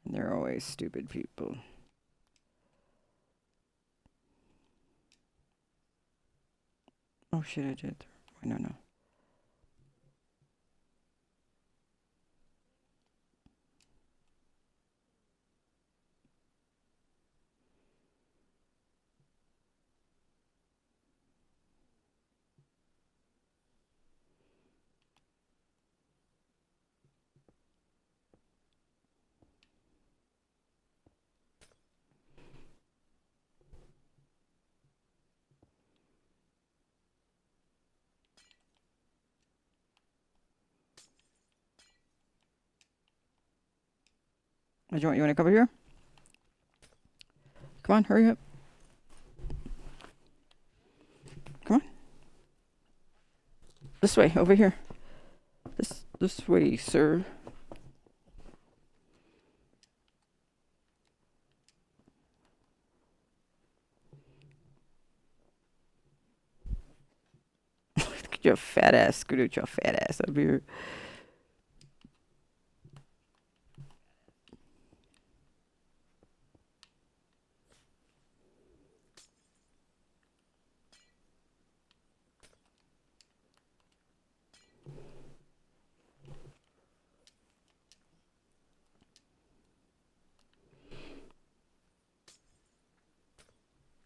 And they're always stupid people. Oh shit! I did. Wait, no, no. You want to come over here? Come on, hurry up. Come on. This way, over here. This way, sir. Get your fat ass. Scoot out your fat ass up here.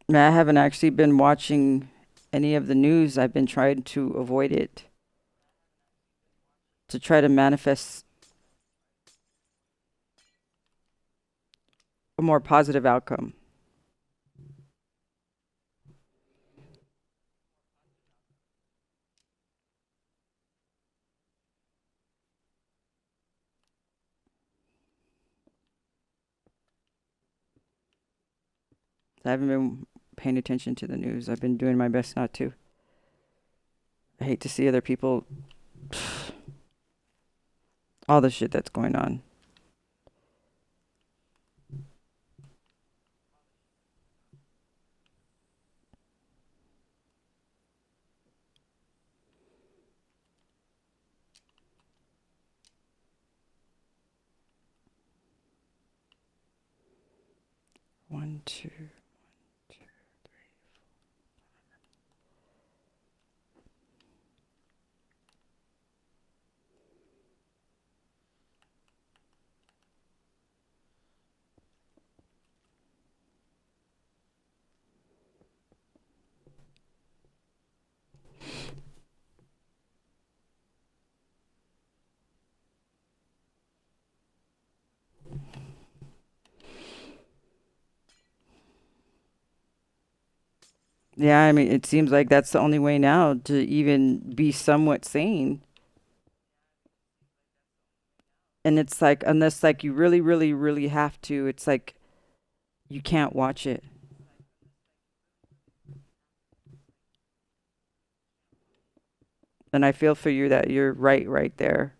Man, I haven't actually been watching any of the news. I've been trying to avoid it to try to manifest a more positive outcome. I haven't been paying attention to the news. I've been doing my best not to. I hate to see other people, all the shit that's going on. One, two. Yeah, I mean, it seems like that's the only way now to even be somewhat sane. And it's like, unless like you really, really, really have to, it's like you can't watch it. And I feel for you that you're right there.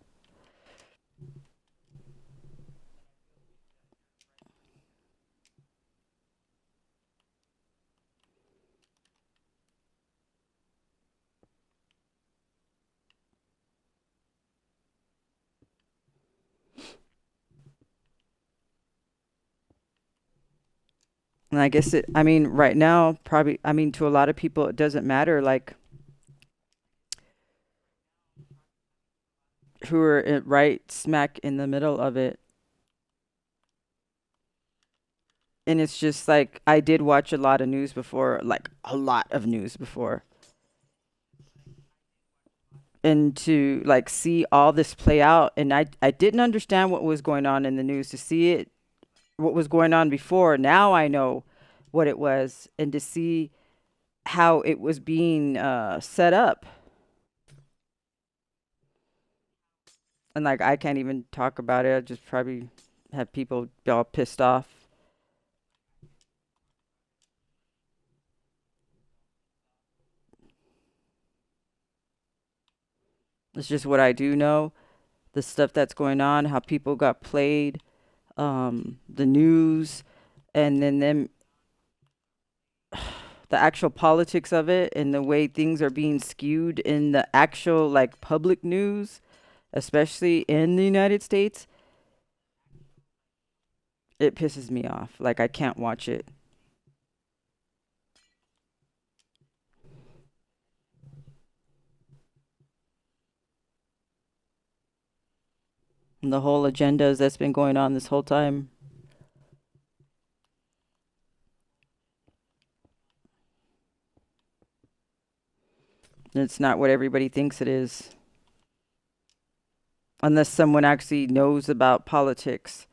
And I guess I mean, right now, probably, I mean, to a lot of people, it doesn't matter, like, who are right smack in the middle of it. And it's just like, I did watch a lot of news before, like, a lot of news before. And to, like, see all this play out, and I didn't understand what was going on in the news. To see it, what was going on before, now I know what it was. And to see how it was being set up. And like, I can't even talk about it. I just probably have people be all pissed off. It's just what I do know, the stuff that's going on, how people got played, the news, and then them, the actual politics of it, and the way things are being skewed in the actual, like, public news, especially in the United States. It pisses me off. Like, I can't watch it. And the whole agendas that's been going on this whole time. It's not what everybody thinks it is, unless someone actually knows about politics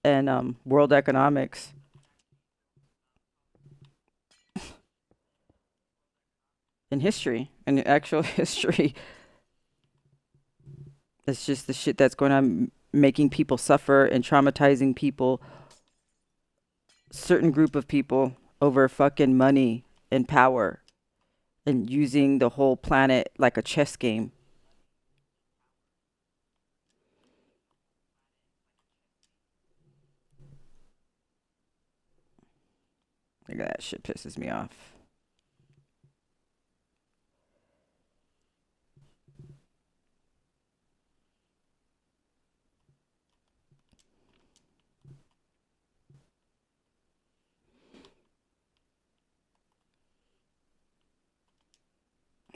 and world economics and history and actual history. It's just the shit that's going on, making people suffer and traumatizing people, certain group of people, over fucking money and power, and using the whole planet like a chess game. Like, that shit pisses me off.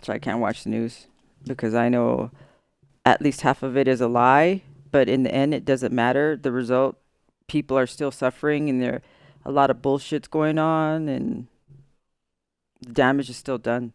So I can't watch the news because I know at least half of it is a lie, but in the end, it doesn't matter. The result, people are still suffering, and there a lot of bullshit's going on, and the damage is still done.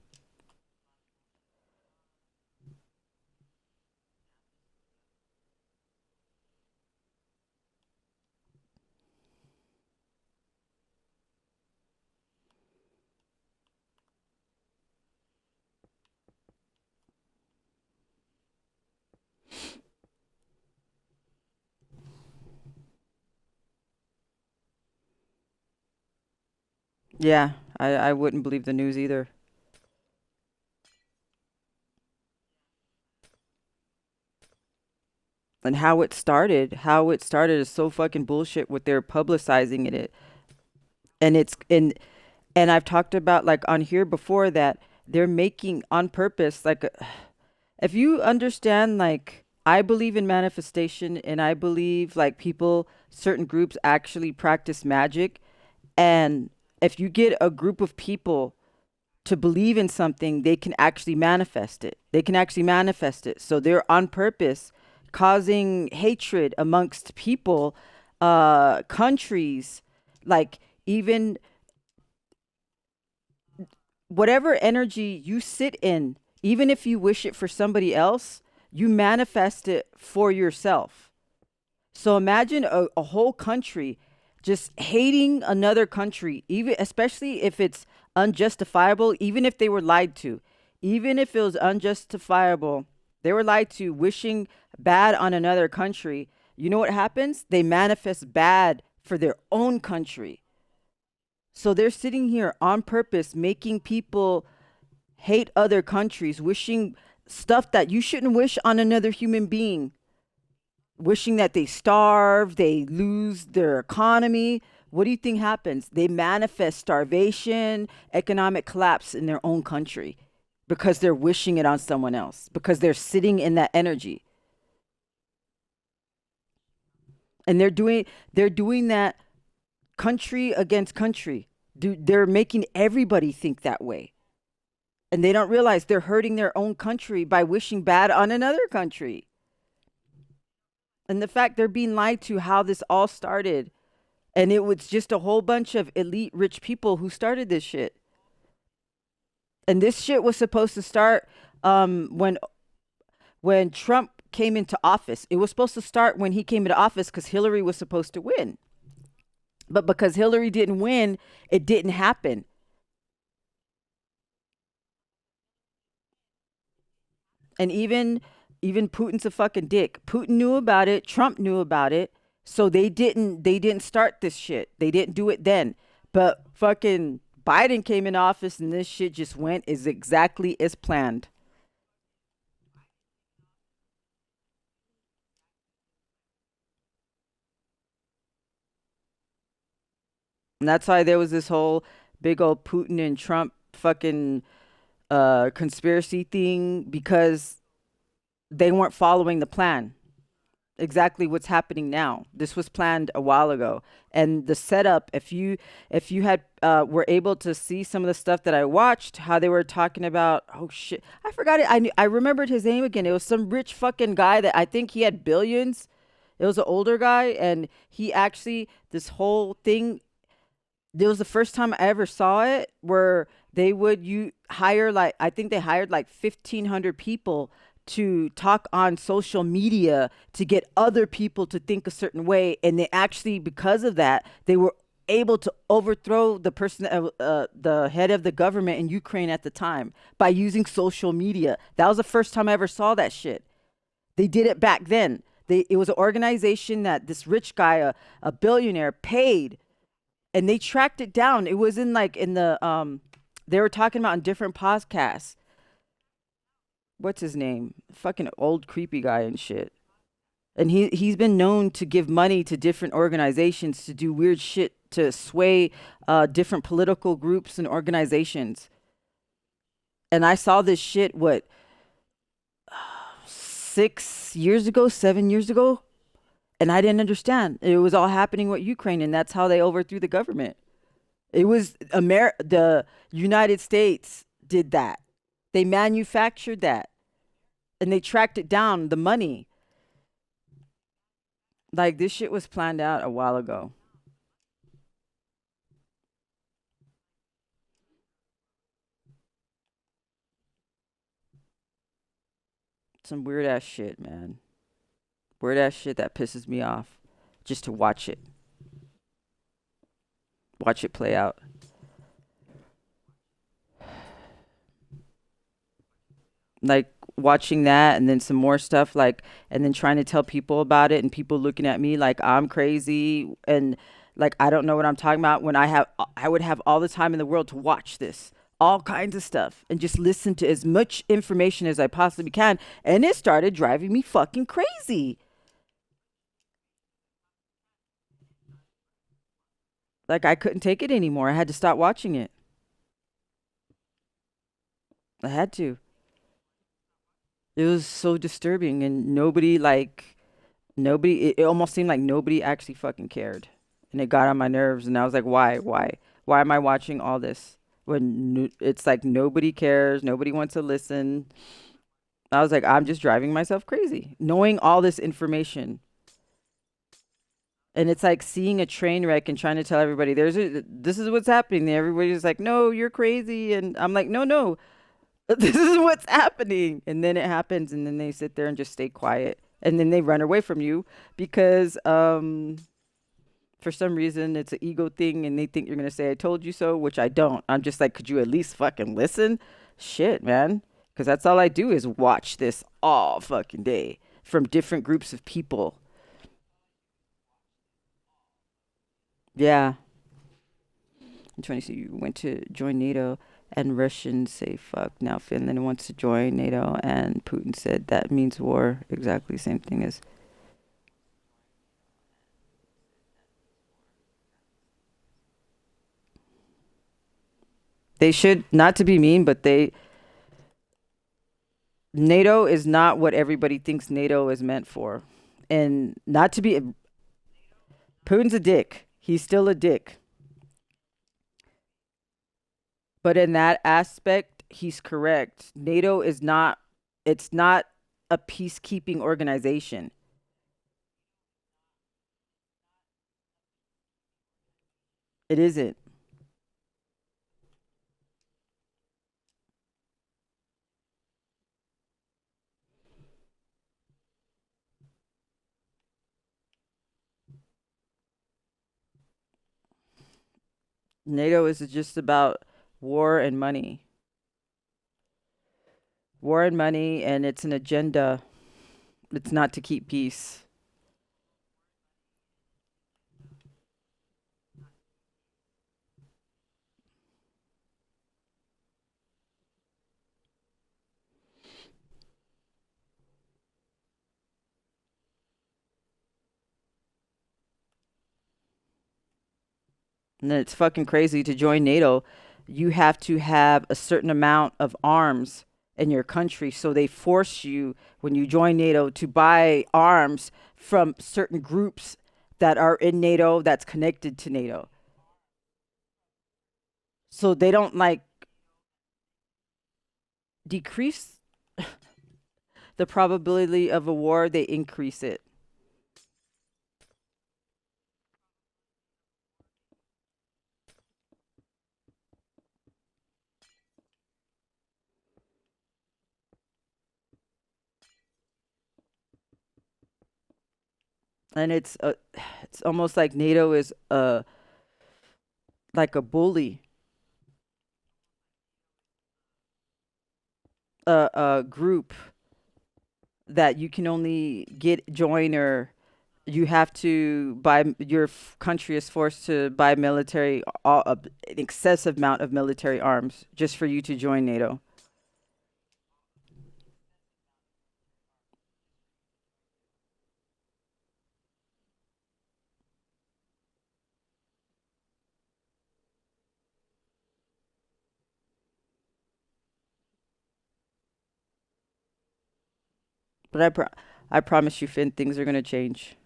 Yeah, I wouldn't believe the news either. And how it started is so fucking bullshit what they're publicizing it. And and I've talked about, like, on here before, that they're making on purpose, like, if you understand, like, I believe in manifestation, and I believe, like, people, certain groups actually practice magic. And if you get a group of people to believe in something, they can actually manifest it. They can actually manifest it. So they're on purpose causing hatred amongst people, countries, like, even whatever energy you sit in, even if you wish it for somebody else, you manifest it for yourself. So imagine a whole country just hating another country, even especially if it's unjustifiable, even if they were lied to, even if it was unjustifiable, they were lied to, wishing bad on another country. You know what happens? They manifest bad for their own country. So they're sitting here on purpose, making people hate other countries, wishing stuff that you shouldn't wish on another human being, wishing that they starve, they lose their economy. What do you think happens? They manifest starvation, economic collapse in their own country because they're wishing it on someone else, because they're sitting in that energy. And they're doing that country against country. Dude, they're making everybody think that way. And they don't realize they're hurting their own country by wishing bad on another country. And the fact they're being lied to how this all started. And it was just a whole bunch of elite rich people who started this shit. And this shit was supposed to start when Trump came into office. It was supposed to start when he came into office because Hillary was supposed to win. But because Hillary didn't win, it didn't happen. And even Putin's a fucking dick. Putin knew about it. Trump knew about it. So they didn't start this shit. They didn't do it then. But fucking Biden came in office and this shit just went is exactly as planned. And that's why there was this whole big old Putin and Trump fucking conspiracy thing because they weren't following the plan. Exactly what's happening now. This was planned a while ago. And the setup, if you had were able to see some of the stuff that I watched, how they were talking about, oh shit, I forgot it. I remembered his name again. It was some rich fucking guy that I think he had billions. It was an older guy, and he actually this whole thing. It was the first time I ever saw it where they would you hire like I think they hired like 1,500 people to talk on social media to get other people to think a certain way, and they actually because of that they were able to overthrow the person the head of the government in Ukraine at the time by using social media. That was the first time I ever saw that shit. They did it back then. It was an organization that this rich guy, a billionaire, paid and they tracked it down. It was in like in the they were talking about in different podcasts. What's his name? Fucking old creepy guy and shit. And he's been known to give money to different organizations to do weird shit to sway different political groups and organizations. And I saw this shit 6 years ago, 7 years ago, and I didn't understand. It was all happening with Ukraine, and that's how they overthrew the government. It was the United States did that. They manufactured that, and they tracked it down. The money, like this shit was planned out a while ago. Some weird ass shit, man. Weird ass shit that pisses me off, just to watch it play out. Like watching that and then some more stuff like and then trying to tell people about it and people looking at me like I'm crazy and like I don't know what I'm talking about when I would have all the time in the world to watch this all kinds of stuff and just listen to as much information as I possibly can, and it started driving me fucking crazy. Like I couldn't take it anymore. I had to stop watching it. I had to. It was so disturbing and nobody it almost seemed like nobody actually fucking cared, and it got on my nerves, and I was like why am I watching all this when it's like nobody cares, nobody wants to listen. I was like I'm just driving myself crazy knowing all this information, and it's like seeing a train wreck and trying to tell everybody this is what's happening. Everybody's like no you're crazy, and I'm like no this is what's happening, and then it happens, and then they sit there and just stay quiet, and then they run away from you because for some reason it's an ego thing and they think you're going to say I told you so, which I don't. I'm just like could you at least fucking listen? Shit, man, because that's all I do is watch this all fucking day from different groups of people. Yeah, I'm trying to see. You went to join NATO, and Russians say fuck. Now Finland wants to join NATO, and Putin said that means war. Exactly the same thing as they should. Not to be mean, but NATO is not what everybody thinks NATO is meant for, and not to be. Putin's a dick. He's still a dick. But in that aspect, he's correct. NATO is not, it's not a peacekeeping organization. It isn't. NATO is just about war and money. War and money, and it's an agenda. It's not to keep peace. And then it's fucking crazy to join NATO. You have to have a certain amount of arms in your country. So they force you, when you join NATO, to buy arms from certain groups that are in NATO that's connected to NATO. So they don't like decrease the probability of a war, they increase it. And it's almost like NATO is like a bully, a group that you can only get join, or you have to buy, your country is forced to buy military, an excessive amount of military arms just for you to join NATO. But I promise you, Finn, things are gonna change.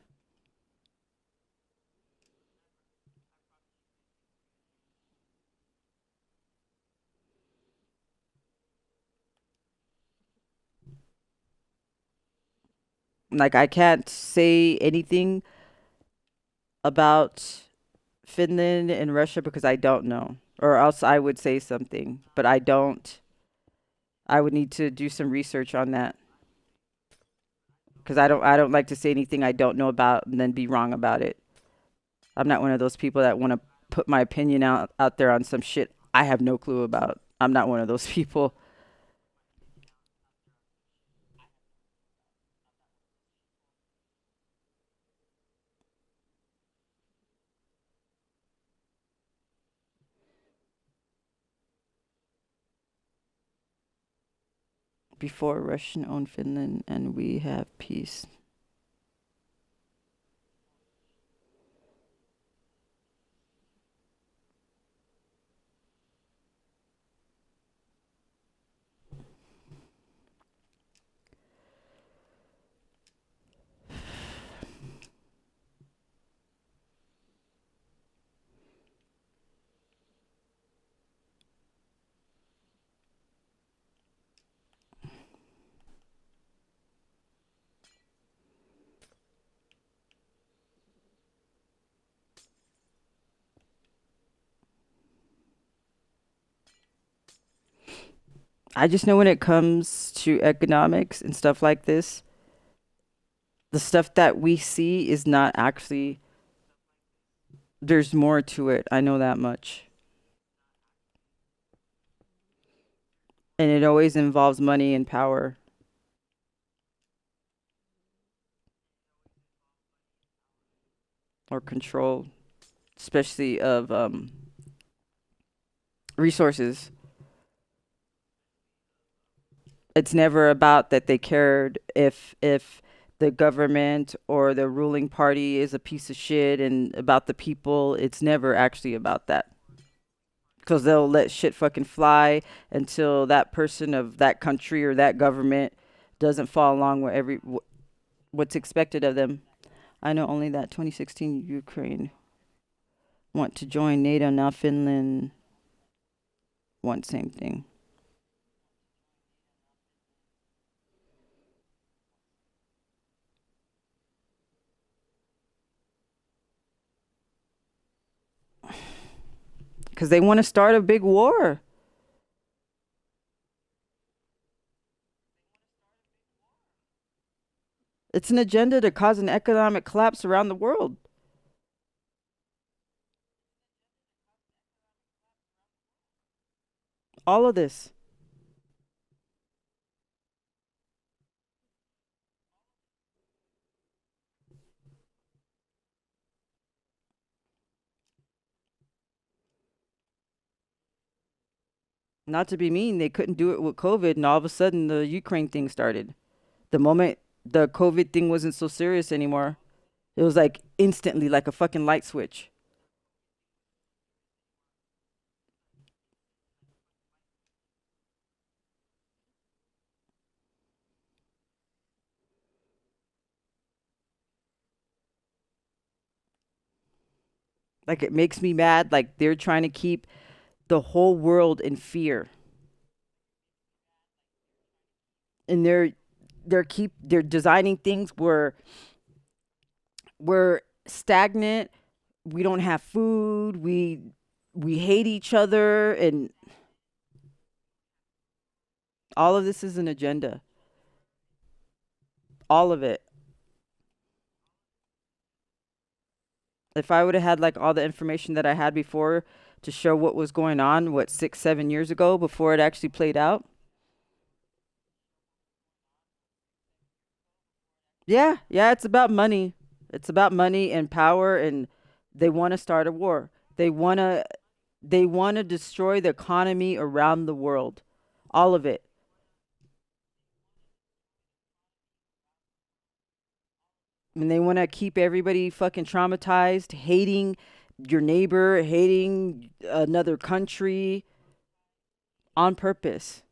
Like, I can't say anything about Finland and Russia because I don't know, or else I would say something, but I don't. I would need to do some research on that because I don't like to say anything I don't know about and then be wrong about it. I'm not one of those people that want to put my opinion out there on some shit I have no clue about. I'm not one of those people. Before Russian owned Finland and we have peace. I just know when it comes to economics and stuff like this, the stuff that we see is not actually, there's more to it. I know that much. And it always involves money and power or control, especially of resources. It's never about that they cared if the government or the ruling party is a piece of shit and about the people. It's never actually about that because they'll let shit fucking fly until that person of that country or that government doesn't fall along with what's expected of them. I know only that 2016 Ukraine. want to join NATO. Now Finland wants same thing. Because they want to start a big war. It's an agenda to cause an economic collapse around the world. All of this. Not to be mean, they couldn't do it with COVID, and all of a sudden the Ukraine thing started. The moment the COVID thing wasn't so serious anymore, it was like instantly, like a fucking light switch. Like it makes me mad. Like they're trying to keep the whole world in fear, and they're designing things where we're stagnant. We don't have food. We hate each other, and all of this is an agenda. All of it. If I would have had like all the information that I had before to show what was going on, what 6, 7 years ago before it actually played out. Yeah, yeah, it's about money. It's about money and power, and they want to start a war. They want to destroy the economy around the world. All of it. And they want to keep everybody fucking traumatized, hating your neighbor, hating another country on purpose.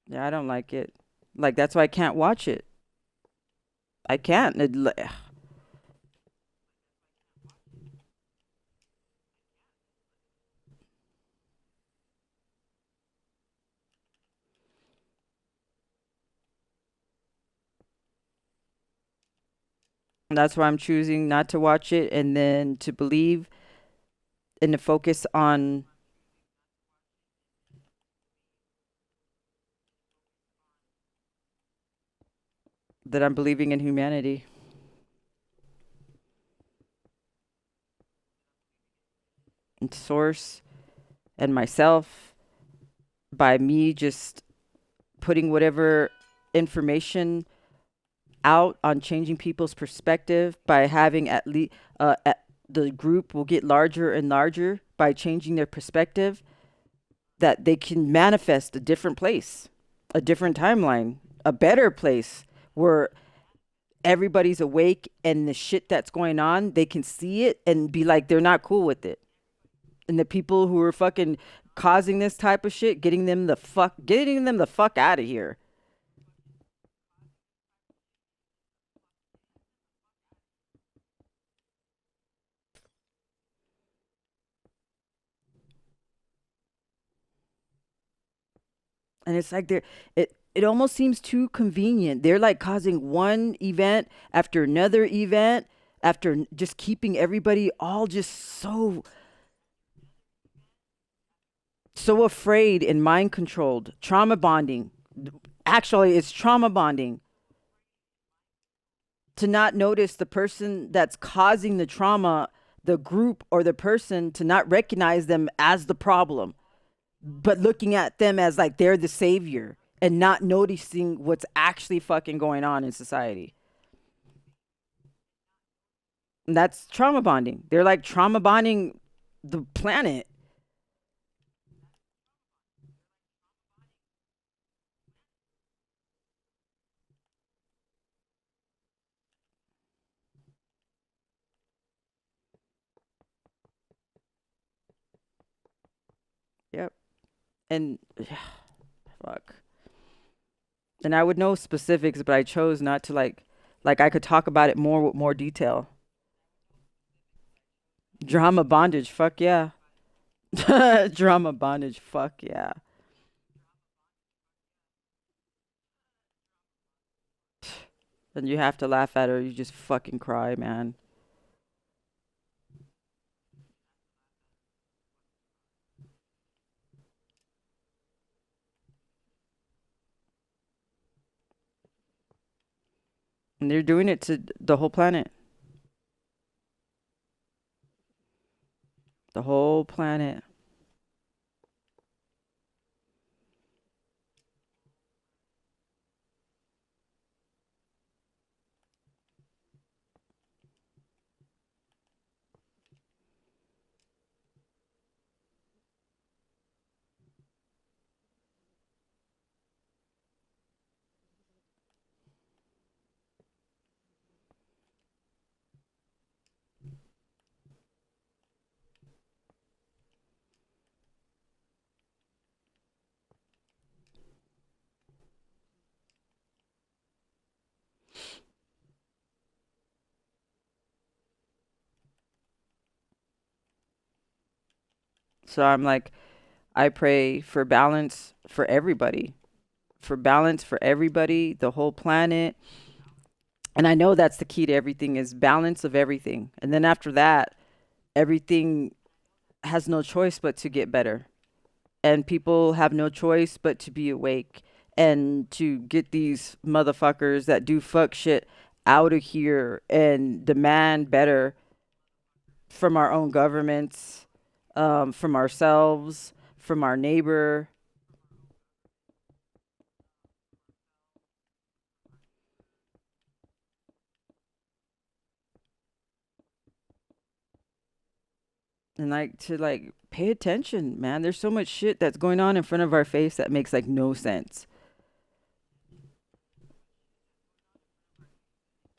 Yeah, I don't like it. Like that's why I can't watch it. I can't. That's why I'm choosing not to watch it and then to believe and to focus on that I'm believing in humanity and source and myself by me just putting whatever information out on changing people's perspective by having at least the group will get larger and larger by changing their perspective that they can manifest a different place, a different timeline, a better place where everybody's awake and the shit that's going on, they can see it and be like, they're not cool with it. And the people who are fucking causing this type of shit, getting them the fuck out of here. And it's like it almost seems too convenient. They're like causing one event after another event after just keeping everybody all just so afraid and mind controlled. Trauma bonding. Actually, it's trauma bonding to not notice the person that's causing the trauma, the group or the person to not recognize them as the problem, but looking at them as like they're the savior and not noticing what's actually fucking going on in society. And that's trauma bonding. They're like trauma bonding the planet. Yep. And fuck. And I would know specifics, but I chose not to like I could talk about it more with more detail. Drama bondage, fuck yeah. Drama bondage, fuck yeah. And you have to laugh at her, you just fucking cry, man. And they're doing it to the whole planet. The whole planet. So I'm like, I pray for balance for everybody. For balance for everybody, the whole planet. And I know that's the key to everything is balance of everything. And then after that, everything has no choice but to get better. And people have no choice but to be awake and to get these motherfuckers that do fuck shit out of here and demand better from our own governments, from ourselves, from our neighbor. And like to like pay attention, man. There's so much shit that's going on in front of our face that makes like no sense.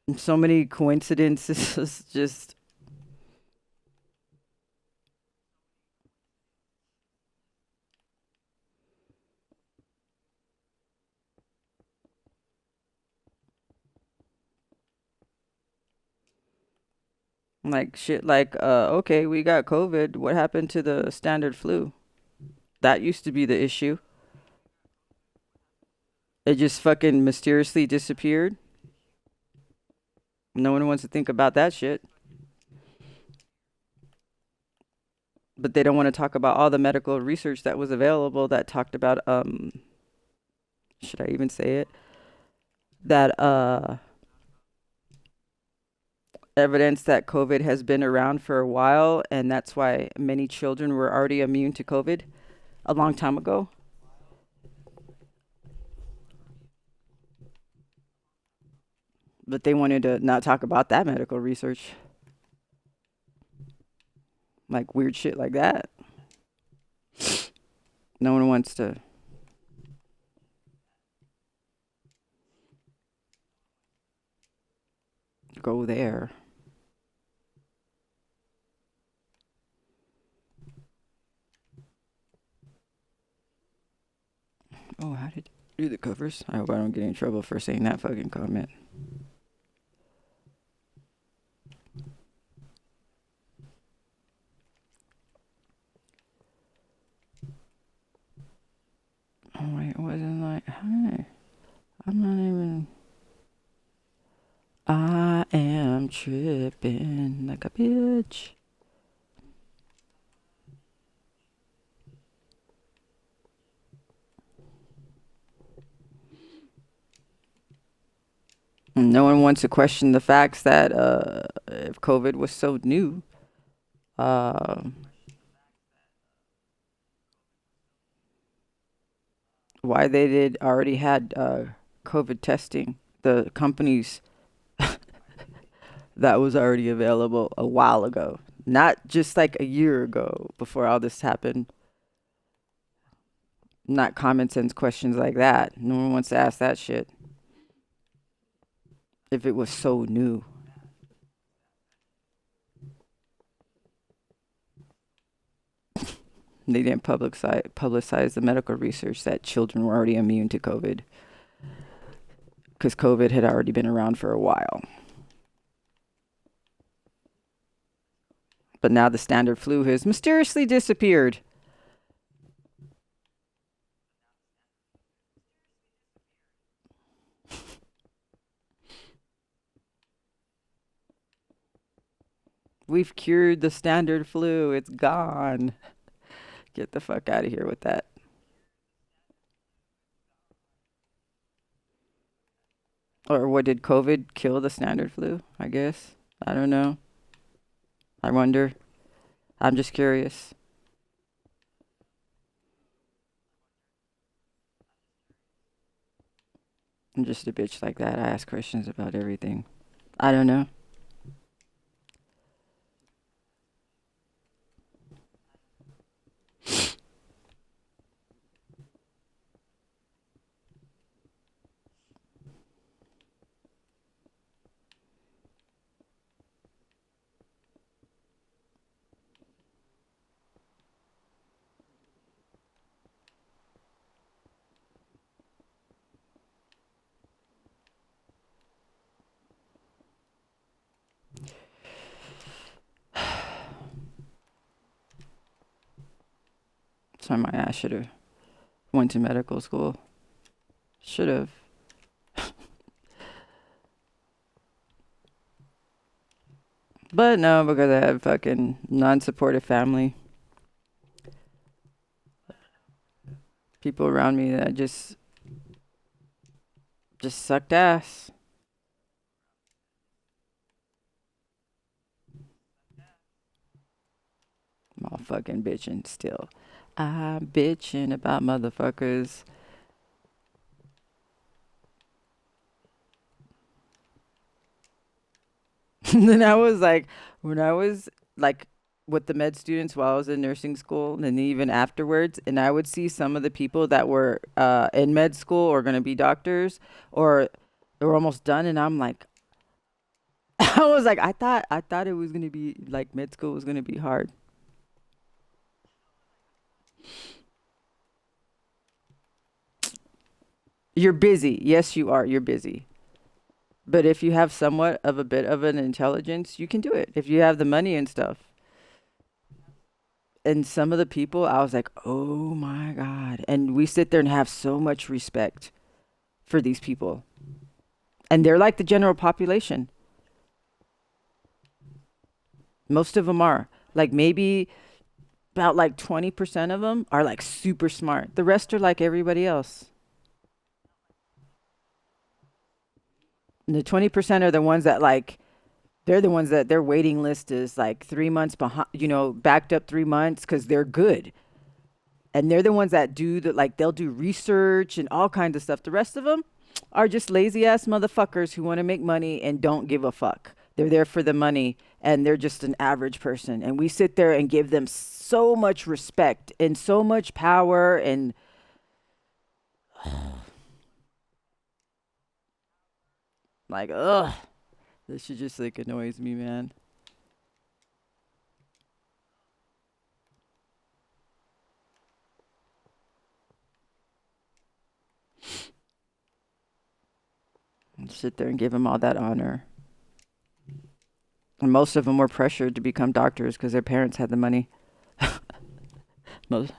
And so many coincidences just like shit like okay, we got COVID. What happened to the standard flu? That used to be the issue. It just fucking mysteriously disappeared. No one wants to think about that shit. But they don't want to talk about all the medical research that was available that talked about should I even say it? That evidence that COVID has been around for a while and that's why many children were already immune to COVID a long time ago. But they wanted to not talk about that medical research. Like weird shit like that. No one wants to go there. Oh, how did you do the covers? I hope I don't get in trouble for saying that fucking comment. Oh wait, it wasn't like hi. I'm not even I am tripping like a bitch. And no one wants to question the facts that if COVID was so new, uh, why they did already had COVID testing. The companies that was already available a while ago, not just like a year ago before all this happened. Not common sense questions like that. No one wants to ask that shit. If it was so new, they didn't publicize the medical research that children were already immune to COVID. because COVID had already been around for a while. But now the standard flu has mysteriously disappeared. We've cured the standard flu. It's gone. Get the fuck out of here with that. Or what, did COVID kill the standard flu? I guess. I don't know. I wonder. I'm just curious. I'm just a bitch like that. I ask questions about everything. I don't know. So my ass should have went to medical school. Should have. But no, because I have fucking non-supportive family. People around me that just sucked ass. I'm all fucking bitching still. I'm bitching about motherfuckers. And then I was like, when I was like with the med students while I was in nursing school, and then even afterwards, and I would see some of the people that were in med school or going to be doctors or they were almost done, and I'm like, I was like, I thought it was going to be like med school was going to be hard. You're busy. Yes, you are. You're busy. But if you have somewhat of a bit of an intelligence, you can do it. If you have the money and stuff. And some of the people, I was like, oh my God. And we sit there and have so much respect for these people. And they're like the general population. Most of them are. Like maybe about like 20% of them are like super smart. The rest are like everybody else. And the 20% are the ones that like, they're the ones that their waiting list is like 3 months behind, backed up 3 months because they're good. And they're the ones that do the like they'll do research and all kinds of stuff. The rest of them are just lazy ass motherfuckers who want to make money and don't give a fuck. They're there for the money and they're just an average person. And we sit there and give them so much respect and so much power and like ugh. This shit just like annoys me, man. And sit there and give them all that honor. And most of them were pressured to become doctors because their parents had the money. Most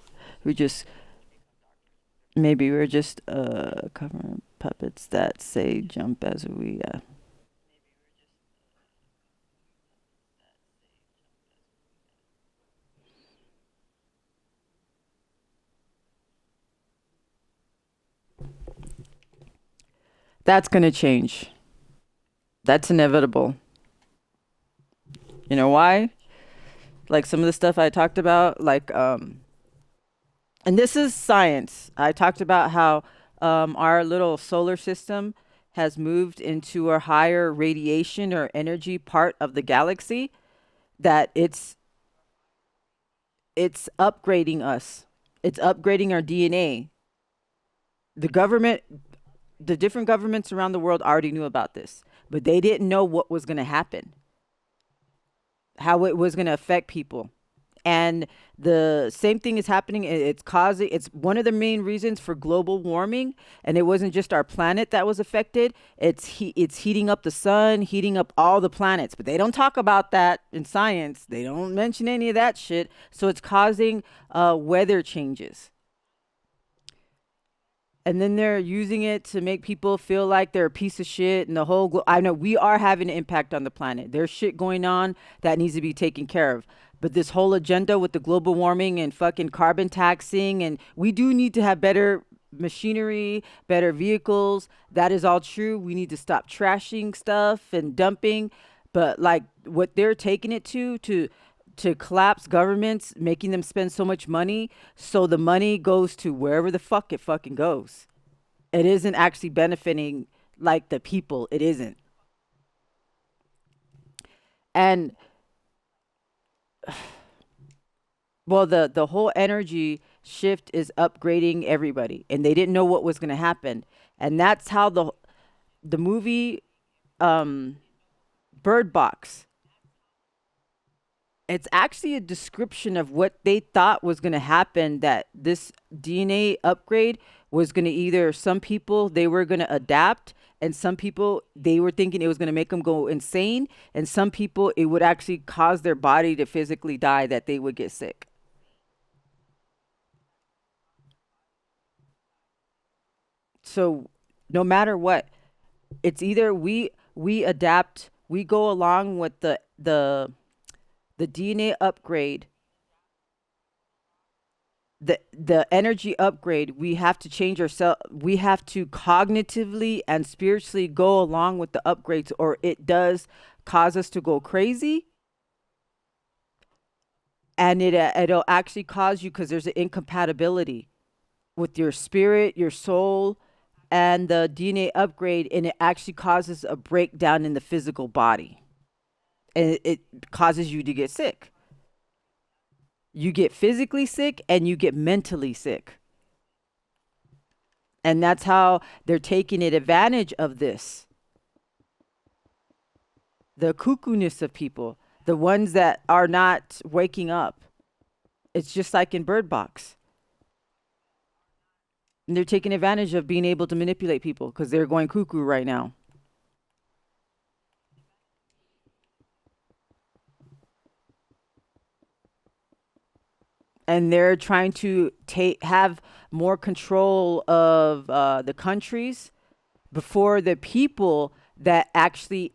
we just maybe we're just cover puppets that say jump as we That's gonna change. That's inevitable. You know why? Like some of the stuff I talked about, like and this is science. I talked about how our little solar system has moved into a higher radiation or energy part of the galaxy that it's upgrading us. It's upgrading our DNA. The government, the different governments around the world already knew about this, but they didn't know what was going to happen, how it was going to affect people. And the same thing is happening. It's causing, it's one of the main reasons for global warming. And it wasn't just our planet that was affected. It's heating up the sun, heating up all the planets. But they don't talk about that in science. They don't mention any of that shit. So it's causing weather changes. And then they're using it to make people feel like they're a piece of shit and the whole I know we are having an impact on the planet. There's shit going on that needs to be taken care of. But this whole agenda with the global warming and fucking carbon taxing, and we do need to have better machinery, better vehicles. That is all true. We need to stop trashing stuff and dumping. But like what they're taking it to collapse governments, making them spend so much money, so the money goes to wherever the fuck it fucking goes. It isn't actually benefiting like the people. It isn't. And well, the whole energy shift is upgrading everybody, and they didn't know what was going to happen, and that's how the movie um, Bird Box. It's actually a description of what they thought was going to happen, that this DNA upgrade was going to either some people they were going to adapt, and some people they were thinking it was going to make them go insane, and some people it would actually cause their body to physically die, that they would get sick. So no matter what, it's either we adapt, we go along with the DNA upgrade, the energy upgrade. We have to change ourselves. We have to cognitively and spiritually go along with the upgrades, or it does cause us to go crazy, and it'll actually cause you, because there's an incompatibility with your spirit, your soul, and the DNA upgrade, and it actually causes a breakdown in the physical body, and it causes you to get sick. You get physically sick and you get mentally sick. And that's how they're taking it advantage of this. The cuckoo-ness of people, the ones that are not waking up. It's just like in Bird Box. And they're taking advantage of being able to manipulate people because they're going cuckoo right now. And they're trying to take have more control of the countries before the people that actually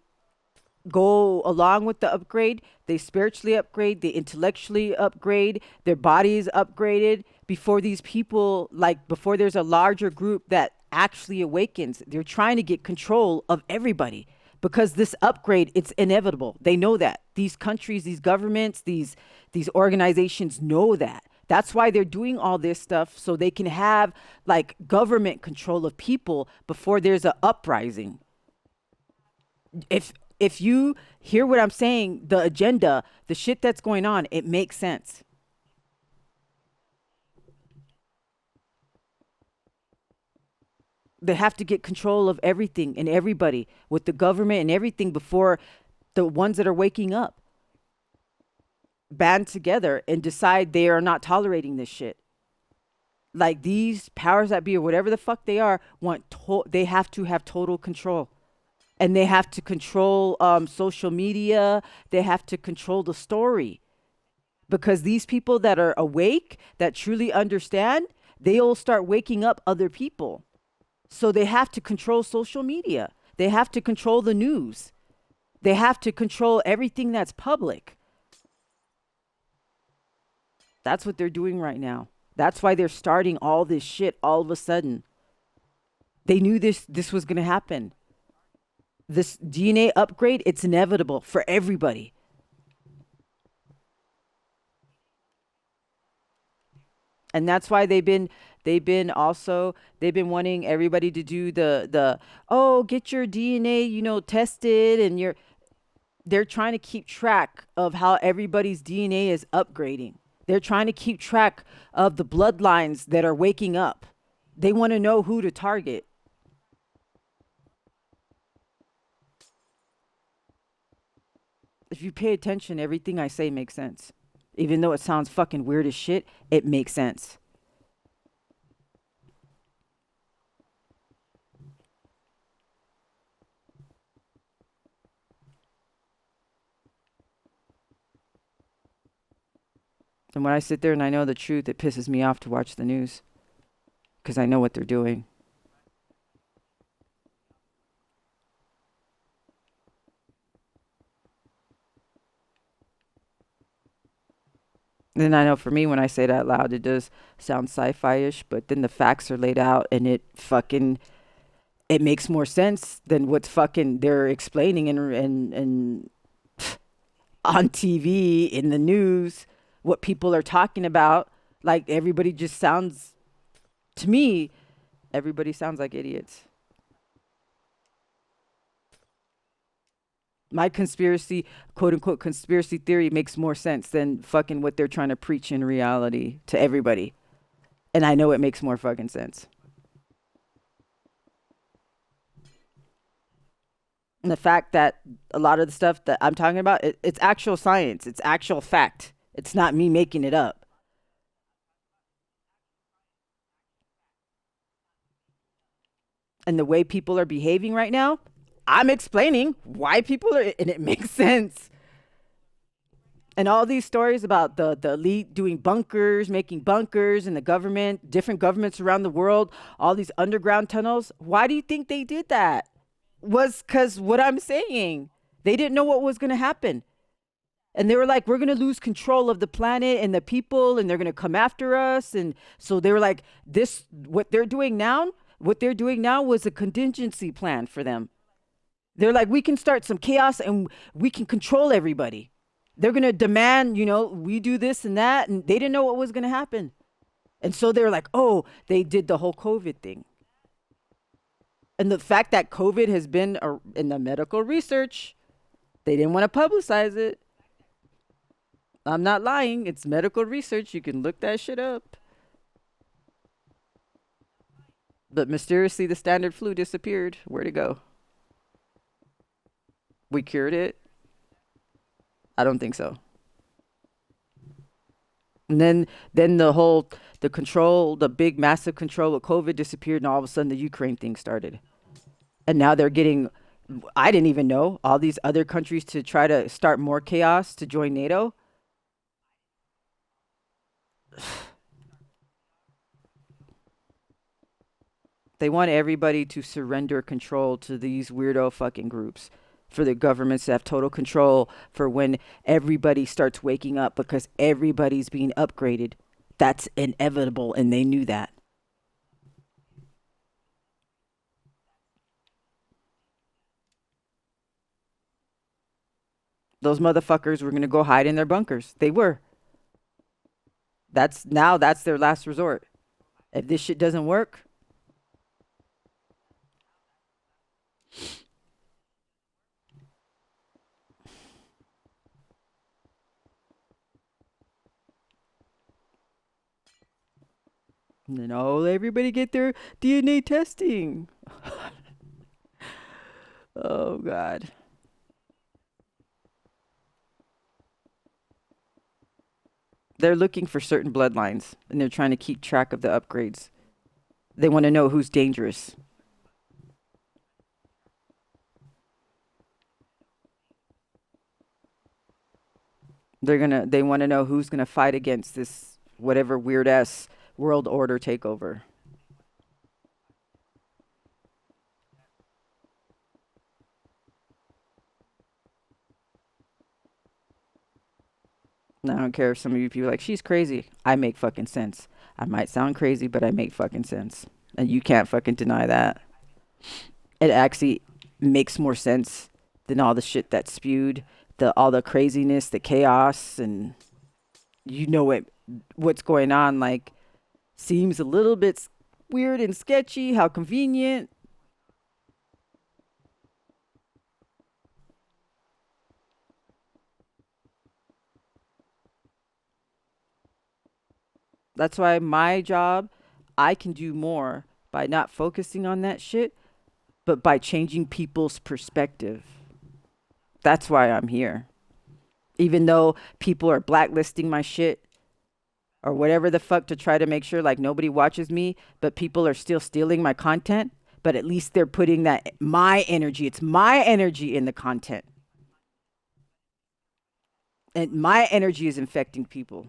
go along with the upgrade. They spiritually upgrade, they intellectually upgrade, their bodies upgraded before these people, like before there's a larger group that actually awakens. They're trying to get control of everybody because this upgrade, it's inevitable. They know that. These countries, these governments, these organizations know that. That's why they're doing all this stuff, so they can have like government control of people before there's a uprising. If you hear what I'm saying, the agenda, the shit that's going on, it makes sense. They have to get control of everything and everybody with the government and everything before the ones that are waking up band together and decide they are not tolerating this shit. Like these powers that be or whatever the fuck they are they have to have total control. And they have to control social media. They have to control the story, because these people that are awake, that truly understand, they'll start waking up other people. So they have to control social media. They have to control the news. They have to control everything that's public. That's what they're doing right now. That's why they're starting all this shit all of a sudden. They knew this was going to happen. This DNA upgrade, it's inevitable for everybody. And that's why they've been wanting everybody to do the oh, get your DNA, tested, and they're trying to keep track of how everybody's DNA is upgrading. They're trying to keep track of the bloodlines that are waking up. They want to know who to target. If you pay attention, everything I say makes sense. Even though it sounds fucking weird as shit, it makes sense. And when I sit there and I know the truth, it pisses me off to watch the news because I know what they're doing. And I know for me, when I say it out loud, it does sound sci-fi-ish, but then the facts are laid out and it makes more sense than what's fucking they're explaining and on TV in the news, what people are talking about. Like everybody just sounds to me, everybody sounds like idiots. My conspiracy, quote unquote, conspiracy theory makes more sense than fucking what they're trying to preach in reality to everybody. And I know it makes more fucking sense. And the fact that a lot of the stuff that I'm talking about, it's actual science, it's actual fact. It's not me making it up. And the way people are behaving right now, I'm explaining why people are, and it makes sense. And all these stories about the elite doing bunkers, making bunkers, and the government, different governments around the world, all these underground tunnels. Why do you think they did that? Was because what I'm saying, they didn't know what was going to happen. And they were like, we're going to lose control of the planet and the people, and they're going to come after us. And so they were like, what they're doing now was a contingency plan for them. They're like, we can start some chaos and we can control everybody. They're going to demand, we do this and that. And they didn't know what was going to happen. And so they were like, oh, they did the whole COVID thing. And the fact that COVID has been in the medical research, they didn't want to publicize it. I'm not lying. It's medical research. You can look that shit up. But mysteriously, the standard flu disappeared. Where'd it go? We cured it? I don't think so. And then the control, the big massive control of COVID disappeared, and all of a sudden the Ukraine thing started. And now they're getting, I didn't even know, all these other countries to try to start more chaos to join NATO. They want everybody to surrender control to these weirdo fucking groups. For the governments to have total control for when everybody starts waking up because everybody's being upgraded. That's inevitable, and they knew that. Those motherfuckers were gonna go hide in their bunkers. They were. That's their last resort. If this shit doesn't work, then everybody get their DNA testing. Oh God. They're looking for certain bloodlines and they're trying to keep track of the upgrades. They want to know who's dangerous. They want to know who's gonna fight against this whatever weird ass world order takeover. And I don't care if some of you people are like, she's crazy. I make fucking sense. I might sound crazy, but I make fucking sense. And you can't fucking deny that. It actually makes more sense than all the shit that's spewed, the all the craziness, the chaos, and what's going on like seems a little bit weird and sketchy, how convenient. That's why my job, I can do more by not focusing on that shit, but by changing people's perspective. That's why I'm here. even though people are blacklisting my shit or whatever the fuck to try to make sure like nobody watches me, but people are still stealing my content. But at least they're putting that my energy, it's my energy in the content. And my energy is infecting people.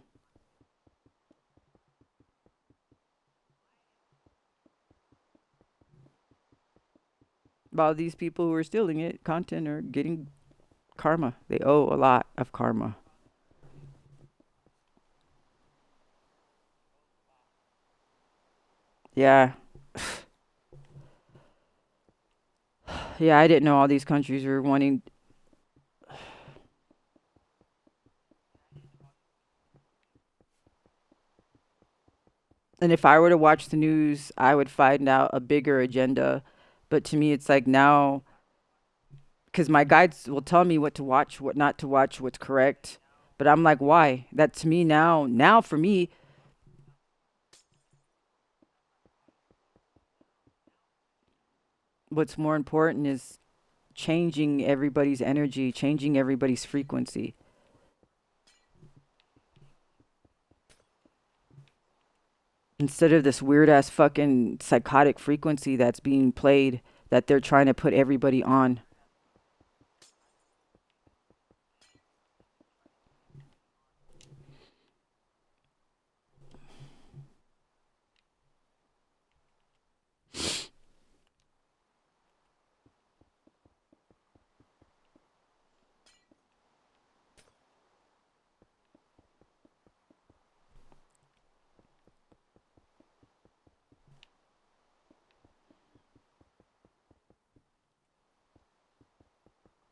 While these people who are stealing it, content are getting karma. They owe a lot of karma. Yeah. Yeah, I didn't know all these countries were wanting. And if I were to watch the news, I would find out a bigger agenda. But to me, it's like now, because my guides will tell me what to watch, what not to watch, what's correct. But I'm like, why? That to me now for me, what's more important is changing everybody's energy, changing everybody's frequency. Instead of this weird ass fucking psychotic frequency that's being played that they're trying to put everybody on.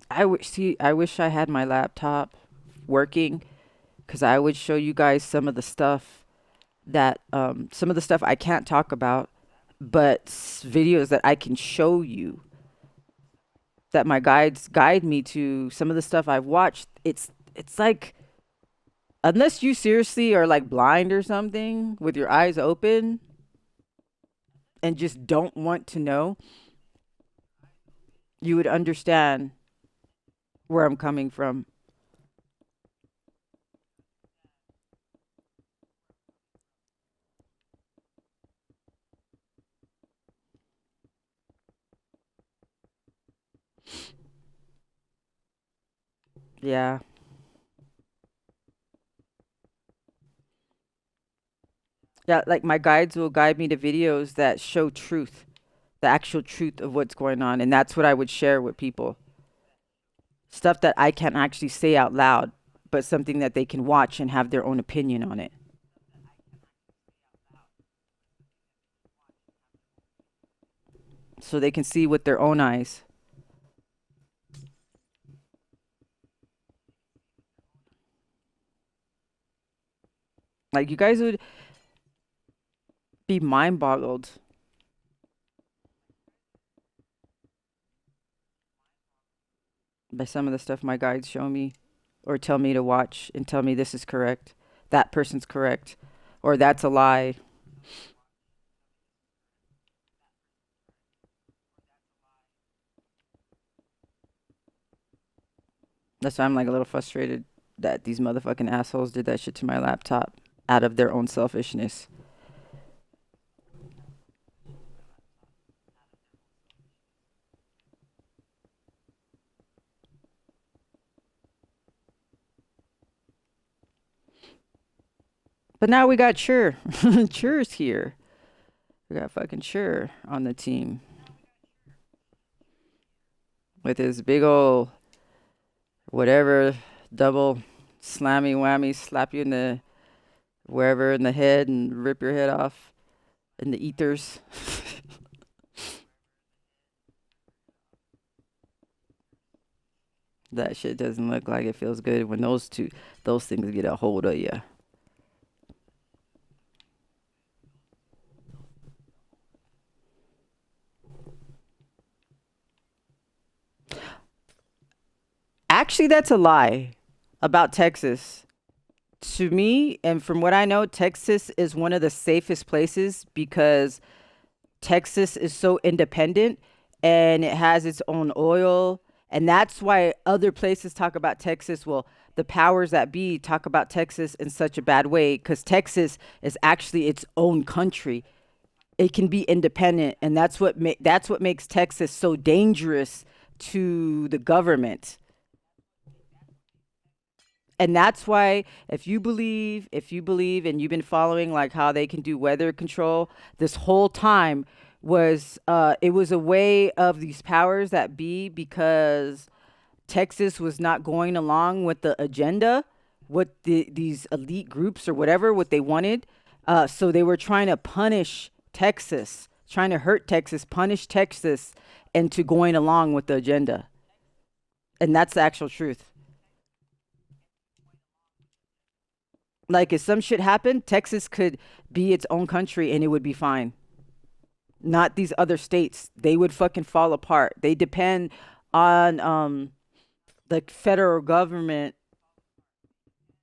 I wish I had my laptop working because I would show you guys some of the stuff that some of the stuff I can't talk about, but videos that I can show you that my guides guide me to some of the stuff I've watched. It's like unless you seriously are like blind or something with your eyes open and just don't want to know, you would understand where I'm coming from. Yeah. Yeah, like my guides will guide me to videos that show truth, the actual truth of what's going on, and that's what I would share with people. Stuff that I can't actually say out loud, but something that they can watch and have their own opinion on it. So they can see with their own eyes. Like you guys would be mind boggled by some of the stuff my guides show me or tell me to watch and tell me this is correct, that person's correct, or that's a lie. That's why I'm like a little frustrated that these motherfucking assholes did that shit to my laptop out of their own selfishness. But now we got Chur. Chur's here. We got fucking Chur on the team with his big ol' whatever double slammy whammy slap you in the wherever in the head and rip your head off in the ethers. That shit doesn't look like it feels good when those things get a hold of you. Actually, that's a lie about Texas. To me, and from what I know, Texas is one of the safest places because Texas is so independent and it has its own oil. And that's why other places talk about Texas. Well, the powers that be talk about Texas in such a bad way because Texas is actually its own country. It can be independent, and that's what makes Texas so dangerous to the government. And that's why if you believe and you've been following like how they can do weather control this whole time was it was a way of these powers that be because Texas was not going along with the agenda, what these elite groups or whatever, what they wanted. So they were trying to punish Texas, trying to hurt Texas, punish Texas into going along with the agenda. And that's the actual truth. Like if some shit happened, Texas could be its own country and it would be fine. Not these other states. They would fucking fall apart. They depend on the federal government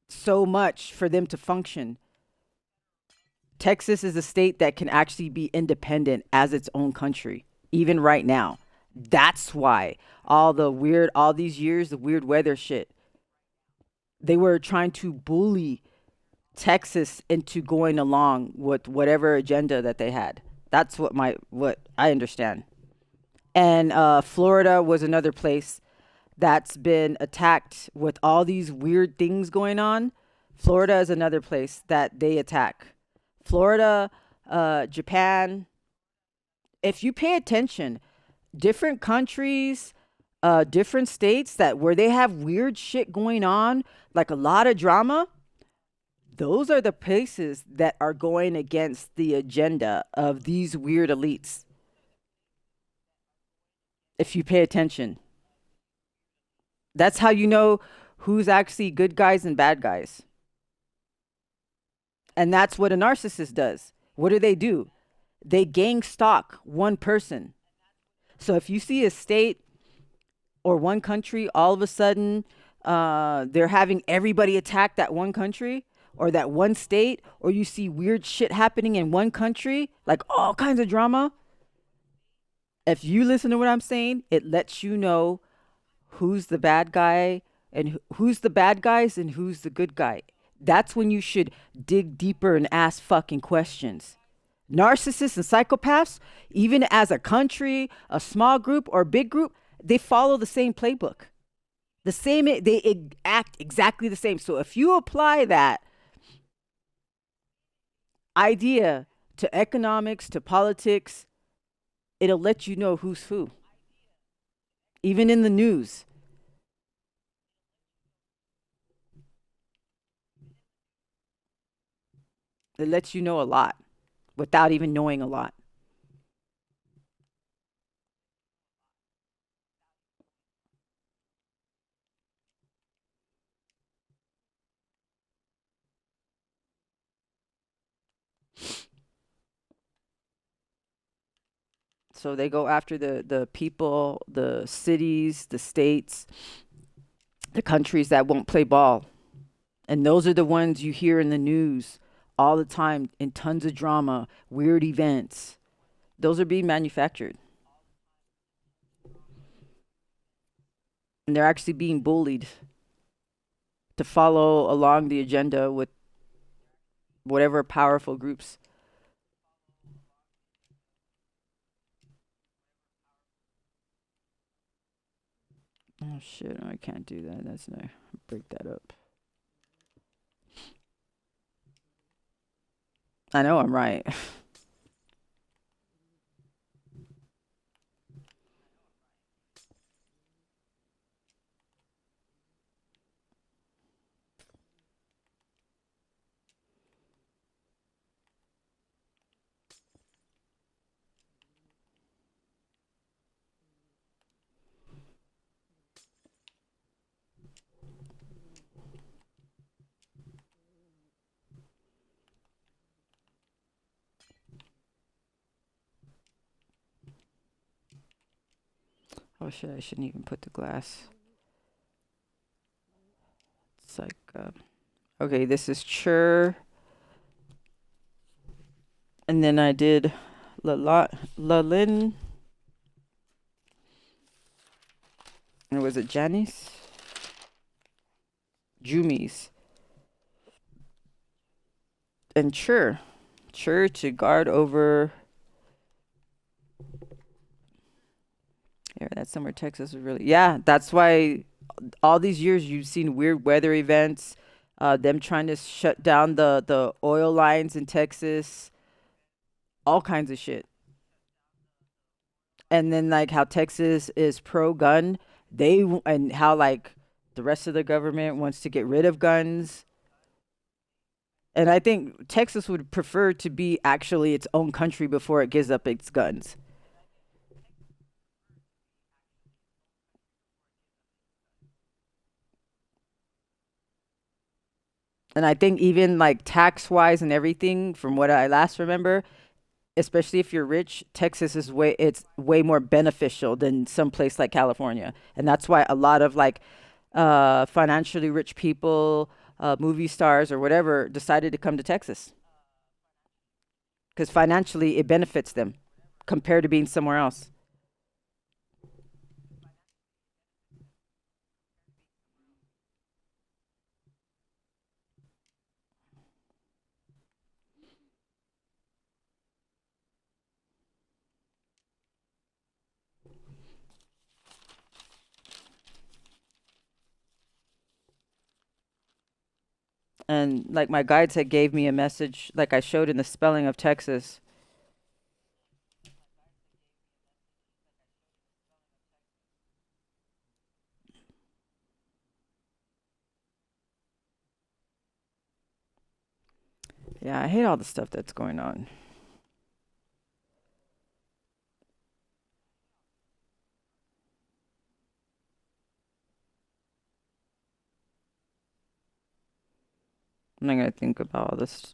so much for them to function. Texas is a state that can actually be independent as its own country, even right now. That's why all these years, the weird weather shit, they were trying to bully Texas into going along with whatever agenda that they had. That's what I understand. And Florida was another place that's been attacked with all these weird things going on. Florida is another place that they attack. Florida, Japan. If you pay attention, different countries, different states that where they have weird shit going on, like a lot of drama, those are the places that are going against the agenda of these weird elites. If you pay attention, that's how you know who's actually good guys and bad guys. And that's what a narcissist does. What do? They gang stalk one person. So if you see a state or one country, all of a sudden they're having everybody attack that one country or that one state, or you see weird shit happening in one country, like all kinds of drama. If you listen to what I'm saying, it lets you know who's the bad guy and who's the bad guys and who's the good guy. That's when you should dig deeper and ask fucking questions. Narcissists and psychopaths, even as a country, a small group or big group, they follow the same playbook. The same, act exactly the same. So if you apply that idea to economics, to politics, it'll let you know who's who. Even in the news, it lets you know a lot without even knowing a lot. So they go after the people, the cities, the states, the countries that won't play ball. And those are the ones you hear in the news all the time in tons of drama, weird events. Those are being manufactured. And they're actually being bullied to follow along the agenda with whatever powerful groups. Oh shit, I can't do that. That's no break that up. I know I'm right. Oh shit, I shouldn't even put the glass. It's like okay, this is Chur, and then I did La Lin, and was it Janice? Jumis, and Chur to guard over. Yeah, that's somewhere Texas is really. Yeah, that's why all these years you've seen weird weather events, them trying to shut down the oil lines in Texas, all kinds of shit. And then like how Texas is pro gun, and how like the rest of the government wants to get rid of guns. And I think Texas would prefer to be actually its own country before it gives up its guns. And I think even like tax wise and everything, from what I last remember, especially if you're rich, Texas is way it's way more beneficial than some place like California. And that's why a lot of like financially rich people, movie stars or whatever decided to come to Texas because financially it benefits them compared to being somewhere else. And like my guides had gave me a message like I showed in the spelling of Texas. Yeah, I hate all the stuff that's going on. I'm not gonna think about all this.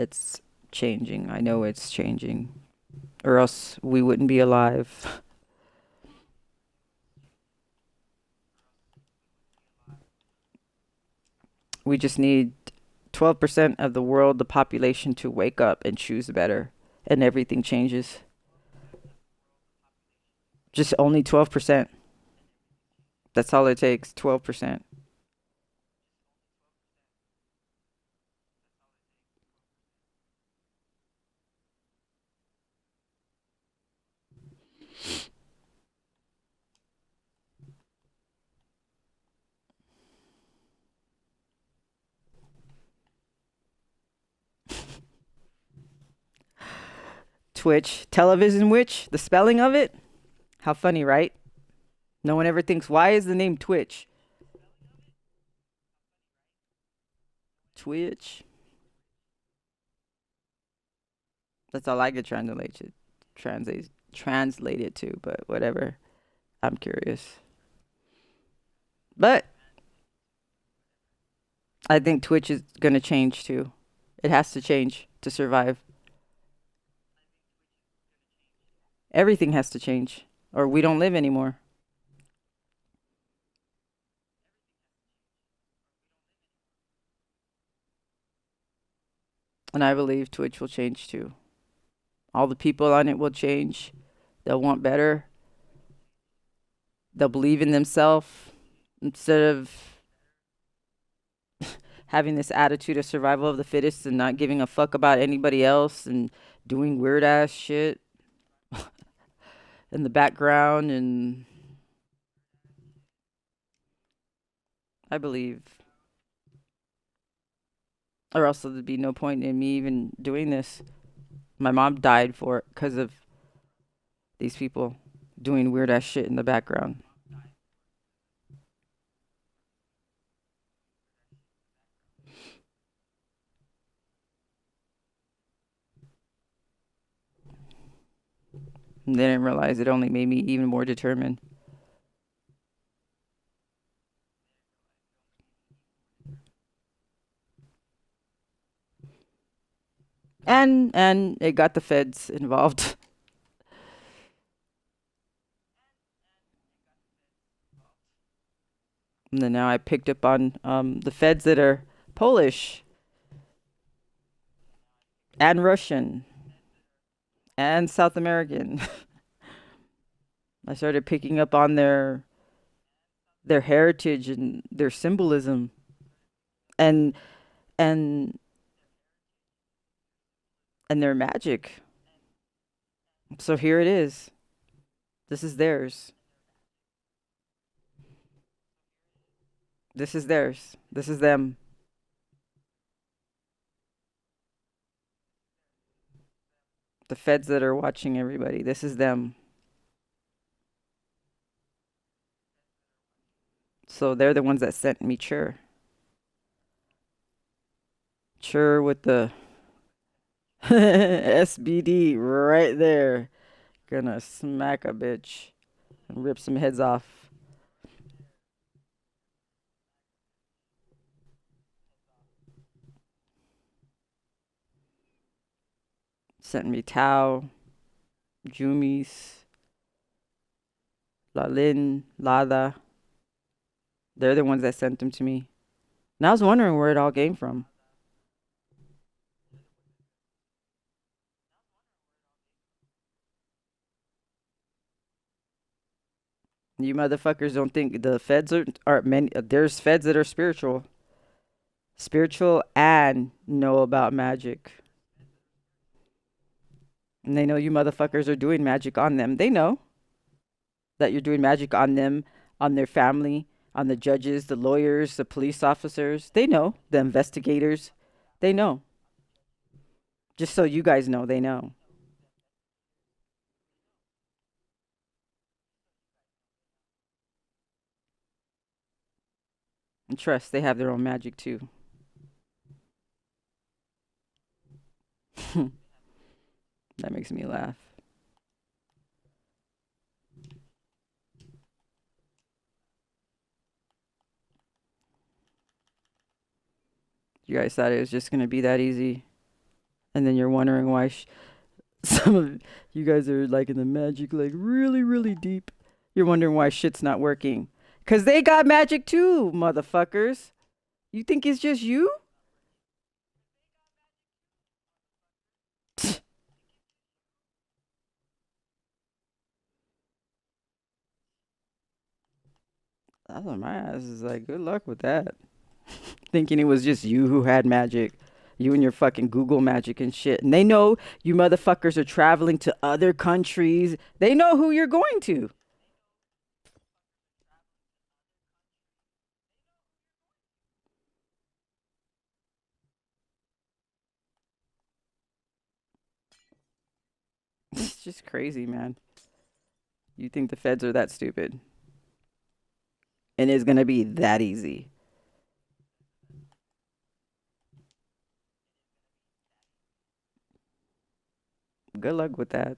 It's changing. I know it's changing, or else we wouldn't be alive. We just need 12% of the world, the population, to wake up and choose better, and everything changes. Just only 12%. That's all it takes. 12%. Twitch, television witch, the spelling of it. How funny, right? No one ever thinks, why is the name Twitch? Twitch. That's all I could translate it to, but whatever. I'm curious. But I think Twitch is gonna change too. It has to change to survive. Everything has to change, or we don't live anymore. And I believe Twitch will change too. All the people on it will change. They'll want better. They'll believe in themselves instead of having this attitude of survival of the fittest and not giving a fuck about anybody else and doing weird ass shit in the background. And I believe, or else there'd be no point in me even doing this. My mom died for it because of these people doing weird ass shit in the background. And they didn't realize it only made me even more determined. And it got the feds involved. And then now I picked up on the feds that are Polish and Russian and South American. I started picking up on their their heritage and their symbolism and and and their magic. So here it is. This is theirs. This is theirs. This is them. The feds that are watching everybody. This is them. So they're the ones that sent me Chur. Chur with the SBD right there. Gonna smack a bitch and rip some heads off. Sent me Tao, Jumis, Lalin, Lada. They're the ones that sent them to me. And I was wondering where it all came from. You motherfuckers don't think the feds are many. There's feds that are spiritual, and know about magic. And they know you motherfuckers are doing magic on them. They know that you're doing magic on them, on their family, on the judges, the lawyers, the police officers. They know. The investigators. They know. Just so you guys know, they know. And trust, they have their own magic too. That makes me laugh. You guys thought it was just gonna be that easy, and then you're wondering why some of you guys are like in the magic, like really, really deep. You're wondering why shit's not working. Cause they got magic too, motherfuckers. You think it's just you? That's what my ass is like. Good luck with that. Thinking it was just you who had magic. You and your fucking Google magic and shit. And they know you motherfuckers are traveling to other countries. They know who you're going to. It's just crazy, man. You think the feds are that stupid. And it's going to be that easy. Good luck with that.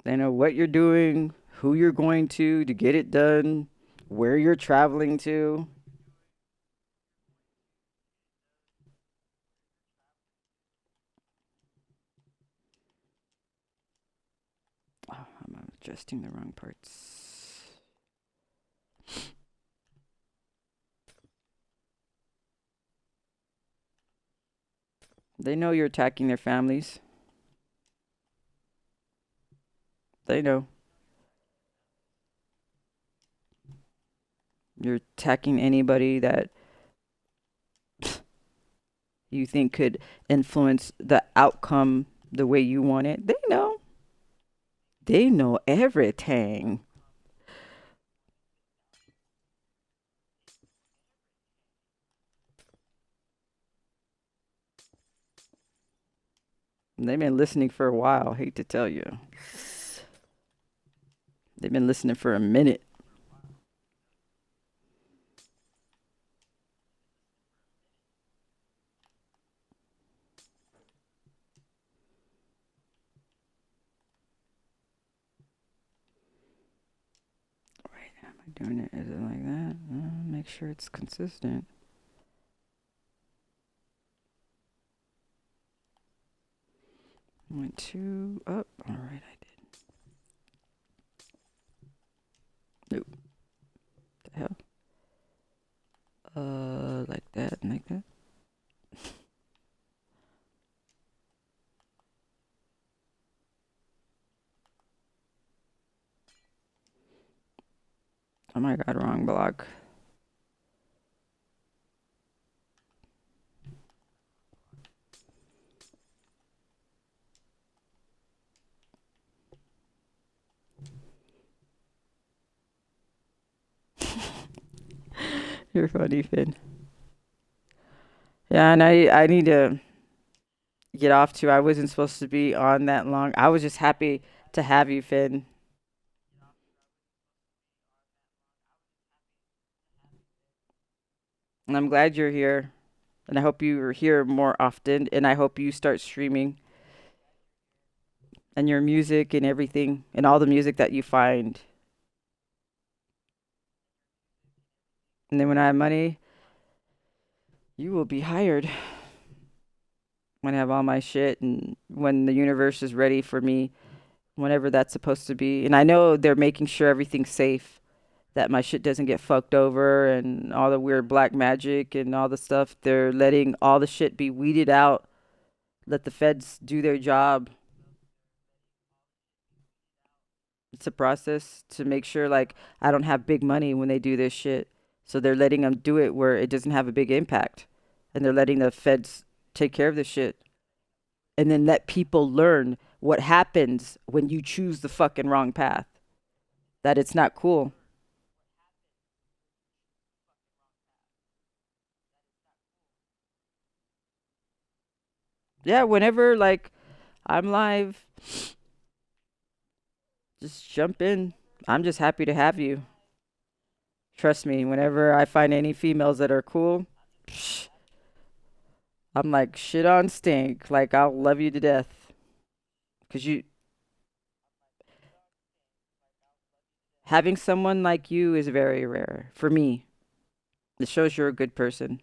They know what you're doing, who you're going to get it done, where you're traveling to. Oh, I'm adjusting the wrong parts. They know you're attacking their families. They know. You're attacking anybody that you think could influence the outcome the way you want it. They know. They know everything. They've been listening for a while. Hate to tell you. They've been listening for a minute. Right, am I doing it? Is it like that? Make sure it's consistent. Went two up. All right, I did. Nope. The hell? Like that, like that. Oh my God, wrong block. You're funny, Finn. Yeah, and I need to get off too. I wasn't supposed to be on that long. I was just happy to have you, Finn. And I'm glad you're here. And I hope you are here more often. And I hope you start streaming and your music and everything and all the music that you find. And then when I have money, you will be hired when I have all my shit and when the universe is ready for me, whenever that's supposed to be. And I know they're making sure everything's safe, that my shit doesn't get fucked over and all the weird black magic and all the stuff. They're letting all the shit be weeded out. Let the feds do their job. It's a process to make sure like I don't have big money when they do this shit. So they're letting them do it where it doesn't have a big impact. And they're letting the feds take care of this shit. And then let people learn what happens when you choose the fucking wrong path. That it's not cool. Yeah, whenever like I'm live, just jump in. I'm just happy to have you. Trust me, whenever I find any females that are cool, psh, I'm like shit on stink. Like I'll love you to death. Cause you having someone like you is very rare for me. It shows you're a good person.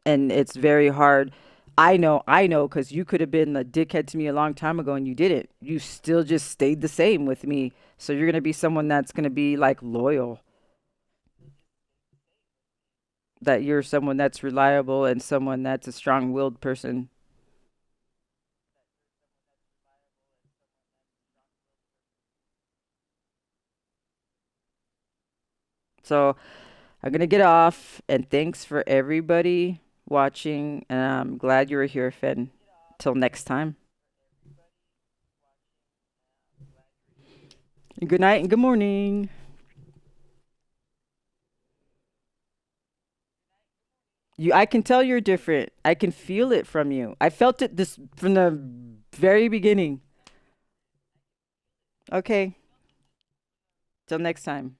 And it's very hard. I know, because you could have been a dickhead to me a long time ago and you didn't. You still just stayed the same with me. So you're going to be someone that's going to be like loyal, that you're someone that's reliable and someone that's a strong willed person. So I'm going to get off and thanks for everybody watching. And I'm glad you were here, Finn. Till next time. Good night and good morning. I can tell you're different. I can feel it from you. I felt it this from the very beginning. Okay, till next time.